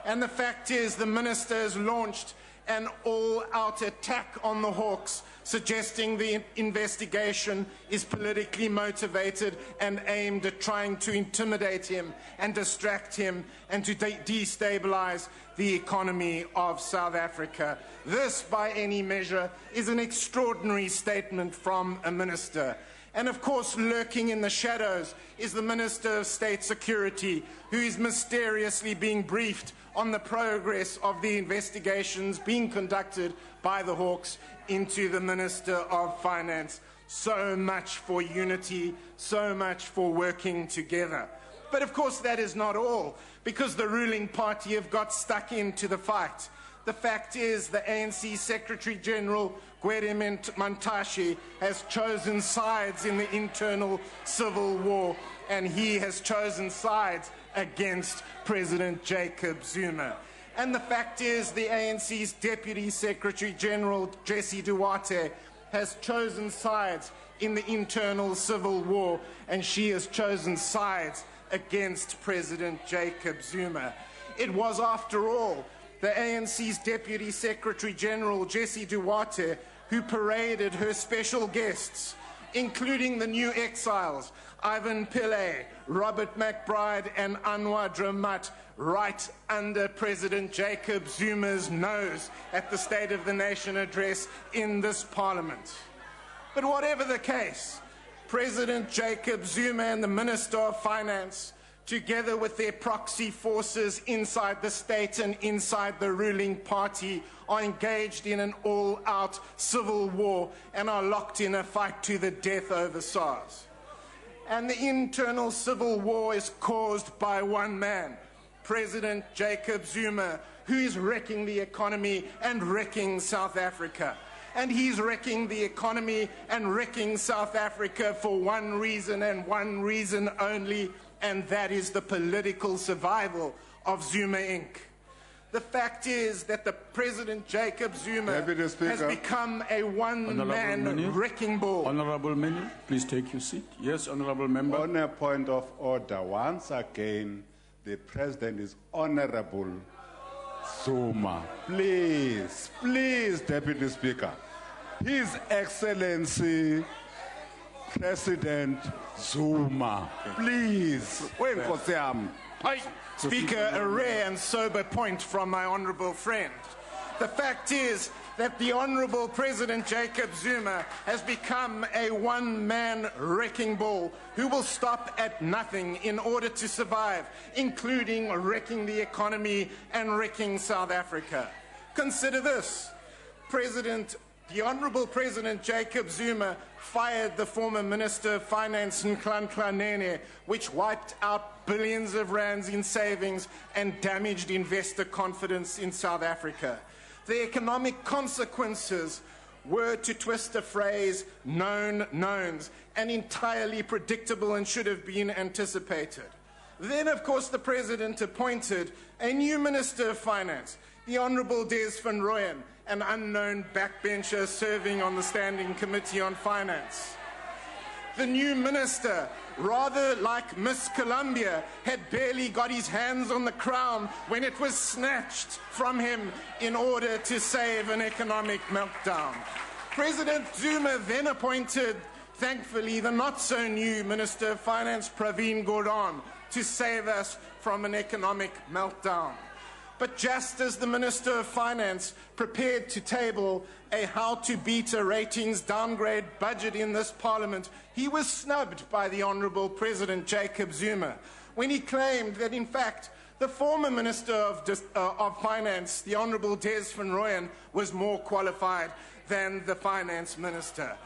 And the fact is, the Minister has launched an all-out attack on the Hawks, suggesting the investigation is politically motivated and aimed at trying to intimidate him and distract him and to destabilize the economy of South Africa. This, by any measure, is an extraordinary statement from a minister. And of course, lurking in the shadows is the Minister of State Security, who is mysteriously being briefed on the progress of the investigations being conducted by the Hawks into the Minister of Finance. So much for unity, so much for working together. But of course that is not all, because the ruling party have got stuck into the fight. The fact is, the ANC Secretary General, Gwede Mantashe, has chosen sides in the internal civil war, and he has chosen sides against President Jacob Zuma. And the fact is, the ANC's Deputy Secretary General, Jessie Duarte, has chosen sides in the internal civil war, and she has chosen sides against President Jacob Zuma. It was, after all, the ANC's Deputy Secretary General, Jessie Duarte, who paraded her special guests, including the new exiles, Ivan Pillay, Robert McBride, and Anwar Dramat, right under President Jacob Zuma's nose at the State of the Nation address in this Parliament. But whatever the case, President Jacob Zuma and the Minister of Finance, together with their proxy forces inside the state and inside the ruling party, are engaged in an all-out civil war and are locked in a fight to the death over SARS. And the internal civil war is caused by one man, President Jacob Zuma, who is wrecking the economy and wrecking South Africa. And he's wrecking the economy and wrecking South Africa for one reason and one reason only, and that is the political survival of Zuma Inc. The fact is that the President Jacob Zuma has become a one-man wrecking ball. Honorable Minister, please take your seat. Yes, Honorable Member. On a point of order, once again, the President is Honorable Zuma. Please, please, Deputy Speaker. His Excellency President Zuma. Please. Speaker, a rare and sober point from my honourable friend. The fact is that the Honourable President Jacob Zuma has become a one-man wrecking ball who will stop at nothing in order to survive, including wrecking the economy and wrecking South Africa. Consider this. The Honourable President Jacob Zuma fired the former Minister of Finance, Nhlanhla Nene, which wiped out billions of rands in savings and damaged investor confidence in South Africa. The economic consequences were, to twist a phrase, known knowns, and entirely predictable and should have been anticipated. Then, of course, the President appointed a new Minister of Finance, the Honourable Des van Rooyen, an unknown backbencher serving on the Standing Committee on Finance. The new minister, rather like Miss Columbia, had barely got his hands on the crown when it was snatched from him in order to save an economic meltdown. President Zuma then appointed, thankfully, the not-so-new Minister of Finance, Pravin Gordhan, to save us from an economic meltdown. But just as the Minister of Finance prepared to table a how-to-beat-a-ratings downgrade budget in this Parliament, he was snubbed by the Honourable President Jacob Zuma when he claimed that, in fact, the former Minister of Finance, the Honourable Des van Rooyen, was more qualified than the Finance Minister.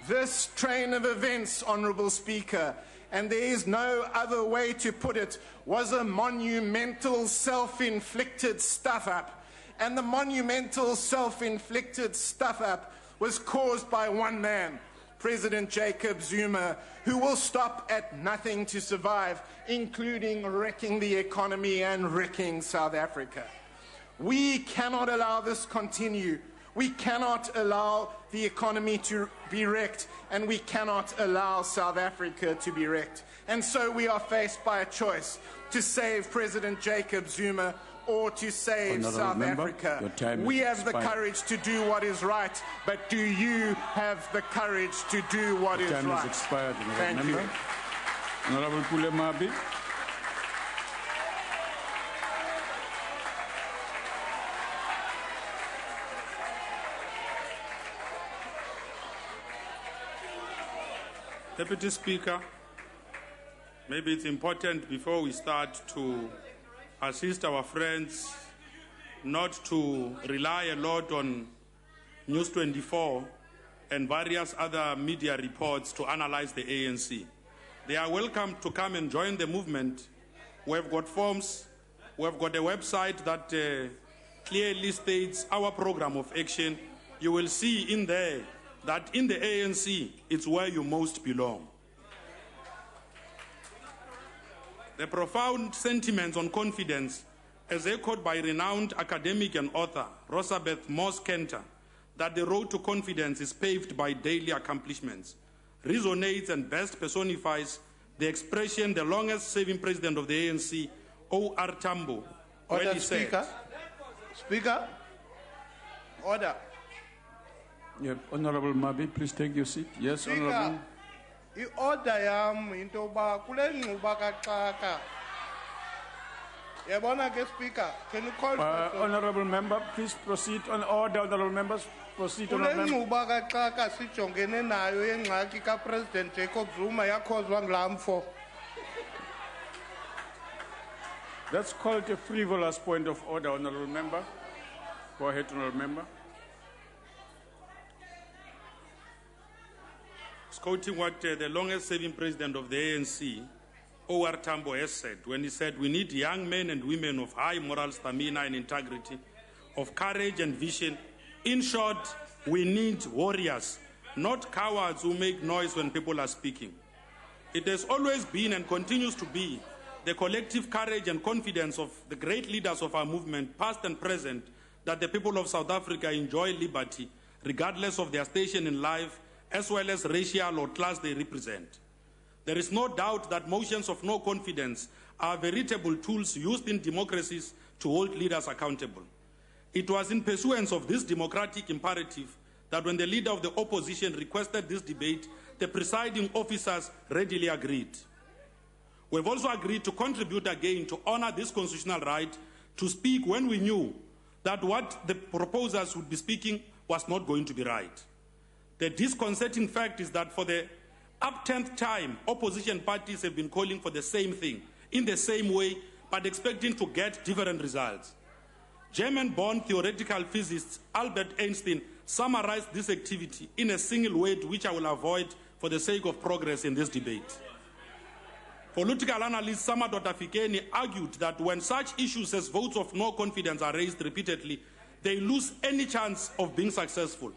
This train of events, Honourable Speaker, and there is no other way to put it, was a monumental self-inflicted stuff-up. And the monumental self-inflicted stuff-up was caused by one man, President Jacob Zuma, who will stop at nothing to survive, including wrecking the economy and wrecking South Africa. We cannot allow this continue. We cannot allow the economy to be wrecked, and we cannot allow South Africa to be wrecked. And so we are faced by a choice to save President Jacob Zuma or to save South Africa. We have the courage to do what is right, but do you have the courage to do what is right? Has expired. Thank you. Honorable Pule Mabi. Deputy Speaker, maybe it's important before we start to assist our friends not to rely a lot on News 24 and various other media reports to analyze the ANC. They are welcome to come and join the movement. We've got forms, we've got a website that clearly states our program of action. You will see in there that in the ANC, it's where you most belong. The profound sentiments on confidence, as echoed by renowned academic and author Rosabeth Moss-Kenter, that the road to confidence is paved by daily accomplishments, resonates and best personifies the expression the longest-serving president of the ANC, O.R. Tambo, when he said... Speaker. Order. Yep, Honorable Mabi, please take your seat. Yes, Honorable. I-order yam into ba kule nquba kaxaka. Yabona ke Speaker, can you call Honorable Member, please proceed on order. Honorable Members, proceed on order. Kule nquba kaxaka sijongene nayo yengxaki ka President Jacob Zuma yakhozwa nglamfo. That's called a frivolous point of order, Honorable Member. Go ahead, Honorable Member. Quoting what the longest-serving president of the ANC, O.R. Tambo, has said when he said, we need young men and women of high moral stamina and integrity, of courage and vision. In short, we need warriors, not cowards who make noise when people are speaking. It has always been and continues to be the collective courage and confidence of the great leaders of our movement, past and present, that the people of South Africa enjoy liberty, regardless of their station in life, as well as racial or class they represent. There is no doubt that motions of no confidence are veritable tools used in democracies to hold leaders accountable. It was in pursuance of this democratic imperative that when the leader of the opposition requested this debate, the presiding officers readily agreed. We've also agreed to contribute again to honor this constitutional right to speak when we knew that what the proposers would be speaking was not going to be right. The disconcerting fact is that for the up-10th time, opposition parties have been calling for the same thing, in the same way, but expecting to get different results. German-born theoretical physicist Albert Einstein summarized this activity in a single word, which I will avoid for the sake of progress in this debate. Political analyst Samadota Fikeni argued that when such issues as votes of no confidence are raised repeatedly, they lose any chance of being successful.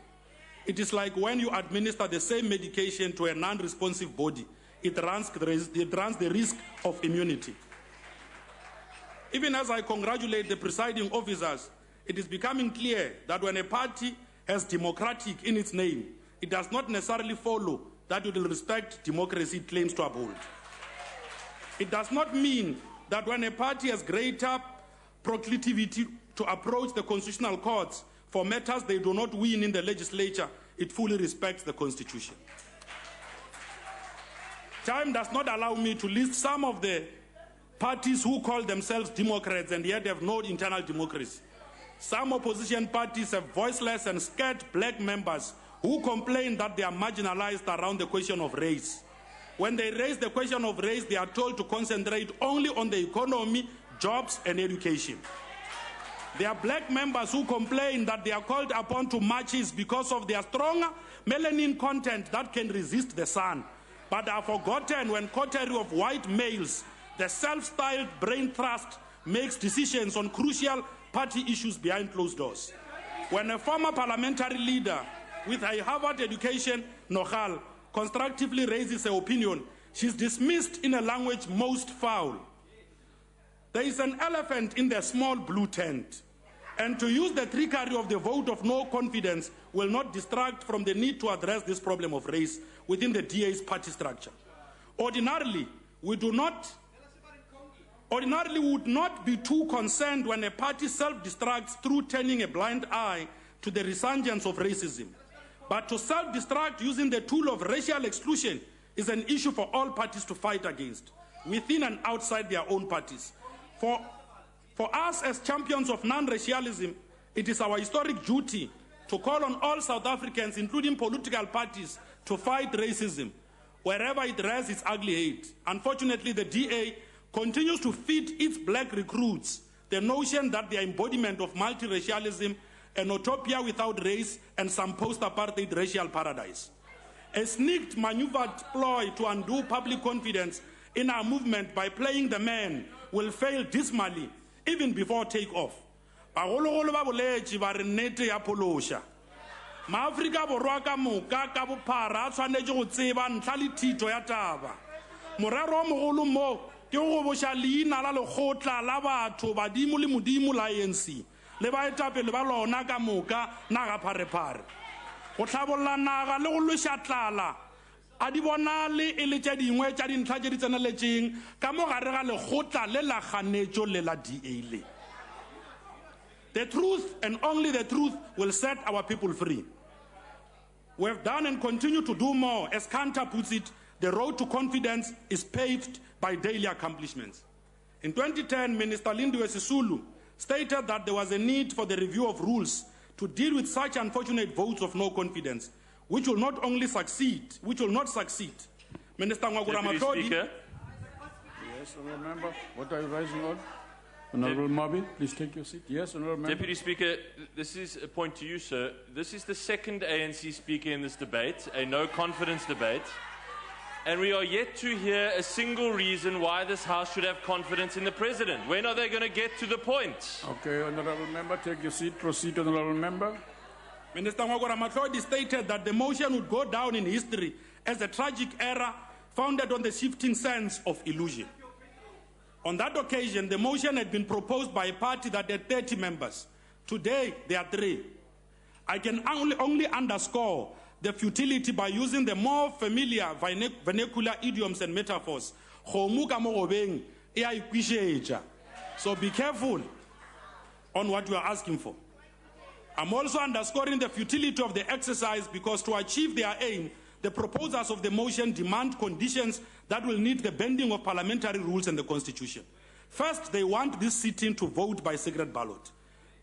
It is like when you administer the same medication to a non-responsive body. It runs the risk of immunity. Even as I congratulate the presiding officers, it is becoming clear that when a party has democratic in its name, it does not necessarily follow that it will respect democracy it claims to uphold. It does not mean that when a party has greater proclivity to approach the constitutional courts for matters they do not win in the legislature, it fully respects the Constitution. Time does not allow me to list some of the parties who call themselves Democrats and yet have no internal democracy. Some opposition parties have voiceless and scared black members who complain that they are marginalized around the question of race. When they raise the question of race, they are told to concentrate only on the economy, jobs, and education. There are black members who complain that they are called upon to marches because of their stronger melanin content that can resist the sun, but are forgotten when coterie of white males, the self-styled brain trust, makes decisions on crucial party issues behind closed doors. When a former parliamentary leader with a Harvard education, Nohal, constructively raises her opinion, she's dismissed in a language most foul. There is an elephant in the small blue tent, and to use the trickery of the vote of no confidence will not distract from the need to address this problem of race within the DA's party structure. Ordinarily, we would not be too concerned when a party self-destructs through turning a blind eye to the resurgence of racism. But to self-destruct using the tool of racial exclusion is an issue for all parties to fight against, within and outside their own parties. For us as champions of non-racialism, it is our historic duty to call on all South Africans, including political parties, to fight racism wherever it rears its ugly head. Unfortunately, the DA continues to feed its black recruits the notion that the embodiment of multiracialism, an utopia without race, and some post-apartheid racial paradise. A sneaked, maneuvered ploy to undo public confidence in our movement by playing the man will fail dismally even before takeoff. Bagologolo ba boletše ba re nnete ya phološa. Maafrika Borwa ka moka ka bophara a tshwanetše go tseba ntlha le thito ya taba. Morero o mogolo mo ke go boša leina la lekgotla la batho badimo le modimo la ANC le baetapele ba lona ka moka naga pharephare. Go tlhabolola naga le go loša tlala a di bonale e le tše dingwe tša dintlha tše di tseneletšeng ka mo gare ga lekgotla le la kganetšo le la DA le. The truth and only the truth will set our people free. We have done and continue to do more. As Kanta puts it, the road to confidence is paved by daily accomplishments. In 2010, Minister Lindiwe Sisulu stated that there was a need for the review of rules to deal with such unfortunate votes of no confidence, which will not succeed. Minister Ngwagura Matlodi. Yes, honourable member. What are you raising on? Honourable Marvin, please take your seat. Yes, honourable member. Deputy Speaker, this is a point to you, sir. This is the second ANC speaker in this debate, a no-confidence debate. And we are yet to hear a single reason why this House should have confidence in the President. When are they going to get to the point? Okay, honourable member, take your seat. Proceed, honourable member. Minister Ngwagura Matlodi stated that the motion would go down in history as a tragic error founded on the shifting sense of illusion. On that occasion, the motion had been proposed by a party that had 30 members. Today, there are 3. I can only underscore the futility by using the more familiar vernacular idioms and metaphors. So be careful on what you are asking for. I'm also underscoring the futility of the exercise because to achieve their aim, the proposers of the motion demand conditions that will need the bending of parliamentary rules and the Constitution. First, they want this sitting to vote by secret ballot.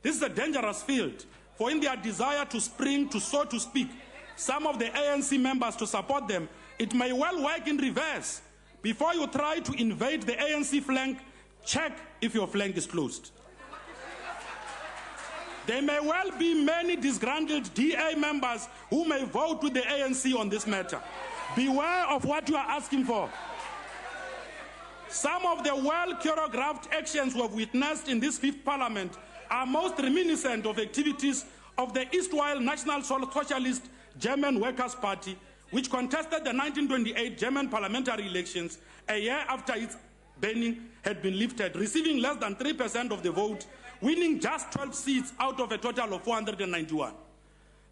This is a dangerous field, for in their desire to spring to, so to speak, some of the ANC members to support them, it may well work in reverse. Before you try to invade the ANC flank, check if your flank is closed. There may well be many disgruntled DA members who may vote with the ANC on this matter. Beware of what you are asking for. Some of the well-choreographed actions we have witnessed in this 5th Parliament are most reminiscent of activities of the Eastwhile National Socialist German Workers' Party, which contested the 1928 German parliamentary elections a year after its banning had been lifted, receiving less than 3% of the vote winning just 12 seats out of a total of 491.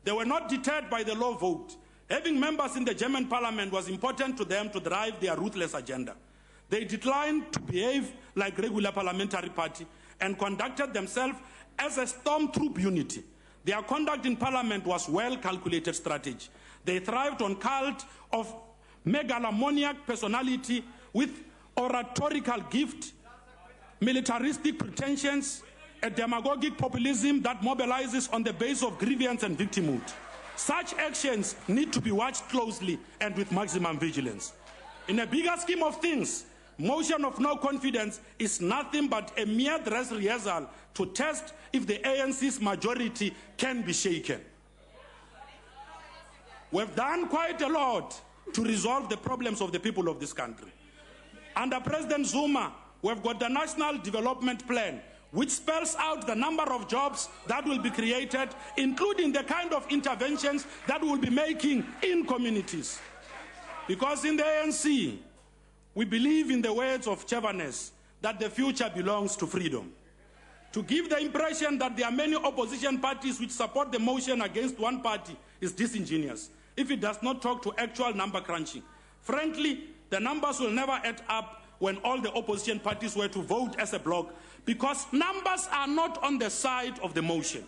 They were not deterred by the low vote. Having members in the German parliament was important to them to drive their ruthless agenda. They declined to behave like regular parliamentary party and conducted themselves as a stormtroop unity. Their conduct in parliament was well-calculated strategy. They thrived on cult of megalomaniac personality with oratorical gift, militaristic pretensions, a demagogic populism that mobilizes on the base of grievance and victimhood. Such actions need to be watched closely and with maximum vigilance. In a bigger scheme of things, motion of no confidence is nothing but a mere dress rehearsal to test if the ANC's majority can be shaken. We've done quite a lot to resolve the problems of the people of this country. Under President Zuma, we've got the National Development Plan, which spells out the number of jobs that will be created, including the kind of interventions that we'll be making in communities. Because in the ANC, we believe in the words of Chevanes that the future belongs to freedom. To give the impression that there are many opposition parties which support the motion against one party is disingenuous if it does not talk to actual number crunching. Frankly, the numbers will never add up when all the opposition parties were to vote as a bloc, because numbers are not on the side of the motion.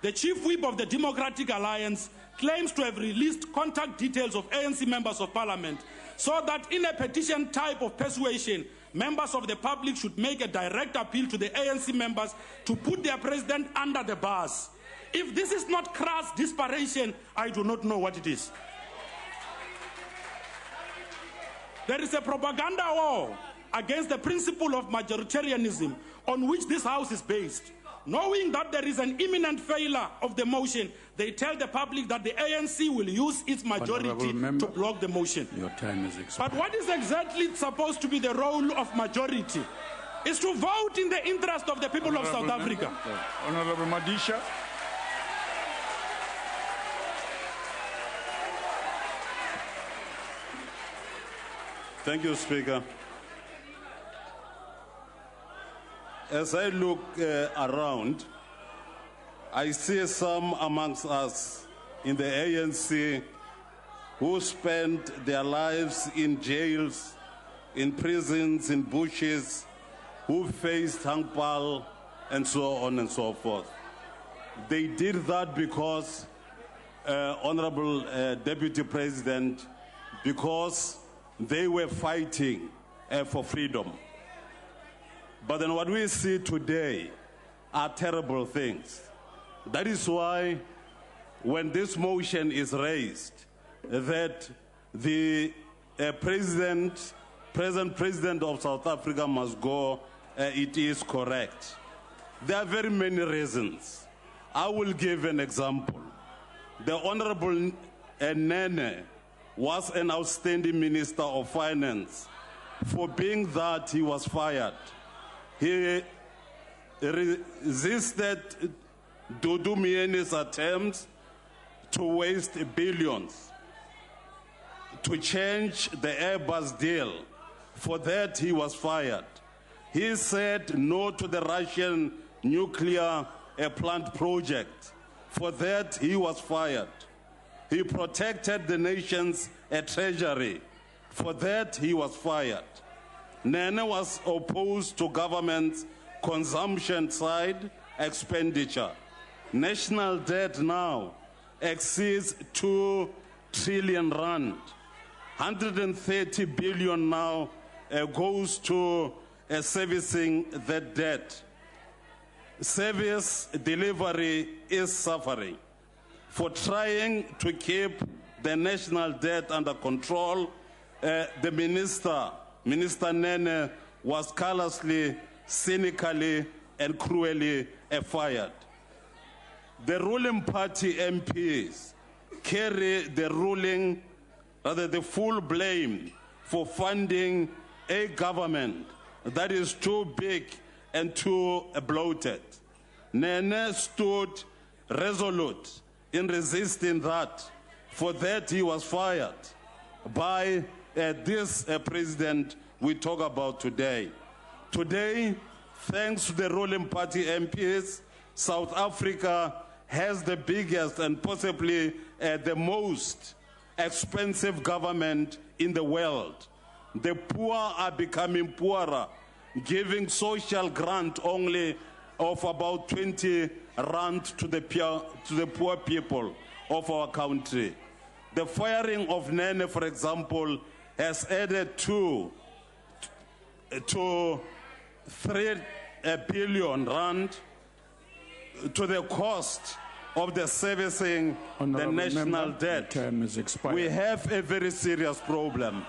The chief whip of the Democratic Alliance claims to have released contact details of ANC members of parliament so that in a petition type of persuasion, members of the public should make a direct appeal to the ANC members to put their president under the bars. If this is not crass desperation, I do not know what it is. There is a propaganda war against the principle of majoritarianism on which this House is based. Knowing that there is an imminent failure of the motion, they tell the public that the ANC will use its majority to block the motion. Your time is expired. But what is exactly supposed to be the role of majority? Is to vote in the interest of the people of South Africa. Honorable Madisha. Thank you, Speaker. As I look around, I see some amongst us in the ANC who spent their lives in jails, in prisons, in bushes, who faced hangpal, and so on and so forth. They did that because, Honorable Deputy President, because they were fighting for freedom. But then what we see today are terrible things. That is why when this motion is raised, that the present president of South Africa must go, it is correct. There are very many reasons. I will give an example. The Honorable Nene was an outstanding Minister of Finance. For being that, he was fired. He resisted Dudu Mieni's attempts to waste billions, to change the Airbus deal. For that, he was fired. He said no to the Russian nuclear plant project. For that, he was fired. He protected the nation's treasury. For that, he was fired. Nene was opposed to government's consumption side expenditure. National debt now exceeds 2 trillion rand. 130 billion now goes to servicing that debt. Service delivery is suffering. For trying to keep the national debt under control, the Minister Nene, was callously, cynically, and cruelly fired. The ruling party MPs carry the full blame for funding a government that is too big and too bloated. Nene stood resolute in resisting that. For that, he was fired by this president we talk about today. Today, thanks to the ruling party MPs, South Africa has the biggest and possibly the most expensive government in the world. The poor are becoming poorer, giving social grant only of about 20 rand to the poor people of our country. The firing of Nene, for example, has added to 3 billion rand to the cost of the servicing the national debt. We have a very serious problem.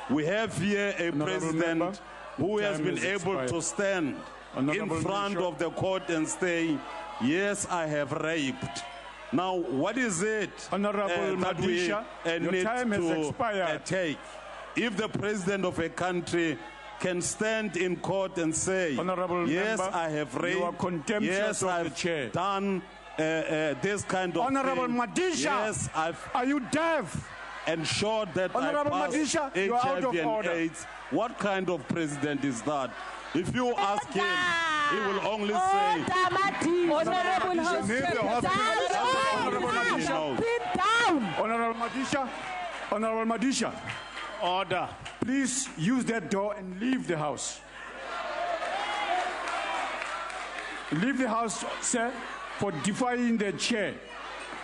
We have here a president who has been able to stand in front of the court and say, yes, I have raped. Now, what is it that we need to take? If the president of a country can stand in court and say, yes, I have raped, yes, I've done this kind of Honorable thing. Madisha, yes, are you deaf? Ensured that Honorable I passed Madisha, you are out of HIV and order. AIDS. What kind of president is that? If you ask him, he will only say, Honorable Madisha, Honorable Madisha, order. Please use that door and leave the house. Leave the house, sir, for defying the chair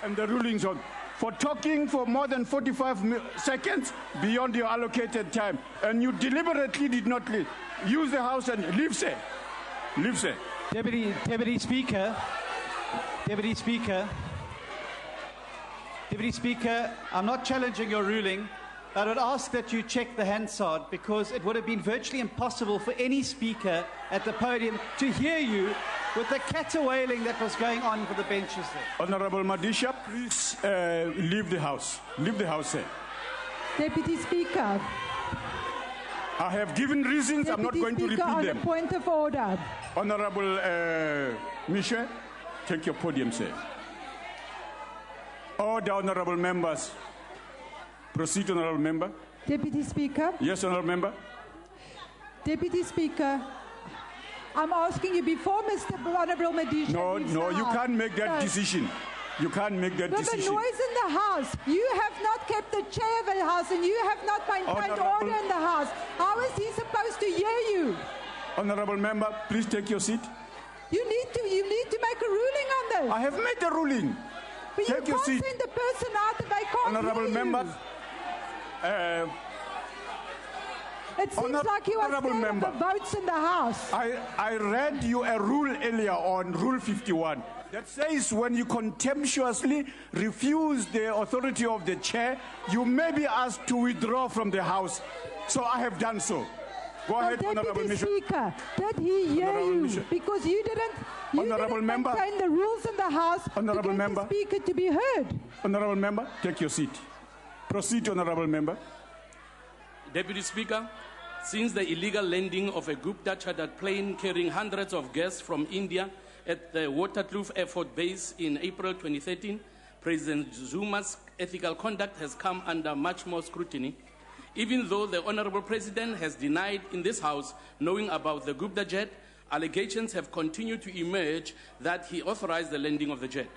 and the rulings on. For talking for more than 45 seconds beyond your allocated time, and you deliberately did not leave. Use the house and leave, sir. Leave, sir. Deputy Speaker, I'm not challenging your ruling. I would ask that you check the Hansard, because it would have been virtually impossible for any speaker at the podium to hear you with the caterwailing that was going on for the benches there. Honorable Madisha, please leave the house. Leave the house, sir. Deputy Speaker. I have given reasons. I'm not going to repeat on them. A point of order. Honorable Michel, take your podium, sir. Order, honorable members. Proceed, honorable member. Deputy Speaker. Yes, honorable member. Deputy Speaker, I'm asking you before Mr. Honorable Madisha. No, you can't make that decision. You can't make that decision. The noise in the house. You have not kept the chair of the house, and you have not maintained order in the house. How is he supposed to hear you? Honorable member, please take your seat. You need to make a ruling on this. I have made a ruling. But take you your can't seat. send the person out if they can't Honorable hear member. you. It seems like you are scared of the votes in the House. I read you a rule earlier on, Rule 51, that says when you contemptuously refuse the authority of the chair, you may be asked to withdraw from the House. So I have done so. Go ahead, Honorable Deputy Michel. Speaker, did he hear you? Because you didn't maintain the rules in the House to get the Speaker to be heard. Honorable member, take your seat. Proceed, honorable member. Deputy Speaker, since the illegal landing of a Gupta chartered plane carrying hundreds of guests from India at the Waterkloof Air Force Base in April 2013, President Zuma's ethical conduct has come under much more scrutiny. Even though the Honorable President has denied in this House knowing about the Gupta jet, allegations have continued to emerge that he authorized the landing of the jet.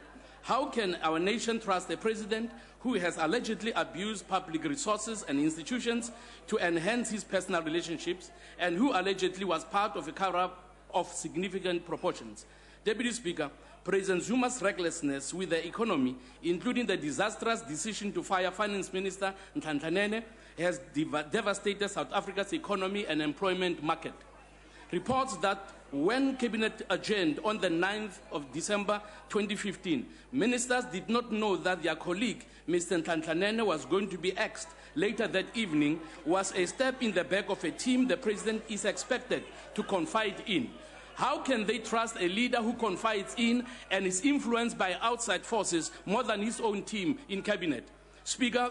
How can our nation trust a president who has allegedly abused public resources and institutions to enhance his personal relationships and who allegedly was part of a cover-up of significant proportions? Deputy Speaker, President Zuma's recklessness with the economy, including the disastrous decision to fire Finance Minister Ntantlanene, has devastated South Africa's economy and employment market. Reports that when Cabinet adjourned on the 9th of December 2015, ministers did not know that their colleague, Mr. Ntantlanene, was going to be axed later that evening was a step in the back of a team the President is expected to confide in. How can they trust a leader who confides in and is influenced by outside forces more than his own team in Cabinet?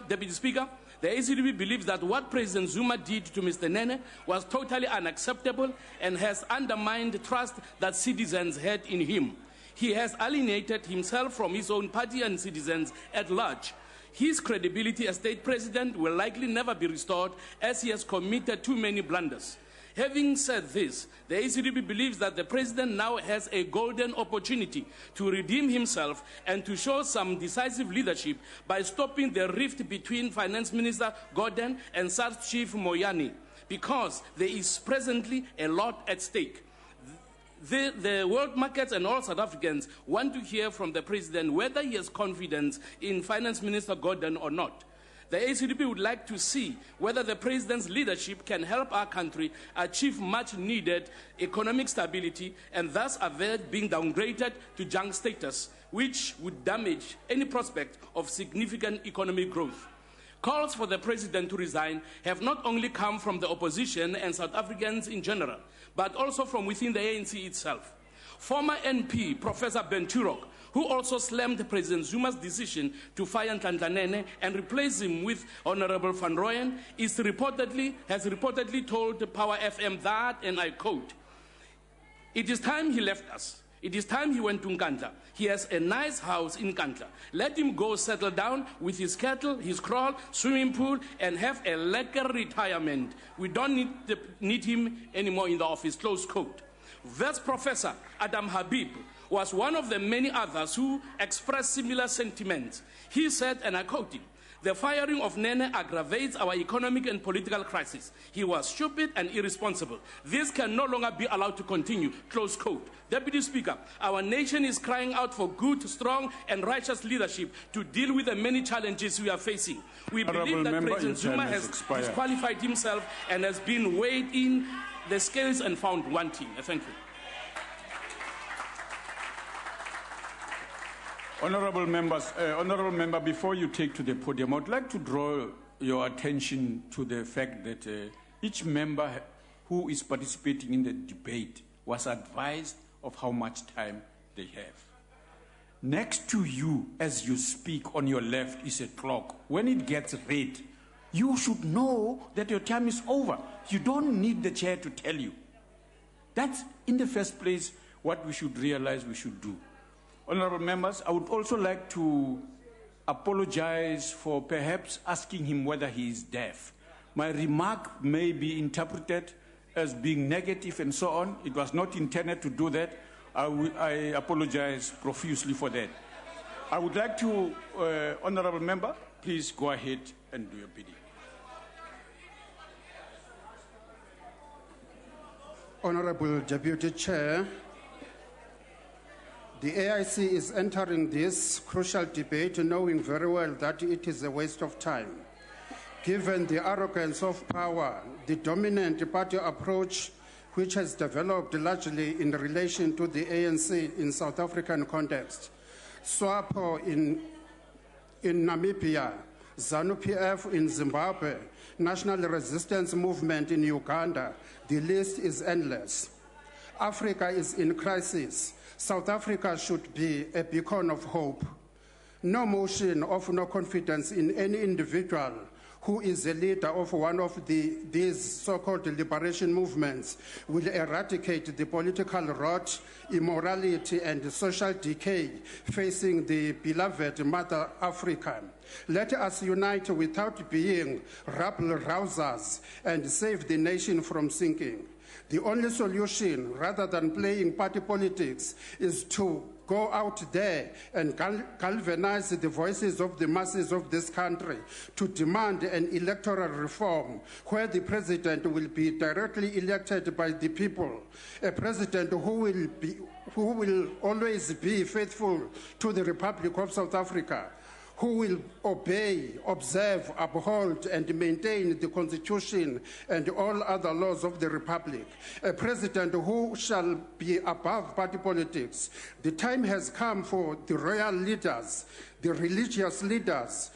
Deputy Speaker, the ACDB believes that what President Zuma did to Mr. Nene was totally unacceptable and has undermined the trust that citizens had in him. He has alienated himself from his own party and citizens at large. His credibility as state president will likely never be restored as he has committed too many blunders. Having said this, the ACDP believes that the President now has a golden opportunity to redeem himself and to show some decisive leadership by stopping the rift between Finance Minister Gordhan and SARS Chief Moyani, because there is presently a lot at stake. The world markets and all South Africans want to hear from the President whether he has confidence in Finance Minister Gordhan or not. The ACDP would like to see whether the President's leadership can help our country achieve much-needed economic stability and thus avoid being downgraded to junk status, which would damage any prospect of significant economic growth. Calls for the President to resign have not only come from the opposition and South Africans in general, but also from within the ANC itself. Former NP Professor Ben Turok, who also slammed President Zuma's decision to fire Nhlanhla and replace him with Honorable Van Rooyen, has reportedly told Power FM that, and I quote, "It is time he left us. It is time he went to Nkandla. He has a nice house in Nkandla. Let him go settle down with his cattle, his kraal, swimming pool, and have a lekker retirement. We don't need him anymore in the office," close quote. This Professor Adam Habib was one of the many others who expressed similar sentiments. He said, and I quote him, "The firing of Nene aggravates our economic and political crisis. He was stupid and irresponsible. This can no longer be allowed to continue," close quote. Deputy Speaker, our nation is crying out for good, strong, and righteous leadership to deal with the many challenges we are facing. We believe that President Zuma has disqualified himself and has been weighed in the scales and found wanting. Thank you. Honourable member, before you take to the podium, I would like to draw your attention to the fact that each member who is participating in the debate was advised of how much time they have. Next to you, as you speak, on your left is a clock. When it gets red, you should know that your time is over. You don't need the chair to tell you. That's, in the first place, what we should realize we should do. Honourable members, I would also like to apologize for perhaps asking him whether he is deaf. My remark may be interpreted as being negative and so on. It was not intended to do that. I apologize profusely for that. I would like to, Honourable member, please go ahead and do your bidding. Honourable Deputy Chair, the AIC is entering this crucial debate knowing very well that it is a waste of time. Given the arrogance of power, the dominant party approach which has developed largely in relation to the ANC in South African context, SWAPO in Namibia, ZANU-PF in Zimbabwe, National Resistance Movement in Uganda, the list is endless. Africa is in crisis. South Africa should be a beacon of hope. No motion of no confidence in any individual who is a leader of one of these so-called liberation movements will eradicate the political rot, immorality, and social decay facing the beloved Mother Africa. Let us unite without being rabble-rousers and save the nation from sinking. The only solution, rather than playing party politics, is to go out there and galvanize the voices of the masses of this country to demand an electoral reform where the president will be directly elected by the people, a president who will always be faithful to the Republic of South Africa, who will obey, observe, uphold, and maintain the Constitution and all other laws of the Republic. A president who shall be above party politics. The time has come for the royal leaders, the religious leaders,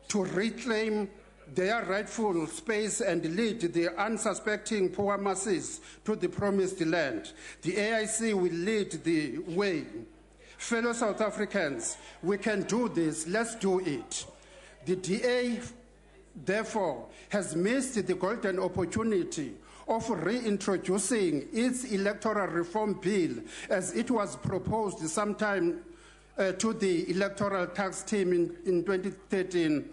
to reclaim their rightful space and lead the unsuspecting poor masses to the promised land. The AIC will lead the way. Fellow South Africans, we can do this. Let's do it. The DA, therefore, has missed the golden opportunity of reintroducing its electoral reform bill as it was proposed sometime to the electoral tax team in 2013.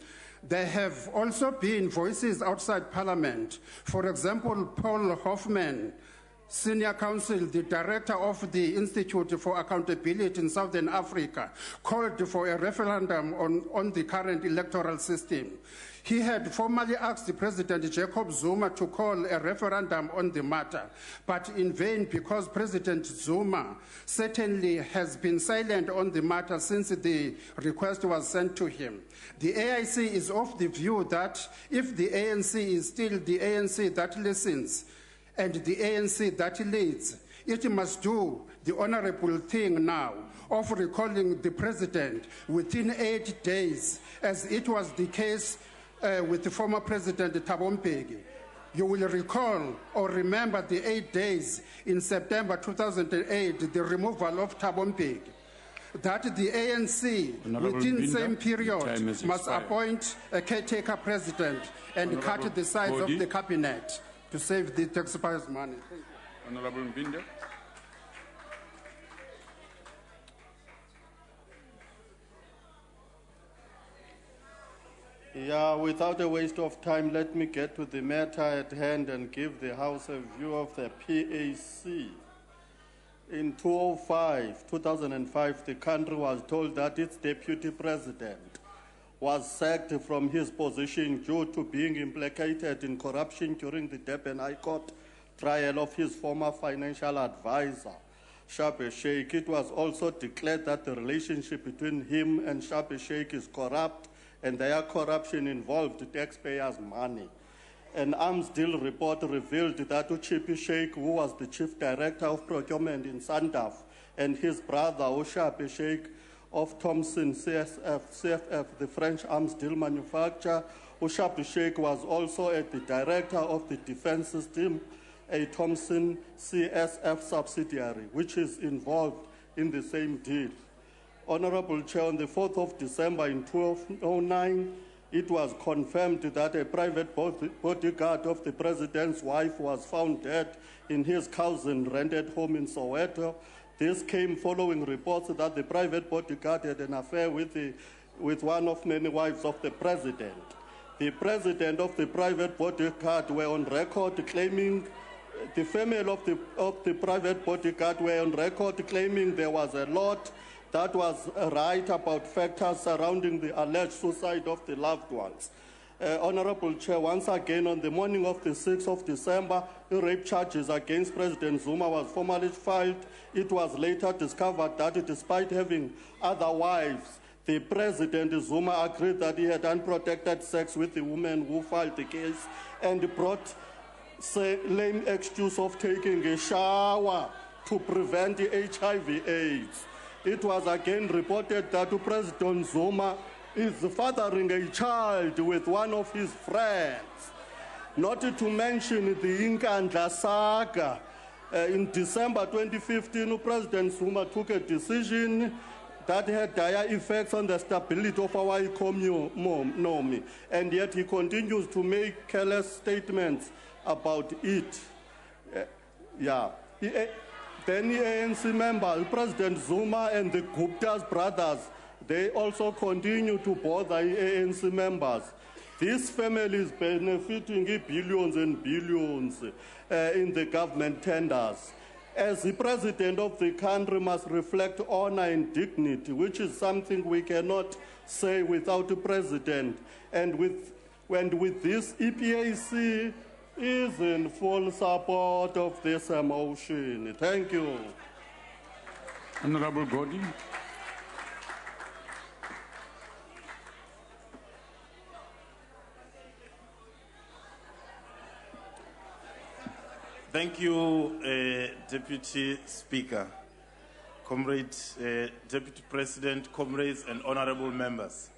There have also been voices outside Parliament. For example, Paul Hoffman, Senior Counsel, the Director of the Institute for Accountability in Southern Africa, called for a referendum on the current electoral system. He had formally asked President Jacob Zuma to call a referendum on the matter, but in vain because President Zuma certainly has been silent on the matter since the request was sent to him. The AIC is of the view that if the ANC is still the ANC that listens and the ANC that leads, it must do the honorable thing now of recalling the president within 8 days, as it was the case with the former President Thabo Mbeki. You will recall or remember the 8 days in September 2008, the removal of Thabo Mbeki, that the ANC within the same period must appoint a caretaker president and cut the size of the cabinet to save the taxpayers' money. Honorable Mbinde. Yeah, without a waste of time, let me get to the matter at hand and give the House a view of the PAC. In 2005, the country was told that its deputy president was sacked from his position due to being implicated in corruption during the Durban High Court trial of his former financial advisor, Shabe Sheikh. It was also declared that the relationship between him and Shabe Sheikh is corrupt and their corruption involved taxpayers' money. An arms deal report revealed that Chippy Sheikh, who was the chief director of procurement in Sandaf, and his brother, Shabe Sheikh of Thomson CFF, the French arms deal manufacturer, Shabe Sheikh was also the director of the defense system, a Thomson CSF subsidiary, which is involved in the same deal. Honorable Chair, on the 4th of December in 2009, it was confirmed that a private bodyguard of the president's wife was found dead in his cousin's rented home in Soweto. This came following reports that the private bodyguard had an affair with one of many wives of the president. The president of the private bodyguard were on record claiming, the family of the private bodyguard were on record claiming there was a lot that was right about factors surrounding the alleged suicide of the loved ones. Honorable Chair, once again, on the morning of the 6th of December, rape charges against President Zuma was formally filed. It was later discovered that despite having other wives, the President Zuma agreed that he had unprotected sex with the woman who filed the case and brought lame excuse of taking a shower to prevent the HIV/AIDS. It was again reported that President Zuma is fathering a child with one of his friends. Not to mention the Inkandla saga. In December 2015, President Zuma took a decision that had dire effects on the stability of our economy, and yet he continues to make careless statements about it. Then the ANC member, President Zuma and the Gupta's brothers, they also continue to bother ANC members. This family is benefiting billions and billions in the government tenders. As the president of the country must reflect honor and dignity, which is something we cannot say without the president. And with this, EPAC is in full support of this motion. Thank you. Honorable Godi. Thank you, Deputy Speaker, comrades, Deputy President, comrades, and honorable members.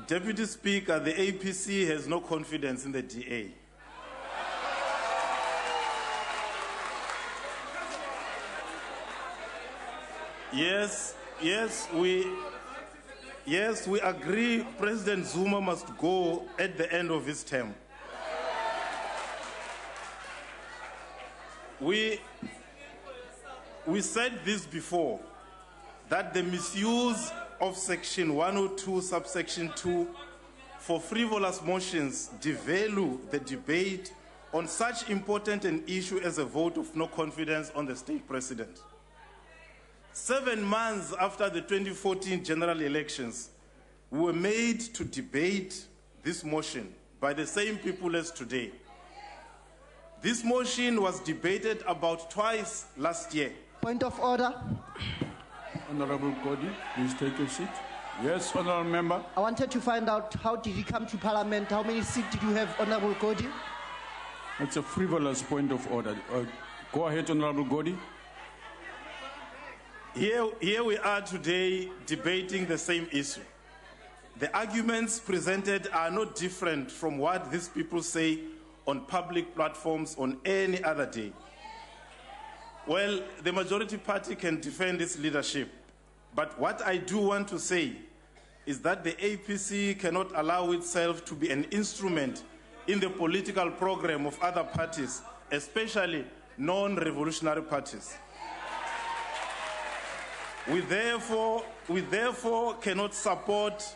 Deputy Speaker, the APC has no confidence in the DA. Yes, we agree President Zuma must go at the end of his term. We said this before, that the misuse of Section 102, subsection 2 for frivolous motions devalue the debate on such important an issue as a vote of no confidence on the state president. 7 months after the 2014 general elections, we were made to debate this motion by the same people as today. This motion was debated about twice last year. Point of order. Honorable Godi, please take a seat. Yes, honorable member. I wanted to find out, how did you come to Parliament? How many seats did you have, Honorable Godi? That's a frivolous point of order. Go ahead, Honorable Godi. Here we are today debating the same issue. The arguments presented are not different from what these people say on public platforms on any other day. Well, the majority party can defend its leadership, but what I do want to say is that the APC cannot allow itself to be an instrument in the political program of other parties, especially non-revolutionary parties. We therefore cannot support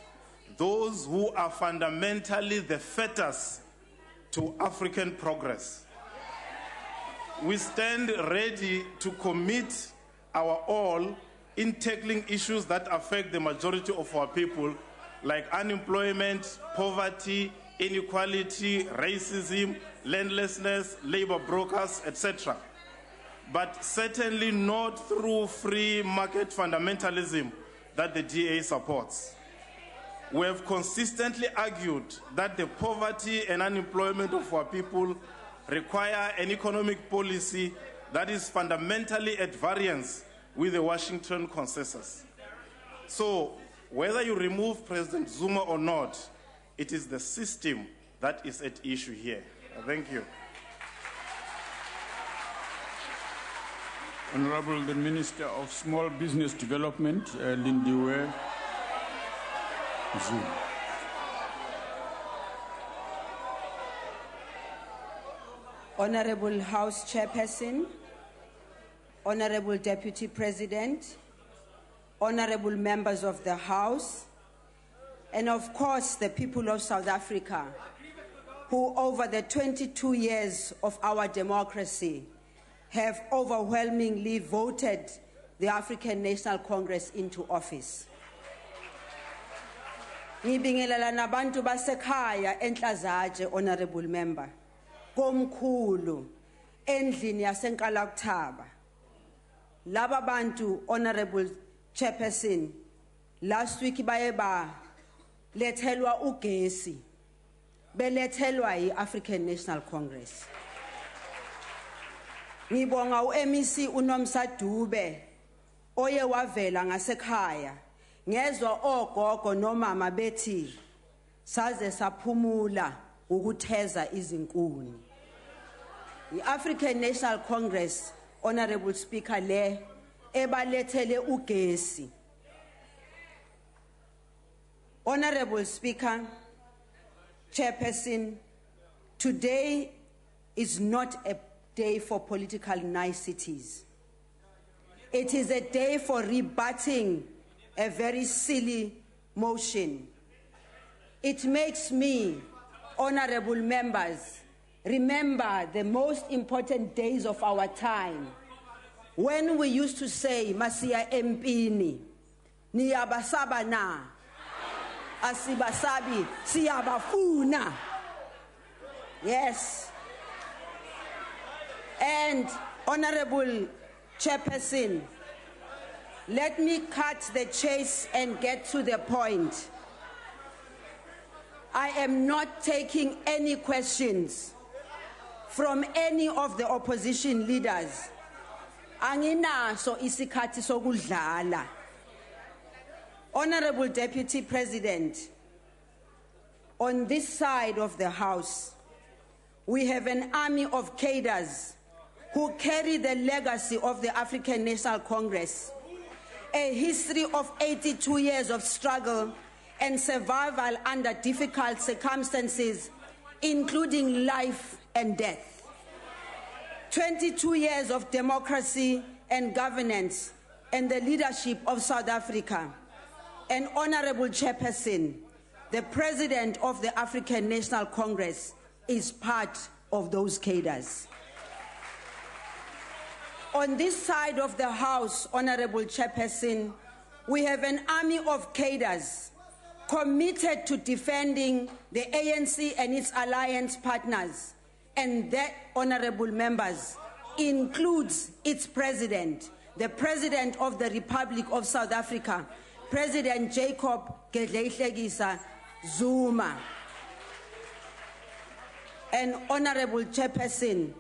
those who are fundamentally the fetters to African progress. We stand ready to commit our all in tackling issues that affect the majority of our people, like unemployment, poverty, inequality, racism, landlessness, labor brokers, etc. But certainly not through free market fundamentalism that the DA supports. We have consistently argued that the poverty and unemployment of our people require an economic policy that is fundamentally at variance with the Washington consensus. So, whether you remove President Zuma or not, it is the system that is at issue here. Thank you. Honorable the Minister of Small Business Development, Lindiwe Zuma. Honorable House Chairperson, Honorable Deputy President, Honorable members of the House, and of course the people of South Africa, who over the 22 years of our democracy have overwhelmingly voted the African National Congress into office. Ngibingelela nabantu basekhaya enhlazatshe, honorable member, komkhulu endlini yasenkalakuthaba. Laba bantu, honorable chairperson, last week baye ba lethelwa ugesi, belethelwa yi-African National Congress. Ngibonga u-MEC uNomsa Dube oye wavela ngasekhaya, ngezwa ogogo nomama bethi saze saphumula ukutheza izinkuni. I-African National Congress, Honorable Speaker, le ebalethele ugesi. Honorable Speaker, Chairperson, today is not a day for political niceties. It is a day for rebutting a very silly motion. It makes me, honorable members, remember the most important days of our time, when we used to say, Masia empini, niyabasaba na, asibasabi, siyabafuna. Yes. And Honorable Chairperson, let me cut the chase and get to the point. I am not taking any questions from any of the opposition leaders. Anginaso isikhathi sokudlala. Honorable Deputy President, on this side of the House, we have an army of cadres who carry the legacy of the African National Congress, a history of 82 years of struggle and survival under difficult circumstances, including life and death. 22 years of democracy and governance and the leadership of South Africa. And Honorable Chairperson, the president of the African National Congress is part of those cadres. On this side of the House, Honorable Chairperson, we have an army of cadres committed to defending the ANC and its alliance partners, and that, honorable members, includes its president, the President of the Republic of South Africa, President Jacob Zuma. And Honorable Chairperson,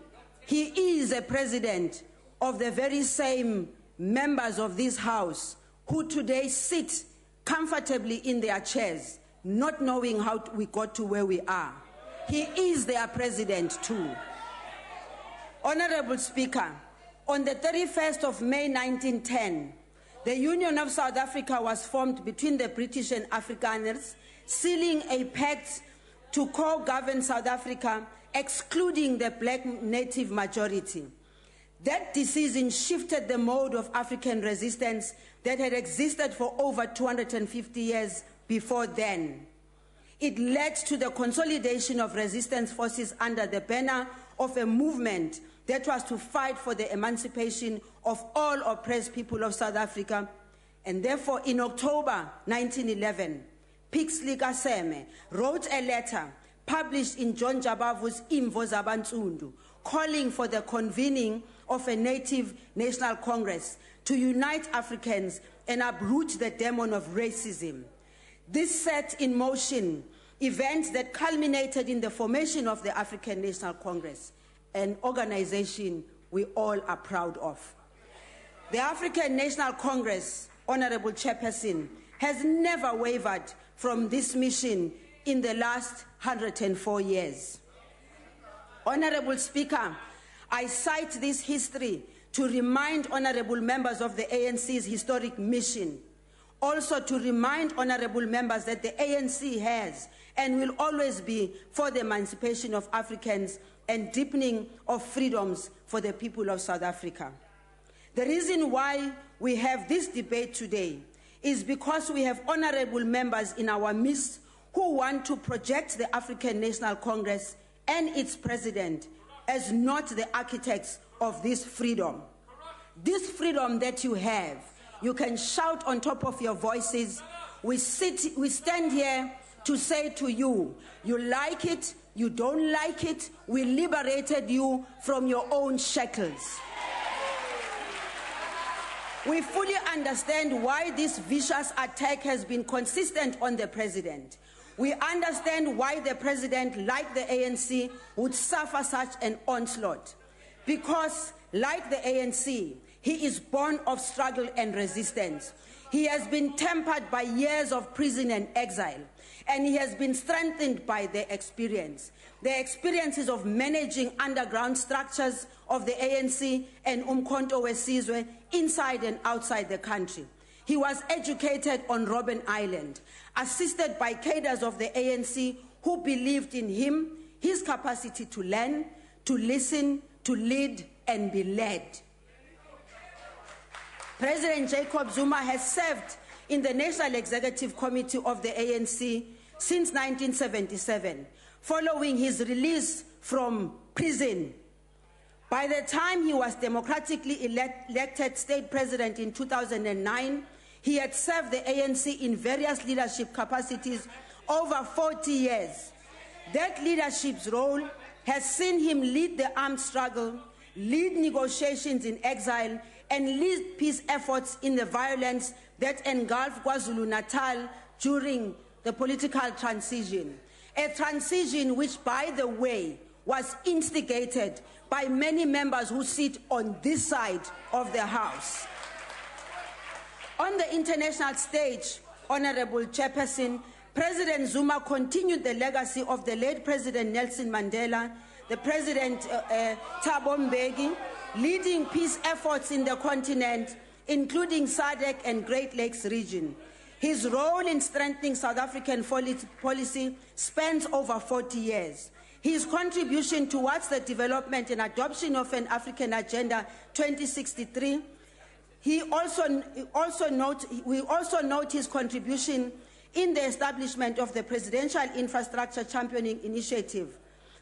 he is a president of the very same members of this House who today sit comfortably in their chairs, not knowing how we got to where we are. He is their president too. Honorable Speaker, on the 31st of May 1910, the Union of South Africa was formed between the British and Afrikaners, sealing a pact to co-govern South Africa, excluding the black native majority. That decision shifted the mode of African resistance that had existed for over 250 years before then. It led to the consolidation of resistance forces under the banner of a movement that was to fight for the emancipation of all oppressed people of South Africa. And therefore, in October 1911, Pixley Kaseme wrote a letter published in John Jabavu's Imvo Zabantsundu, calling for the convening of a Native National Congress to unite Africans and uproot the demon of racism. This set in motion events that culminated in the formation of the African National Congress, an organization we all are proud of. The African National Congress, Honorable Chairperson, has never wavered from this mission in the last 104 years. Honorable Speaker, I cite this history to remind honorable members of the ANC's historic mission, also to remind honorable members that the ANC has and will always be for the emancipation of Africans and deepening of freedoms for the people of South Africa. The reason why we have this debate today is because we have honorable members in our midst who want to project the African National Congress and its president as not the architects of this freedom. This freedom that you have, you can shout on top of your voices. We stand here to say to you, you like it, you don't like it, we liberated you from your own shackles. We fully understand why this vicious attack has been consistent on the president. We understand why the president, like the ANC, would suffer such an onslaught. Because, like the ANC, he is born of struggle and resistance. He has been tempered by years of prison and exile, and he has been strengthened by the experiences of managing underground structures of the ANC and Umkhonto weSizwe inside and outside the country. He was educated on Robben Island, assisted by cadres of the ANC who believed in him, his capacity to learn, to listen, to lead, and be led. President Jacob Zuma has served in the National Executive Committee of the ANC since 1977, following his release from prison. By the time he was democratically elected state president in 2009, he had served the ANC in various leadership capacities over 40 years. That leadership's role has seen him lead the armed struggle, lead negotiations in exile, and lead peace efforts in the violence that engulfed KwaZulu-Natal during the political transition. A transition which, by the way, was instigated by many members who sit on this side of the House. On the international stage, Honorable Chairperson, President Zuma continued the legacy of the late President Nelson Mandela, the President Thabo Mbeki, leading peace efforts in the continent, including SADC and Great Lakes region. His role in strengthening South African policy spans over 40 years. His contribution towards the development and adoption of an African Agenda 2063, we also note his contribution in the establishment of the Presidential Infrastructure Championing Initiative,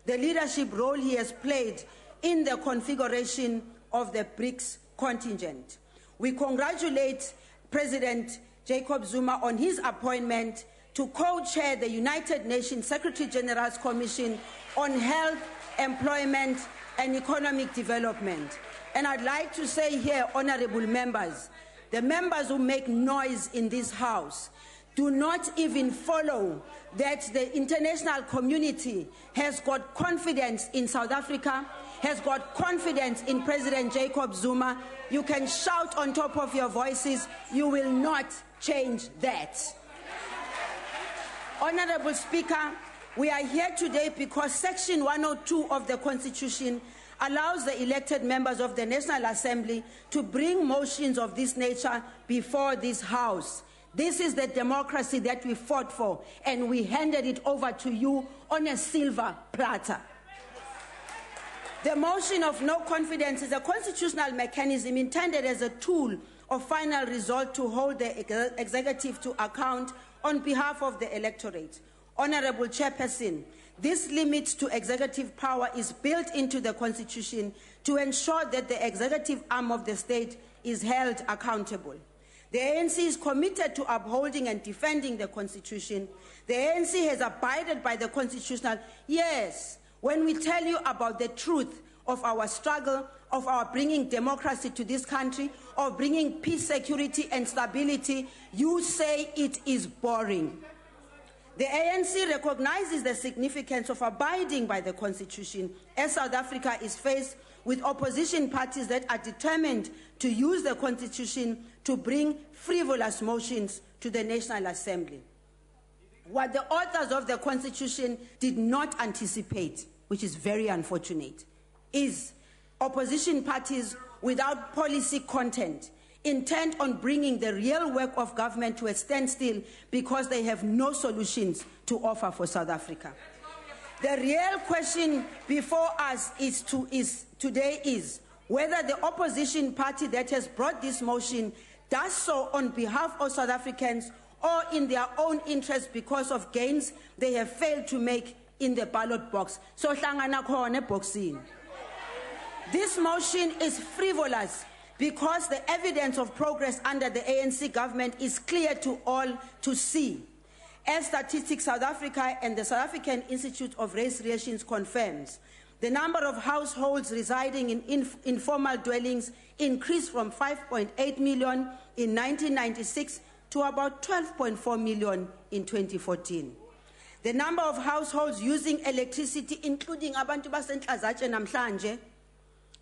the leadership role he has played in the configuration of the BRICS contingent. We congratulate President Jacob Zuma on his appointment to co-chair the United Nations Secretary General's Commission on Health, Employment, and Economic Development. And I'd like to say here, honorable members, the members who make noise in this House do not even follow that the international community has got confidence in South Africa, has got confidence in President Jacob Zuma. You can shout on top of your voices, you will not change that. Honorable Speaker, we are here today because Section 102 of the Constitution allows the elected members of the National Assembly to bring motions of this nature before this House. This is the democracy that we fought for, and we handed it over to you on a silver platter. The motion of no confidence is a constitutional mechanism intended as a tool of final result to hold the executive to account on behalf of the electorate. Honorable Chairperson, this limit to executive power is built into the Constitution to ensure that the executive arm of the state is held accountable. The ANC is committed to upholding and defending the Constitution. The ANC has abided by the Constitutional. Yes, when we tell you about the truth of our struggle, of our bringing democracy to this country, of bringing peace, security, and stability, you say it is boring. The ANC recognizes the significance of abiding by the Constitution as South Africa is faced with opposition parties that are determined to use the Constitution to bring frivolous motions to the National Assembly. What the authors of the Constitution did not anticipate, which is very unfortunate, is opposition parties without policy content, intent on bringing the real work of government to a standstill because they have no solutions to offer for South Africa. The real question before us today is whether the opposition party that has brought this motion does so on behalf of South Africans or in their own interest because of gains they have failed to make in the ballot box. So hlangana khona boxing. This motion is frivolous because the evidence of progress under the ANC government is clear to all to see. As Statistics South Africa and the South African Institute of Race Relations confirms, the number of households residing in informal dwellings increased from 5.8 million in 1996 to about 12.4 million in 2014. The number of households using electricity, including abantu basenhlazatshe namhlanje,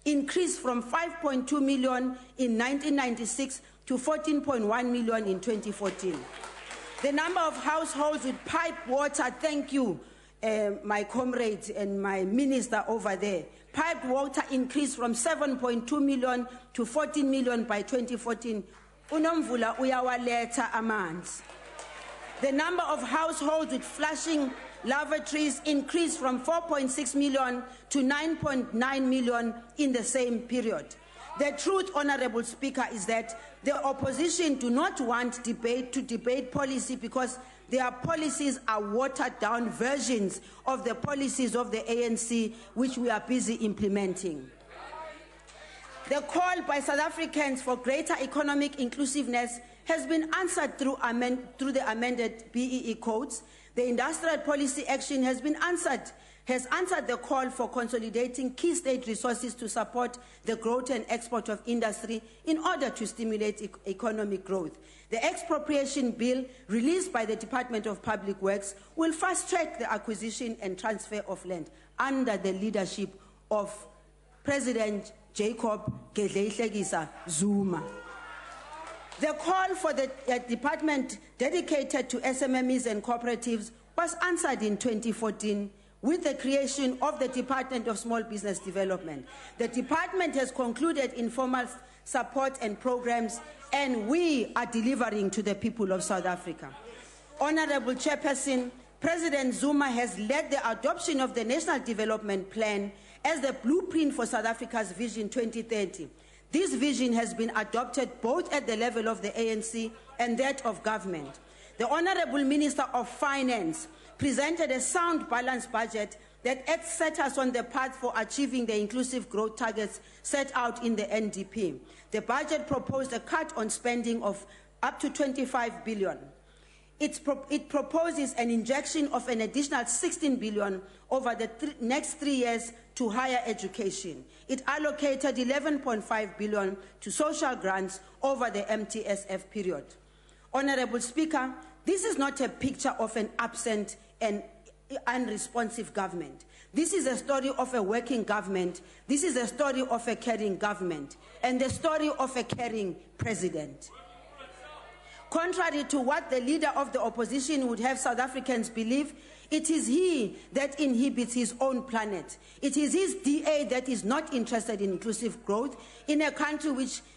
increased from 5.2 million in 1996 to 14.1 million in 2014. The number of households with piped water, thank you, my comrades and my minister over there. Piped water increased from 7.2 million to 14 million by 2014. Unomvula uyawaleta amanzi. The number of households with flushing lavatories increased from 4.6 million to 9.9 million in the same period. The truth, Honorable Speaker, is that the opposition do not want to debate policy because their policies are watered down versions of the policies of the ANC, which we are busy implementing. The call by South Africans for greater economic inclusiveness has been answered through the amended BEE codes. The industrial policy action has answered the call for consolidating key state resources to support the growth and export of industry in order to stimulate economic growth. The expropriation bill released by the Department of Public Works will fast-track the acquisition and transfer of land under the leadership of President Jacob Zuma. The call for the department dedicated to SMMEs and cooperatives was answered in 2014 with the creation of the Department of Small Business Development. The department has concluded informal support and programs, and we are delivering to the people of South Africa. Honorable Chairperson, President Zuma has led the adoption of the National Development Plan as the blueprint for South Africa's Vision 2030. This vision has been adopted both at the level of the ANC and that of government. The Honorable Minister of Finance presented a sound, balanced budget that set us on the path for achieving the inclusive growth targets set out in the NDP. The budget proposed a cut on spending of up to 25 billion. It proposes an injection of an additional 16 billion over the next 3 years to higher education. It allocated 11.5 billion to social grants over the MTSF period. Honorable Speaker, this is not a picture of an absent and unresponsive government. This is a story of a working government. This is a story of a caring government and the story of a caring president. Contrary to what the leader of the opposition would have South Africans believe, it is he that inhibits his own planet. It is his DA that is not interested in inclusive growth in a country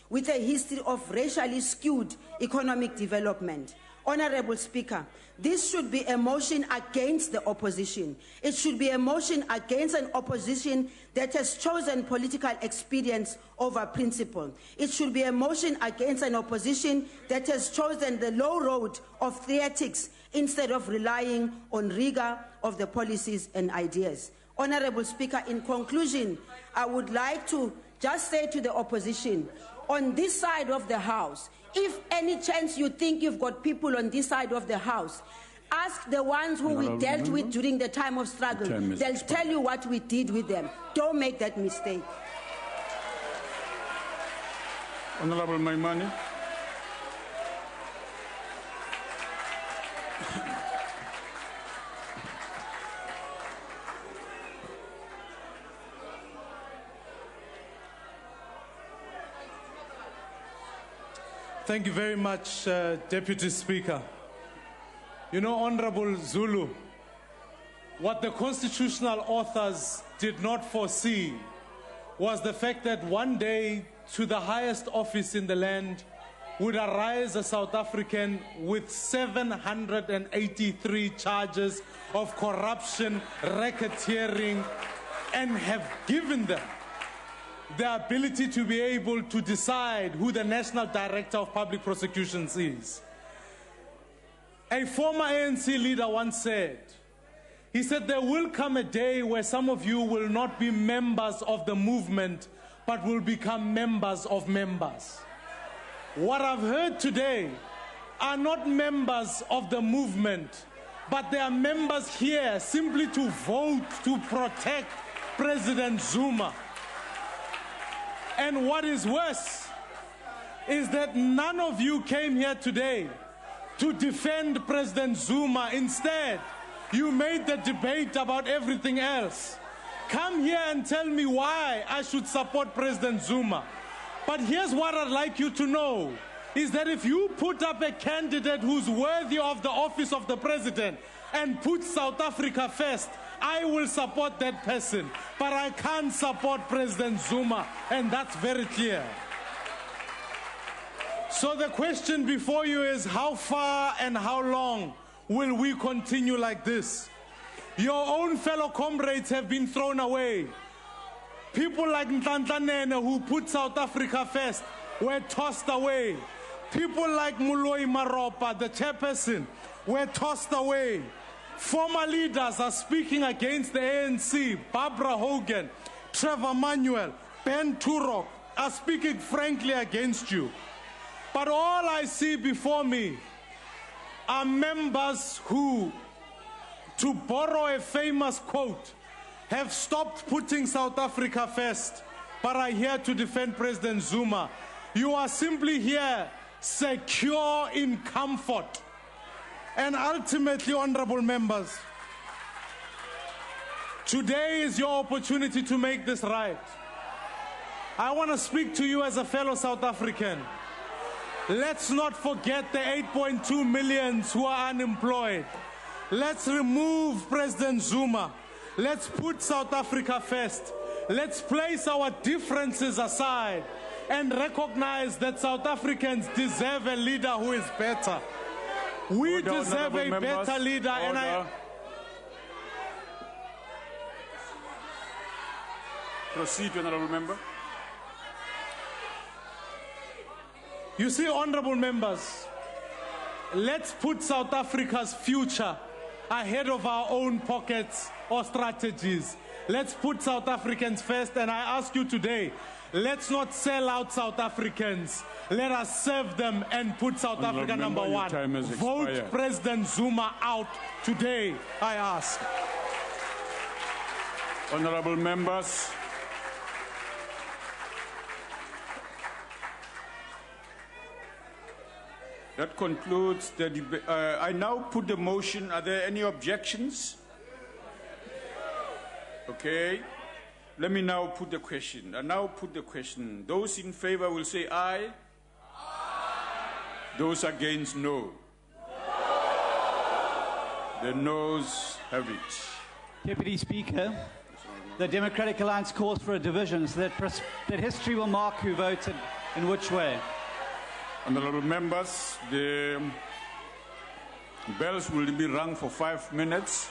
with a history of racially skewed economic development. Honorable Speaker, this should be a motion against the opposition. It should be a motion against an opposition that has chosen political expedience over principle. It should be a motion against an opposition that has chosen the low road of theatrics instead of relying on rigor of the policies and ideas. Honorable Speaker, in conclusion, I would like to just say to the opposition, on this side of the House, if any chance you think you've got people on this side of the House, ask the ones who we dealt with during the time of struggle. They'll tell you what we did with them. Don't make that mistake. Honorable Maimane. Thank you very much, Deputy Speaker. You know, Honorable Zulu, what the constitutional authors did not foresee was the fact that one day to the highest office in the land would arise a South African with 783 charges of corruption, racketeering, and have given them the ability to be able to decide who the National Director of Public Prosecutions is. A former ANC leader once said, he said, there will come a day where some of you will not be members of the movement, but will become members of members. What I've heard today are not members of the movement, but they are members here simply to vote to protect President Zuma. And what is worse is that none of you came here today to defend President Zuma. Instead, you made the debate about everything else. Come here and tell me why I should support President Zuma. But here's what I'd like you to know, is that if you put up a candidate who's worthy of the office of the president and put South Africa first, I will support that person, but I can't support President Zuma, and that's very clear. So the question before you is, how far and how long will we continue like this? Your own fellow comrades have been thrown away. People like Ntlantanene, who put South Africa first, were tossed away. People like Muloi Maropa, the chairperson, were tossed away. Former leaders are speaking against the ANC. Barbara Hogan, Trevor Manuel, Ben Turok are speaking frankly against you. But all I see before me are members who, to borrow a famous quote, have stopped putting South Africa first, but are here to defend President Zuma. You are simply here secure in comfort. And ultimately, honorable members, today is your opportunity to make this right. I want to speak to you as a fellow South African. Let's not forget the 8.2 million who are unemployed. Let's remove President Zuma. Let's put South Africa first. Let's place our differences aside and recognize that South Africans deserve a leader who is better. We deserve a better leader, and I... Proceed, honorable member. You see, honorable members, let's put South Africa's future ahead of our own pockets or strategies. Let's put South Africans first, and I ask you today, let's not sell out South Africans. Let us serve them and put South Africa number one. Vote President Zuma out today, I ask. Honorable members, that concludes the debate. I now put the motion. Are there any objections? Okay. Let me now put the question. I now put the question. Those in favor will say aye. Aye. Those against, no. The noes have it. Deputy Speaker, the Democratic Alliance calls for a division so that history will mark who voted in which way. Honorable members, the bells will be rung for 5 minutes.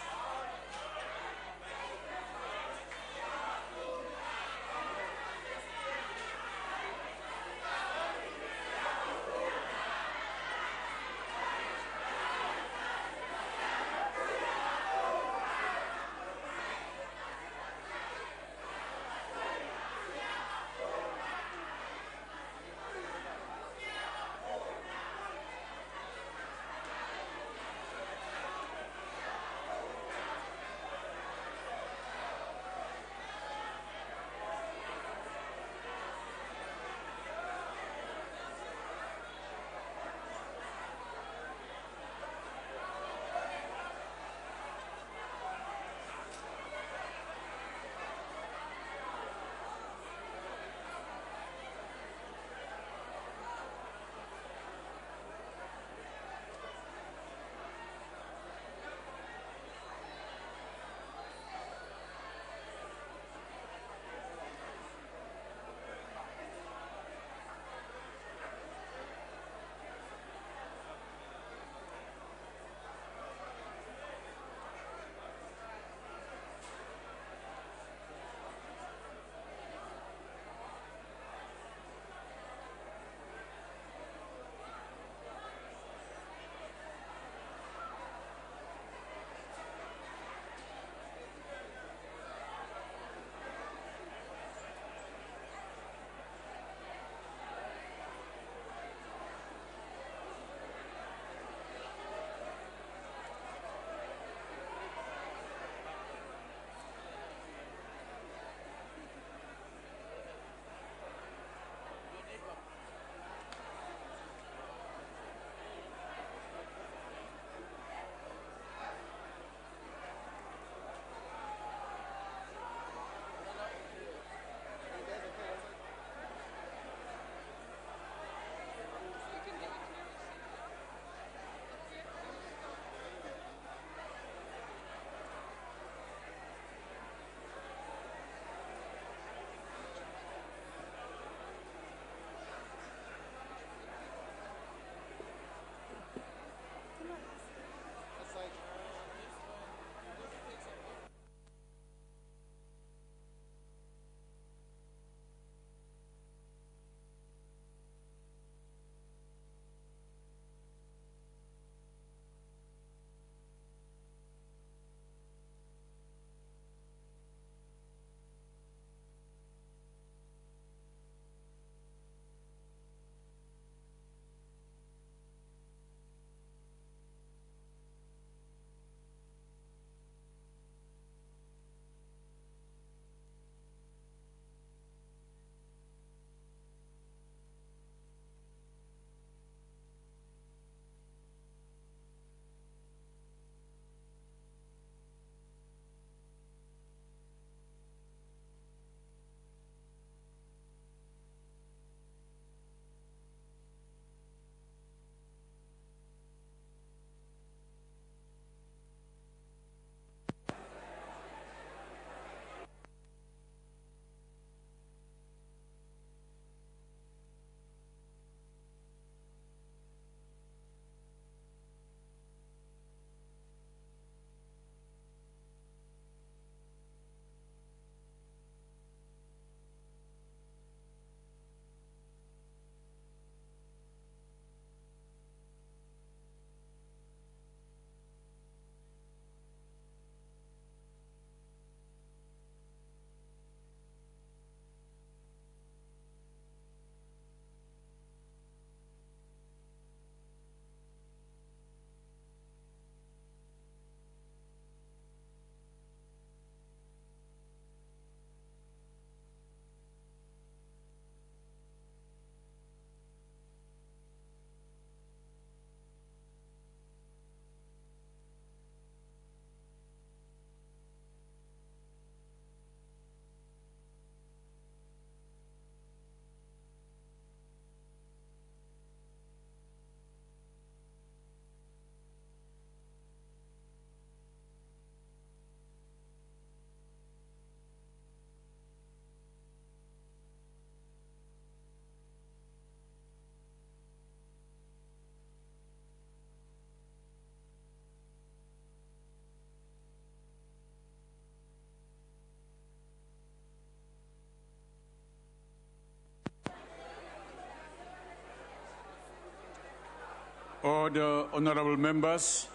Order, honorable members.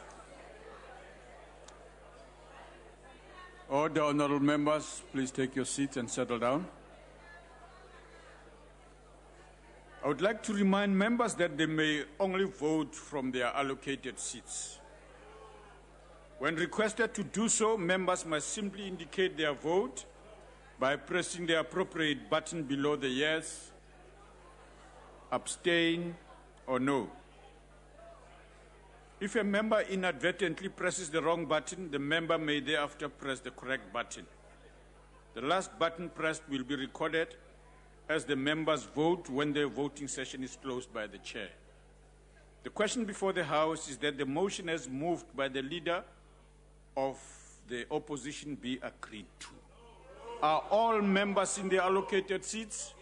Order, honorable members. Please take your seats and settle down. I would like to remind members that they may only vote from their allocated seats. When requested to do so, members must simply indicate their vote by pressing the appropriate button below the yes, abstain, or no. If a member inadvertently presses the wrong button, the member may thereafter press the correct button. The last button pressed will be recorded as the members vote when the voting session is closed by the chair. The question before the House is that the motion as moved by the leader of the opposition be agreed to. Are all members in the allocated seats?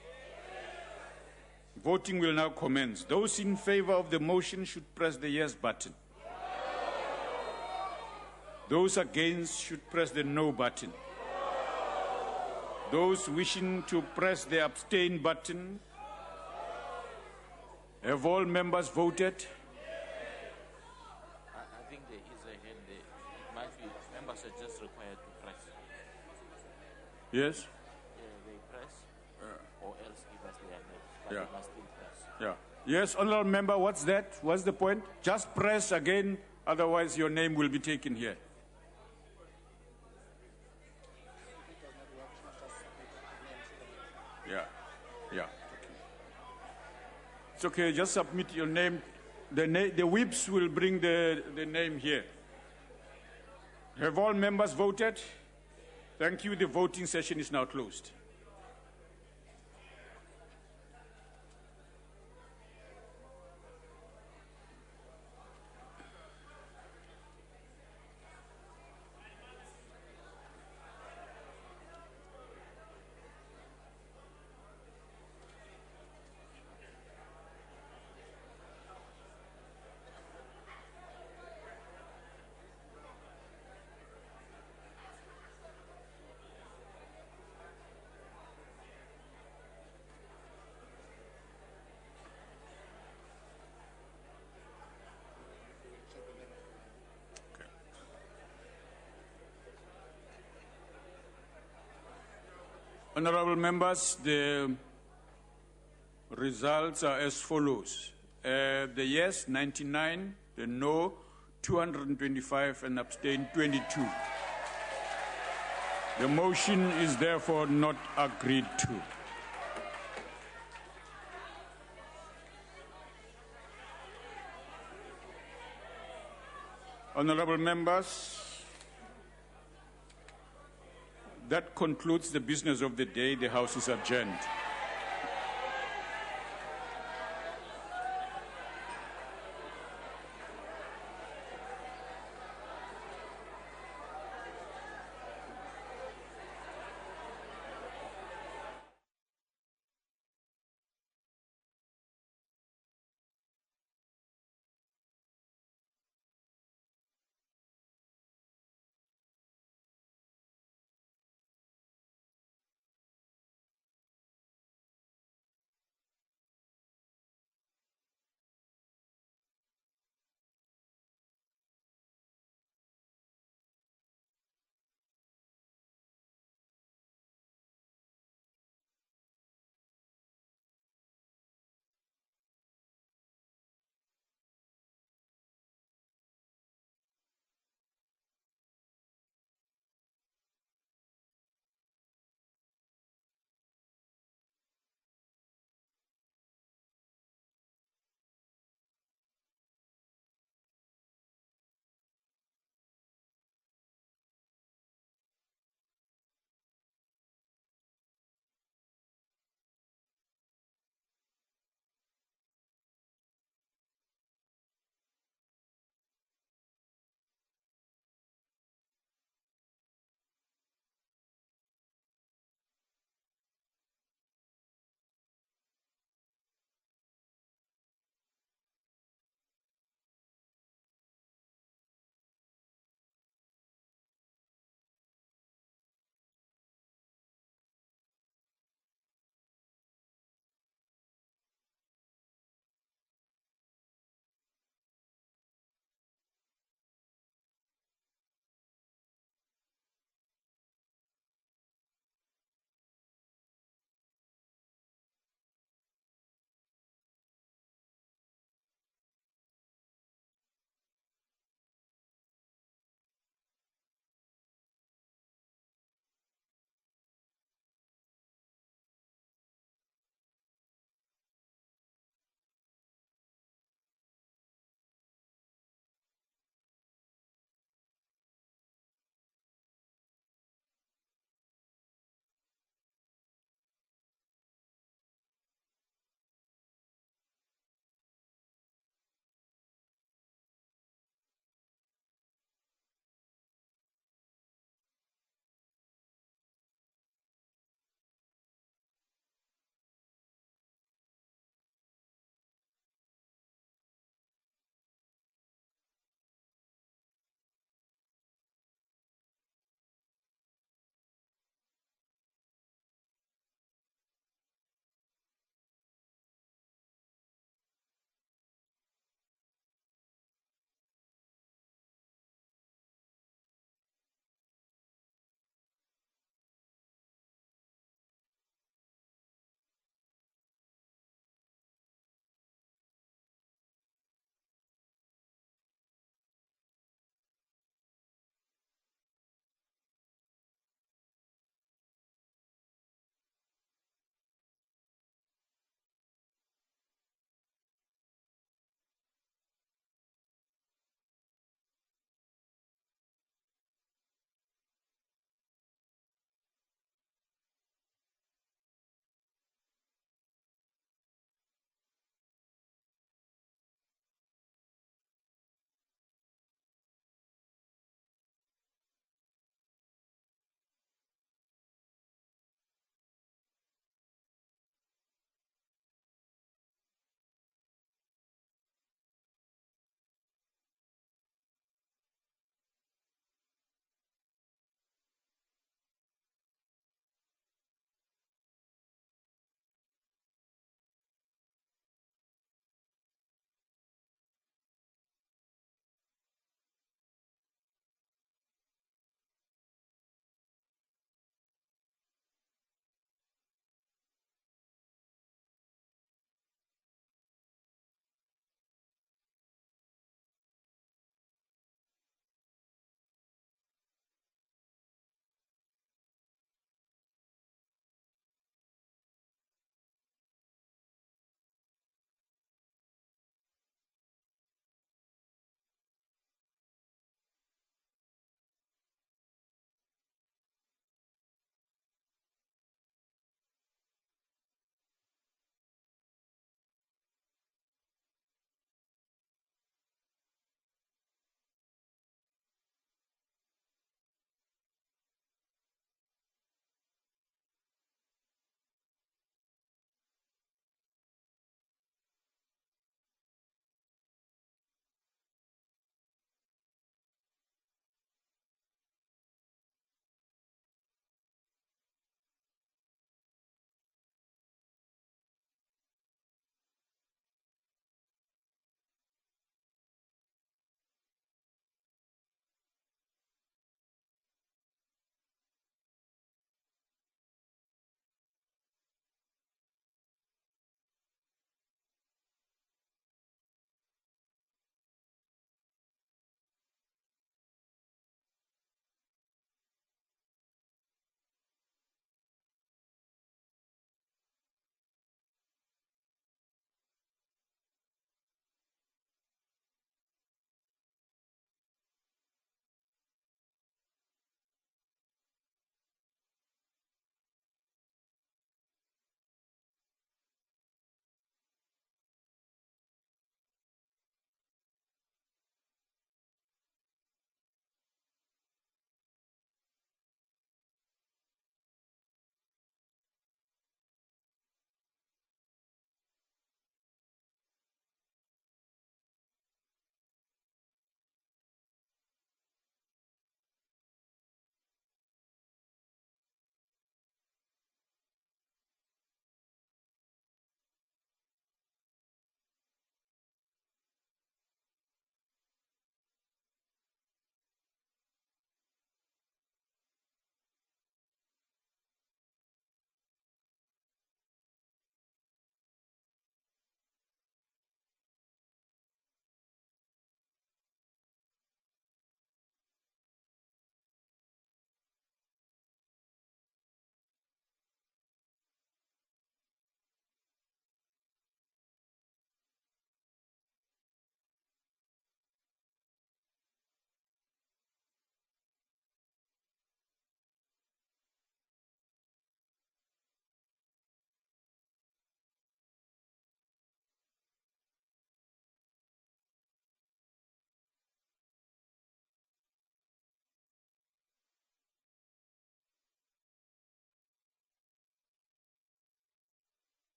Voting will now commence. Those in favor of the motion should press the yes button. Those against should press the no button. Those wishing to press the abstain button. Have all members voted? I think there is a hand there. It might be members are just required to press. Yes? They press, or else give us their name. But Yeah. they must still press. Yeah. Yes, honorable member, what's that? What's the point? Just press again, otherwise your name will be taken here. Yeah, yeah. It's okay, just submit your name. The whips will bring the name here. Have all members voted? Thank you. The voting session is now closed. Honorable members, the results are as follows. The yes, 99, the no, 225, and abstain, 22. The motion is therefore not agreed to. Honorable members, that concludes the business of the day. The House is adjourned.